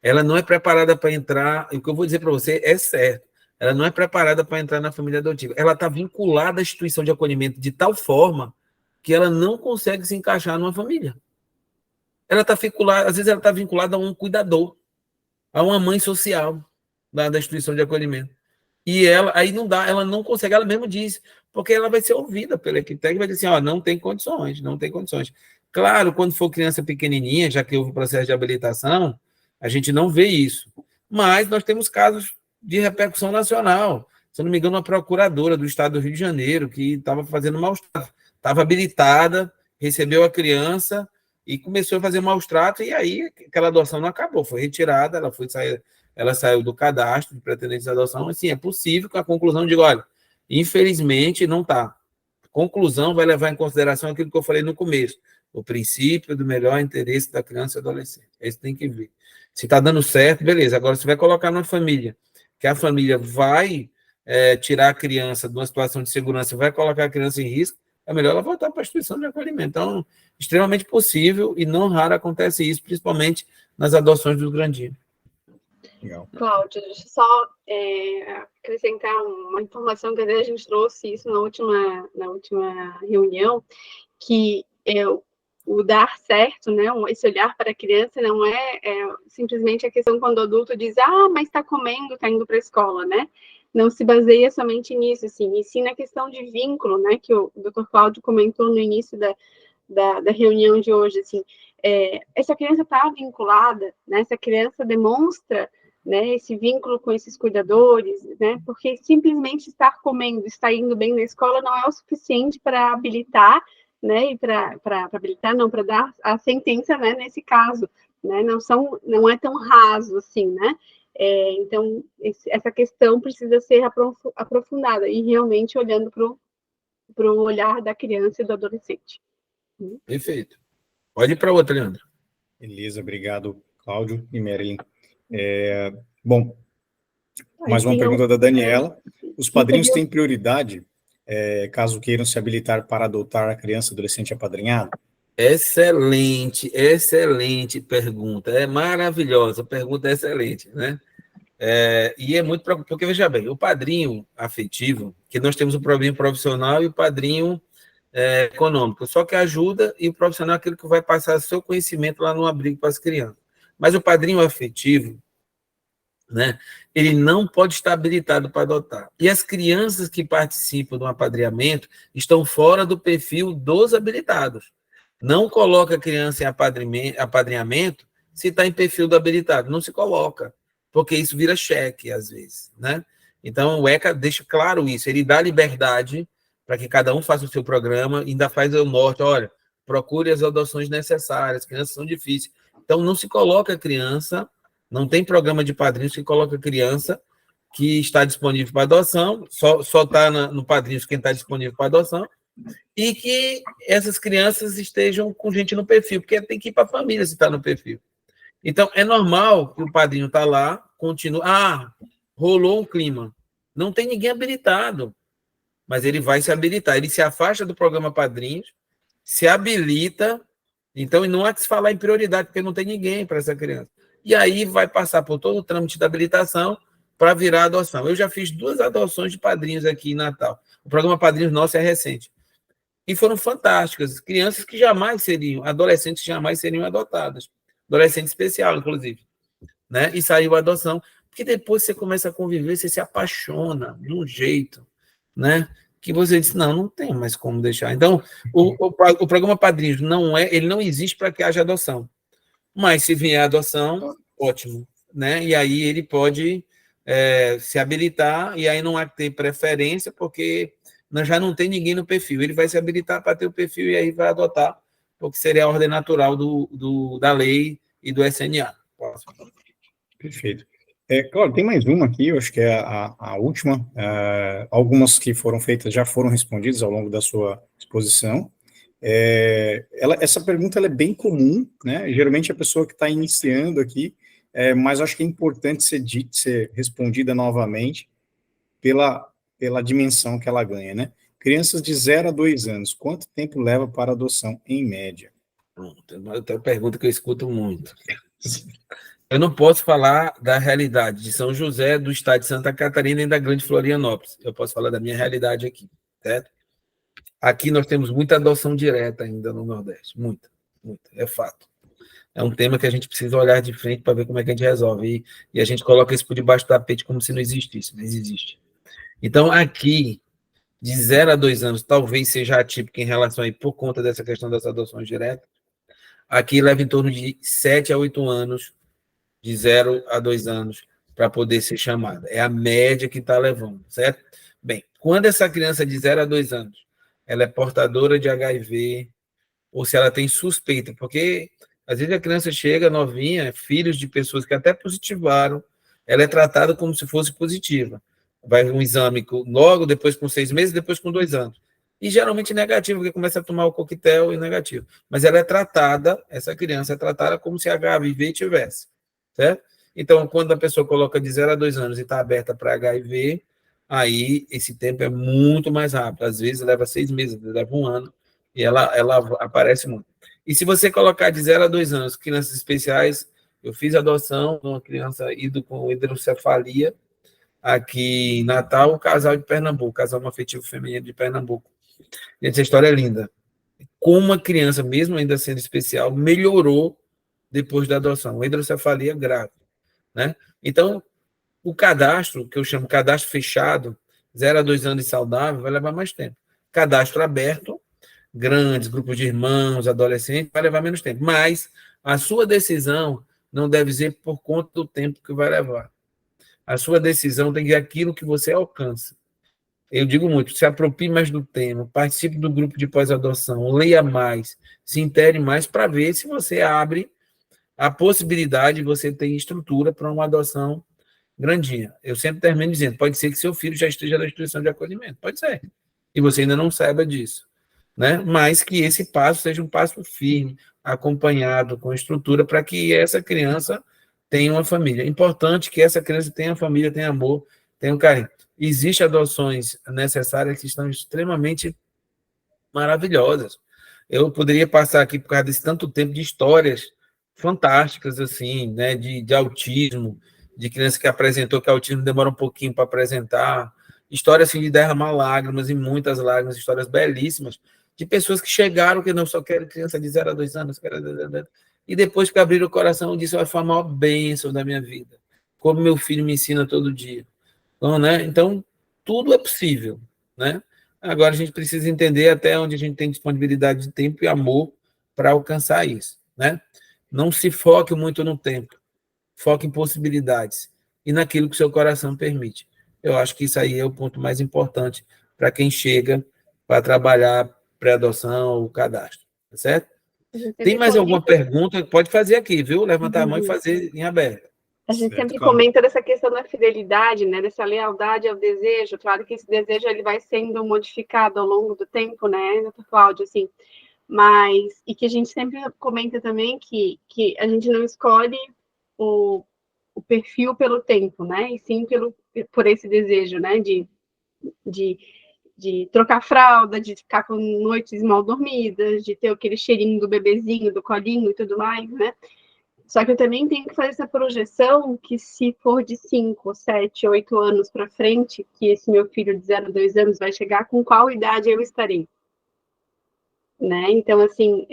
ela não é preparada para entrar, o que eu vou dizer para você é certo, ela não é preparada para entrar na família adotiva, ela está vinculada à instituição de acolhimento de tal forma que ela não consegue se encaixar numa família. Ela está vinculada, às vezes ela está vinculada a um cuidador, a uma mãe social da instituição de acolhimento. E ela, aí não dá, ela não consegue, ela mesma diz, porque ela vai ser ouvida pela equipe técnica, vai dizer assim, não tem condições, não tem condições. Claro, quando for criança pequenininha, já que houve o processo de habilitação, a gente não vê isso. Mas nós temos casos de repercussão nacional. Se eu não me engano, uma procuradora do estado do Rio de Janeiro, que estava fazendo maus-tratos, estava habilitada, recebeu a criança e começou a fazer maus-tratos, e aí aquela adoção não acabou, foi retirada, ela saiu do cadastro de pretendentes de adoção. Assim, é possível que a conclusão diga, olha, infelizmente não está. Conclusão vai levar em consideração aquilo que eu falei no começo, o princípio do melhor interesse da criança e adolescente. Isso tem que ver. Se está dando certo, beleza. Agora, se vai colocar numa família, que a família vai tirar a criança de uma situação de segurança, vai colocar a criança em risco, é melhor ela voltar para a instituição de acolhimento. Então, extremamente possível, e não raro acontece isso, principalmente nas adoções dos grandinhos. Legal. Cláudio, deixa eu só acrescentar uma informação que a gente trouxe isso na última reunião, que o dar certo, né, esse olhar para a criança não é simplesmente a questão quando o adulto diz, mas está comendo, está indo para a escola, né? Não se baseia somente nisso, assim, e sim na questão de vínculo, né, que o Dr. Cláudio comentou no início da reunião de hoje, assim, essa criança está vinculada, né, essa criança demonstra, né, esse vínculo com esses cuidadores, né, porque simplesmente estar comendo, estar indo bem na escola não é o suficiente para habilitar, né, e para habilitar, não, para dar a sentença, né, nesse caso, né, não é tão raso assim, né, então essa questão precisa ser aprofundada e realmente olhando para o olhar da criança e do adolescente. Perfeito. Pode ir para outra, Leandro. Beleza, obrigado, Cláudio e Marilyn. Bom, mais uma pergunta da Daniela. Os padrinhos têm prioridade caso queiram se habilitar para adotar a criança e adolescente apadrinhado? Excelente pergunta. É maravilhosa, a pergunta é excelente, né? E é muito preocupante, porque, veja bem, o padrinho afetivo, que nós temos o padrinho profissional e o padrinho econômico, só que ajuda, e o profissional é aquele que vai passar seu conhecimento lá no abrigo para as crianças. Mas o padrinho afetivo, né, ele não pode estar habilitado para adotar. E as crianças que participam do apadrinhamento estão fora do perfil dos habilitados. Não coloca a criança em apadrinhamento se está em perfil do habilitado. Não se coloca, porque isso vira cheque, às vezes, né? Então, o ECA deixa claro isso. Ele dá liberdade para que cada um faça o seu programa, ainda faz o norte, olha, procure as adoções necessárias, as crianças são difíceis. Então, não se coloca a criança, não tem programa de padrinhos que coloca a criança que está disponível para adoção, só está no padrinho quem está disponível para adoção, e que essas crianças estejam com gente no perfil, porque tem que ir para a família se está no perfil. Então, é normal que o padrinho está lá, continua, rolou um clima, não tem ninguém habilitado, mas ele vai se habilitar, ele se afasta do programa Padrinhos, se habilita, então não há que se falar em prioridade, porque não tem ninguém para essa criança. E aí vai passar por todo o trâmite da habilitação para virar adoção. Eu já fiz 2 adoções de padrinhos aqui em Natal. O programa Padrinhos nosso é recente. E foram fantásticas. Crianças que jamais seriam, adolescentes que jamais seriam adotadas. adolescente especial, inclusive, né? E saiu a adoção, porque depois você começa a conviver, você se apaixona de um jeito, né? Que você diz, não tem mais como deixar. Então, o programa Padrinhos ele não existe para que haja adoção. Mas se vier a adoção, ótimo, né? E aí ele pode se habilitar, e aí não há que ter preferência, porque já não tem ninguém no perfil. Ele vai se habilitar para ter o perfil e aí vai adotar, porque seria a ordem natural da lei e do SNA. Perfeito. Claro, tem mais uma aqui, eu acho que é a última. Algumas que foram feitas já foram respondidas ao longo da sua exposição. Essa pergunta ela é bem comum, né? Geralmente a pessoa que está iniciando aqui, mas eu acho que é importante ser respondida novamente pela dimensão que ela ganha, né? Crianças de 0 a 2 anos, quanto tempo leva para adoção em média? Pronto, é uma pergunta que eu escuto muito. Eu não posso falar da realidade de São José, do estado de Santa Catarina e da Grande Florianópolis. Eu posso falar da minha realidade aqui, certo? Aqui nós temos muita adoção direta ainda no Nordeste, muita, é fato. É um tema que a gente precisa olhar de frente para ver como é que a gente resolve. E a gente coloca isso por debaixo do tapete como se não existisse, mas existe. Então, aqui, de 0 a 2 anos, talvez seja atípico em relação aí, por conta dessa questão das adoções diretas. Aqui leva em torno de 7 a 8 anos, de 0 a 2 anos, para poder ser chamada. É a média que está levando, certo? Bem, quando essa criança de 0 a 2 anos, ela é portadora de HIV, ou se ela tem suspeita, porque às vezes a criança chega novinha, filhos de pessoas que até positivaram, ela é tratada como se fosse positiva. Vai um exame logo, depois com 6 meses, depois com 2 anos. E geralmente negativo, porque começa a tomar o coquetel e negativo. Mas ela é tratada, essa criança é tratada como se HIV tivesse, certo? Então, quando a pessoa coloca de 0 a 2 anos e está aberta para HIV, aí esse tempo é muito mais rápido. Às vezes leva 6 meses, leva 1 ano, e ela aparece muito. E se você colocar de 0 a 2 anos, crianças especiais, eu fiz adoção de uma criança com hidrocefalia, aqui em Natal, um casal de Pernambuco, casal afetivo feminino de Pernambuco. E essa história é linda. Como a criança, mesmo ainda sendo especial, melhorou depois da adoção. Uma hidrocefalia grave, né? Então, o cadastro, que eu chamo cadastro fechado, 0 a 2 anos e saudável, vai levar mais tempo. Cadastro aberto, grandes, grupos de irmãos, adolescentes, vai levar menos tempo. Mas a sua decisão não deve ser por conta do tempo que vai levar. A sua decisão tem que ser aquilo que você alcança. Eu digo muito, se aproprie mais do tema, participe do grupo de pós-adoção, leia mais, se intere mais para ver se você abre a possibilidade de você ter estrutura para uma adoção grandinha. Eu sempre termino dizendo, pode ser que seu filho já esteja na instituição de acolhimento, pode ser, e você ainda não saiba disso, né? Mas que esse passo seja um passo firme, acompanhado, com estrutura, para que essa criança tenha uma família. É importante que essa criança tenha família, tenha amor, tenha um carinho. Existem adoções necessárias que estão extremamente maravilhosas. Eu poderia passar aqui, por causa desse tanto tempo, de histórias fantásticas, assim, né, de autismo, de criança que apresentou que autismo demora um pouquinho para apresentar, histórias assim, de derramar lágrimas, e muitas lágrimas, histórias belíssimas, de pessoas que chegaram que não só querem criança de 0 a 2 anos, e depois que abriram o coração, disse, foi a maior bênção da minha vida, como meu filho me ensina todo dia. Então, né? Então, tudo é possível, né? Agora a gente precisa entender até onde a gente tem disponibilidade de tempo e amor para alcançar isso, né? Não se foque muito no tempo, foque em possibilidades e naquilo que o seu coração permite. Eu acho que isso aí é o ponto mais importante para quem chega para trabalhar pré-adoção ou cadastro, tá certo? Tem mais alguma pergunta? Pode fazer aqui, viu? Levantar a mão e fazer em aberto. A gente sempre comenta dessa questão da fidelidade, né, dessa lealdade ao desejo. Claro que esse desejo ele vai sendo modificado ao longo do tempo, né, Dr. Cláudio, assim, mas, e que a gente sempre comenta também que a gente não escolhe o perfil pelo tempo, né, e sim por esse desejo, né, de trocar fralda, de ficar com noites mal dormidas, de ter aquele cheirinho do bebezinho, do colinho e tudo mais, né. Só que eu também tenho que fazer essa projeção que se for de 5, 7, 8 anos para frente, que esse meu filho de 0 a 2 anos vai chegar, com qual idade eu estarei? né? Então, assim,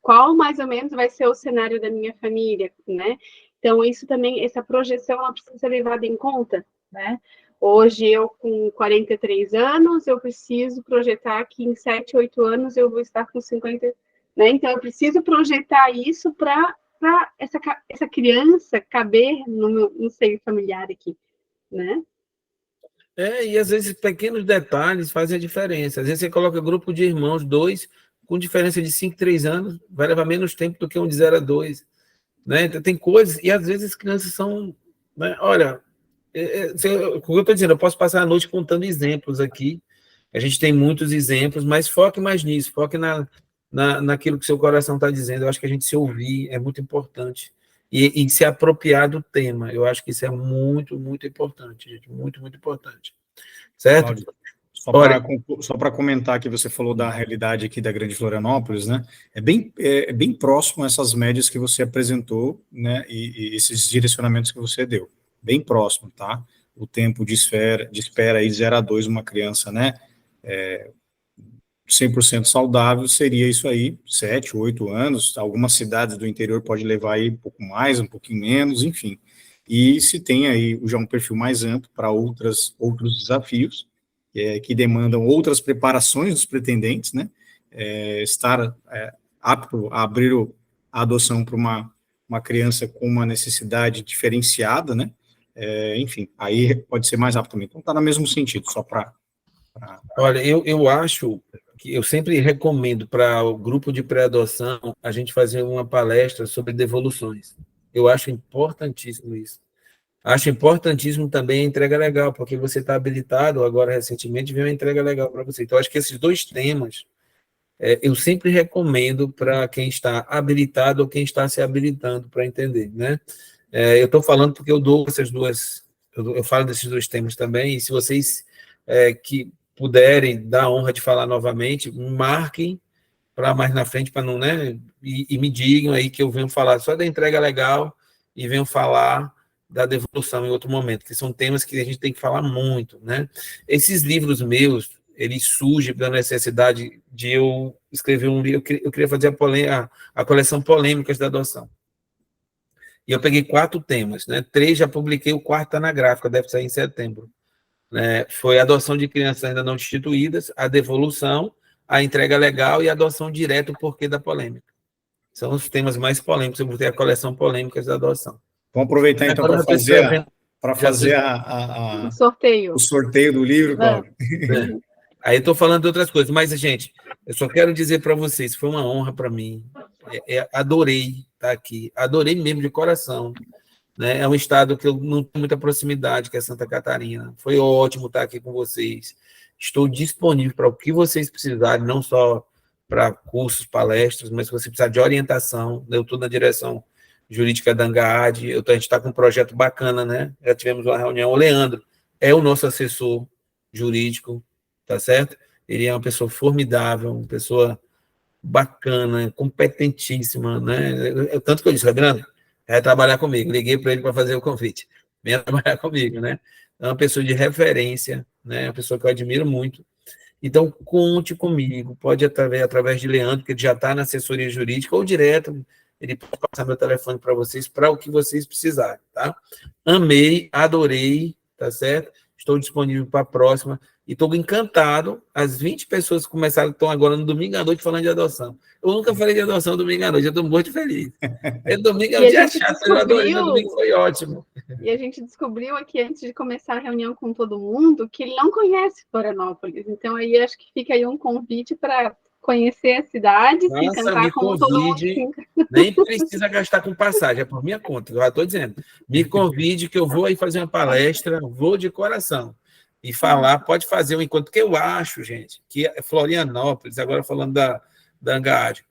qual mais ou menos vai ser o cenário da minha família, né? Então, isso também, essa projeção, ela precisa ser levada em conta, né? Hoje, eu com 43 anos, eu preciso projetar que em 7, 8 anos eu vou estar com 50, né? Então, eu preciso projetar isso para essa criança caber no seio familiar aqui, né? E às vezes pequenos detalhes fazem a diferença. Às vezes você coloca grupo de irmãos, dois, com diferença de 5, 3 anos, vai levar menos tempo do que um de 0 a 2. Né? Então, tem coisas, e às vezes as crianças são. Né? Olha, o que eu estou dizendo, eu posso passar a noite contando exemplos aqui. A gente tem muitos exemplos, mas foque mais nisso, foque naquilo que seu coração está dizendo. Eu acho que a gente se ouvir é muito importante. E se apropriar do tema. Eu acho que isso é muito, muito importante, gente. Muito, muito importante. Certo? Cláudio, Olha, só para comentar que você falou da realidade aqui da Grande Florianópolis, né? É bem próximo a essas médias que você apresentou, né? E esses direcionamentos que você deu. Bem próximo, tá? O tempo de espera aí de 0 a 2, uma criança, né? 100% saudável seria isso aí, 7, 8 anos. Algumas cidades do interior pode levar aí um pouco mais, um pouquinho menos, enfim. E se tem aí já um perfil mais amplo para outros desafios, que demandam outras preparações dos pretendentes, né? Estar apto a abrir a adoção para uma criança com uma necessidade diferenciada, né? Enfim, aí pode ser mais apto também. Então, está no mesmo sentido, só para... Olha, eu acho que eu sempre recomendo para o grupo de pré-adoção a gente fazer uma palestra sobre devoluções. Eu acho importantíssimo isso. Acho importantíssimo também a entrega legal, porque você está habilitado, agora recentemente veio uma entrega legal para você. Então, acho que esses dois temas eu sempre recomendo para quem está habilitado ou quem está se habilitando para entender, né? Eu estou falando porque eu dou essas duas, eu falo desses dois temas também, e se vocês que puderem dar a honra de falar novamente, marquem para mais na frente, para não, né? E me digam aí que eu venho falar só da entrega legal e venho falar da devolução em outro momento, que são temas que a gente tem que falar muito, né? Esses livros meus, eles surgem da necessidade de eu escrever um livro, eu queria fazer a coleção Polêmicas da Adoção. E eu peguei 4 temas, né? 3 já publiquei, o 4º está na gráfica, deve sair em setembro. Né? Foi a adoção de crianças ainda não destituídas, a devolução, a entrega legal e a adoção direta, o porquê da polêmica. São os temas mais polêmicos. Eu botei a coleção Polêmicas da Adoção. Vamos aproveitar então para fazer sorteio. O sorteio do livro, Cláudio. Aí eu estou falando de outras coisas, mas, gente, eu só quero dizer para vocês, foi uma honra para mim. Adorei estar aqui, adorei mesmo de coração. Né? É um estado que eu não tenho muita proximidade, que é Santa Catarina. Foi ótimo estar aqui com vocês. Estou disponível para o que vocês precisarem, não só para cursos, palestras, mas se você precisar de orientação, eu estou na direção jurídica da ANGAAD, a gente está com um projeto bacana, né? Já tivemos uma reunião, o Leandro é o nosso assessor jurídico, tá certo? Ele é uma pessoa formidável, uma pessoa bacana, competentíssima, né? Tanto que eu disse, Leandro, vai trabalhar comigo. Liguei para ele para fazer o convite. Venha trabalhar comigo, né? É uma pessoa de referência, né? Uma pessoa que eu admiro muito. Então, conte comigo. Pode através de Leandro, que ele já está na assessoria jurídica, ou direto, ele pode passar meu telefone para vocês, para o que vocês precisarem, tá? Amei, adorei, tá certo? Estou disponível para a próxima. E estou encantado. As 20 pessoas que começaram, estão agora no domingo à noite falando de adoção. Eu nunca falei de adoção domingo à noite, eu estou muito feliz. Domingo é um dia chato, eu adorei, o domingo foi ótimo. E a gente descobriu aqui, antes de começar a reunião com todo mundo, que ele não conhece Florianópolis. Então, aí acho que fica aí um convite para conhecer a cidade, se encantar como todo mundo. Nem precisa gastar com passagem, é por minha conta, eu já estou dizendo. Me convide que eu vou aí fazer uma palestra, vou de coração. E falar, pode fazer um encontro, porque eu acho, gente, que Florianópolis, agora falando da ANGAAD,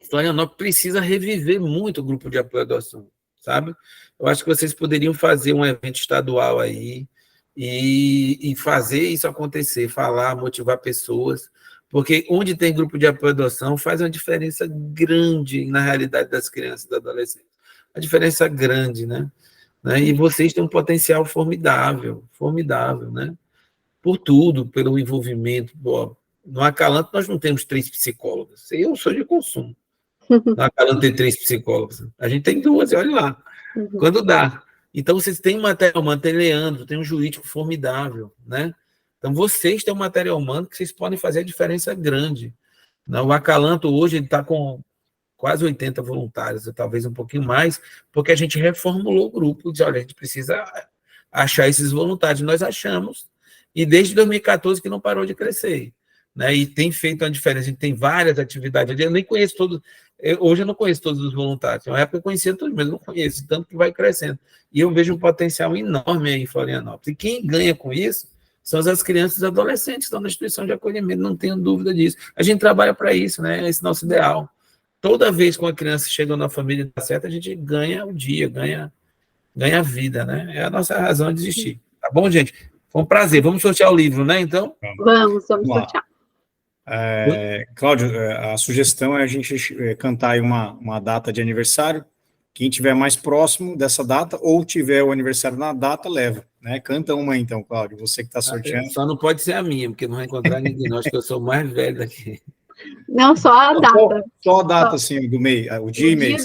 Florianópolis precisa reviver muito o grupo de apoio à adoção, sabe? Eu acho que vocês poderiam fazer um evento estadual aí e fazer isso acontecer, falar, motivar pessoas, porque onde tem grupo de apoio à adoção faz uma diferença grande na realidade das crianças e dos adolescentes. A diferença grande, né? E vocês têm um potencial formidável, né? Por tudo, pelo envolvimento. No Acalanto, nós não temos 3 psicólogas. Eu sou de consumo. No Acalanto tem 3 psicólogas. A gente tem 2, e olha lá. Quando dá. Então, vocês têm um material humano, tem Leandro, tem um jurídico formidável, né? Então, vocês têm um material humano que vocês podem fazer a diferença grande. O Acalanto, hoje, ele está com quase 80 voluntários, ou talvez um pouquinho mais, porque a gente reformulou o grupo, disse, olha, a gente precisa achar esses voluntários. Nós achamos, e desde 2014 que não parou de crescer, né? E tem feito uma diferença. A gente tem várias atividades. Eu nem conheço todos, hoje eu não conheço todos os voluntários. Na época eu conhecia todos, mas não conheço, tanto que vai crescendo. E eu vejo um potencial enorme aí em Florianópolis. E quem ganha com isso são as crianças e adolescentes que estão na instituição de acolhimento, não tenho dúvida disso. A gente trabalha para isso, né? Esse é nosso ideal. Toda vez que uma criança chega na família e dá certo, a gente ganha o dia, ganha a vida, né? É a nossa razão de existir. Tá bom, gente? Foi um prazer. Vamos sortear o livro, né, então? Vamos sortear. Cláudio, a sugestão é a gente cantar aí uma data de aniversário. Quem tiver mais próximo dessa data, ou tiver o aniversário na data, leva, né? Canta uma então, Cláudio, você que está sorteando. Só não pode ser a minha, porque não vai encontrar ninguém, não. Acho que eu sou o mais velho daqui. Não, só a data. Só a data, assim, do mês, o dia e mês.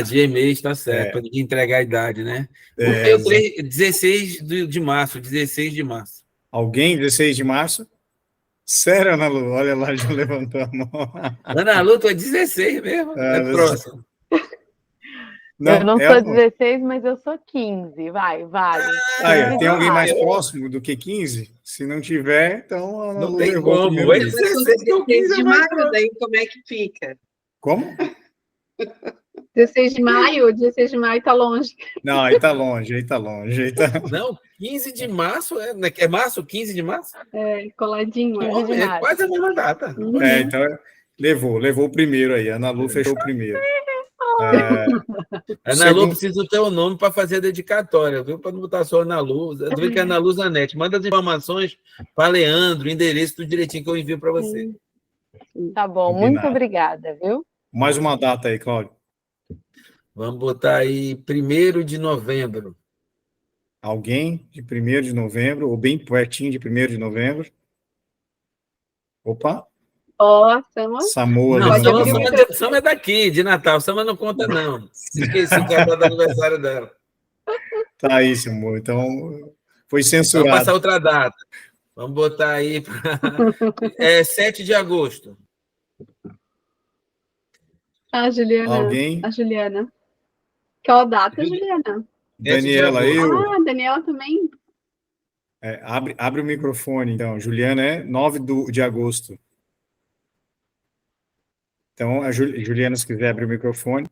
Dia e mês, tá certo, para ninguém entregar a idade, né? 16 de março, 16 de março. Alguém, 16 de março? Sério, Ana Lu? Olha lá, já levantou a mão. Ana Lu, tu é 16 mesmo? É próximo. Não, eu não sou 16, mas eu sou 15. Vale. Tem alguém mais próximo do que 15? Se não tiver, então a Ana não Lu tem levou como. É 16 que eu 15 de maio, daí como é que fica? Como? 16 de maio tá longe. Não, aí tá longe. Não, 15 de março, é março? 15 de março? É, coladinho. 15 de março. Quase a mesma data. Então levou o primeiro aí, a Ana Lu fechou o primeiro. Ana Lu precisa do teu nome para fazer a dedicatória, viu? Para não botar só Ana Lu. Eu vi que é Ana Lu Zanetti. Manda as informações para Leandro, o endereço, tudo direitinho que eu envio para você. Tá bom, muito obrigada, viu? Mais uma data aí, Cláudio. Vamos botar aí 1º de novembro. Alguém de 1º de novembro, ou bem pertinho de 1º de novembro. Opa! Samoa. Sama é daqui, de Natal. Sama não conta, não. Esqueci que é do aniversário dela. Tá aí, Samoa. Então, foi censurado. Vamos passar outra data. Vamos botar aí para 7 de agosto. A Juliana. Alguém? A Juliana. Qual data, Juliana? Daniela, eu. Daniela também. Abre o microfone, então. Juliana é 9 de agosto. Então, a Juliana, se quiser abrir o microfone.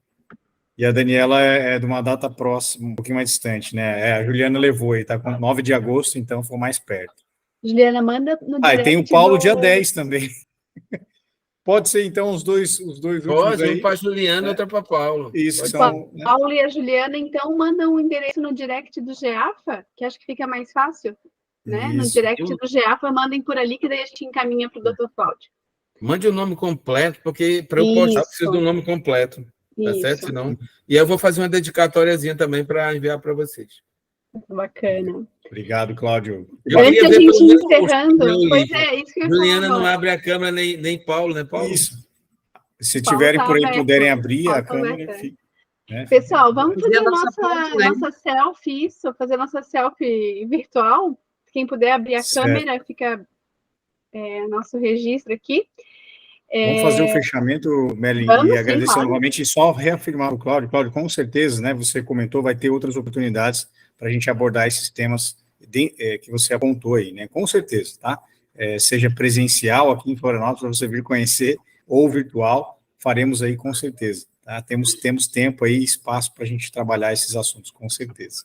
E a Daniela é de uma data próxima, um pouquinho mais distante, né? A Juliana levou aí, tá com 9 de agosto, então foi mais perto. Juliana, manda no direct. E tem o Paulo dia 10 também. Pode ser, então, os dois Pode, um para a Juliana e outro para Paulo. Isso, são... Paulo e a Juliana, então, mandam o endereço no direct do GEAFA, que acho que fica mais fácil, né? Isso. No direct do GEAFA, mandem por ali, que daí a gente encaminha para o Dr. Cláudio. Mande o nome completo, porque para eu postar, preciso do nome completo. Tá certo? Senão... E eu vou fazer uma dedicatóriazinha também para enviar para vocês. Bacana. Obrigado, Cláudio. Antes a gente encerrando, pois isso que eu ia Juliana não abre a câmera, nem Paulo, né, Paulo? Isso. Se tiverem por aí, puderem abrir a câmera. Né? Pessoal, vamos fazer nossa selfie, fazer nossa selfie virtual. Quem puder abrir a câmera, fica nosso registro aqui. Vamos fazer o fechamento, Melin, e agradecer novamente, e só reafirmar o Cláudio. Cláudio, com certeza, né, você comentou, vai ter outras oportunidades para a gente abordar esses temas que você apontou aí, né, com certeza, tá? Seja presencial aqui em Florianópolis, para você vir conhecer, ou virtual, faremos aí com certeza, tá? Temos tempo aí, espaço para a gente trabalhar esses assuntos, com certeza.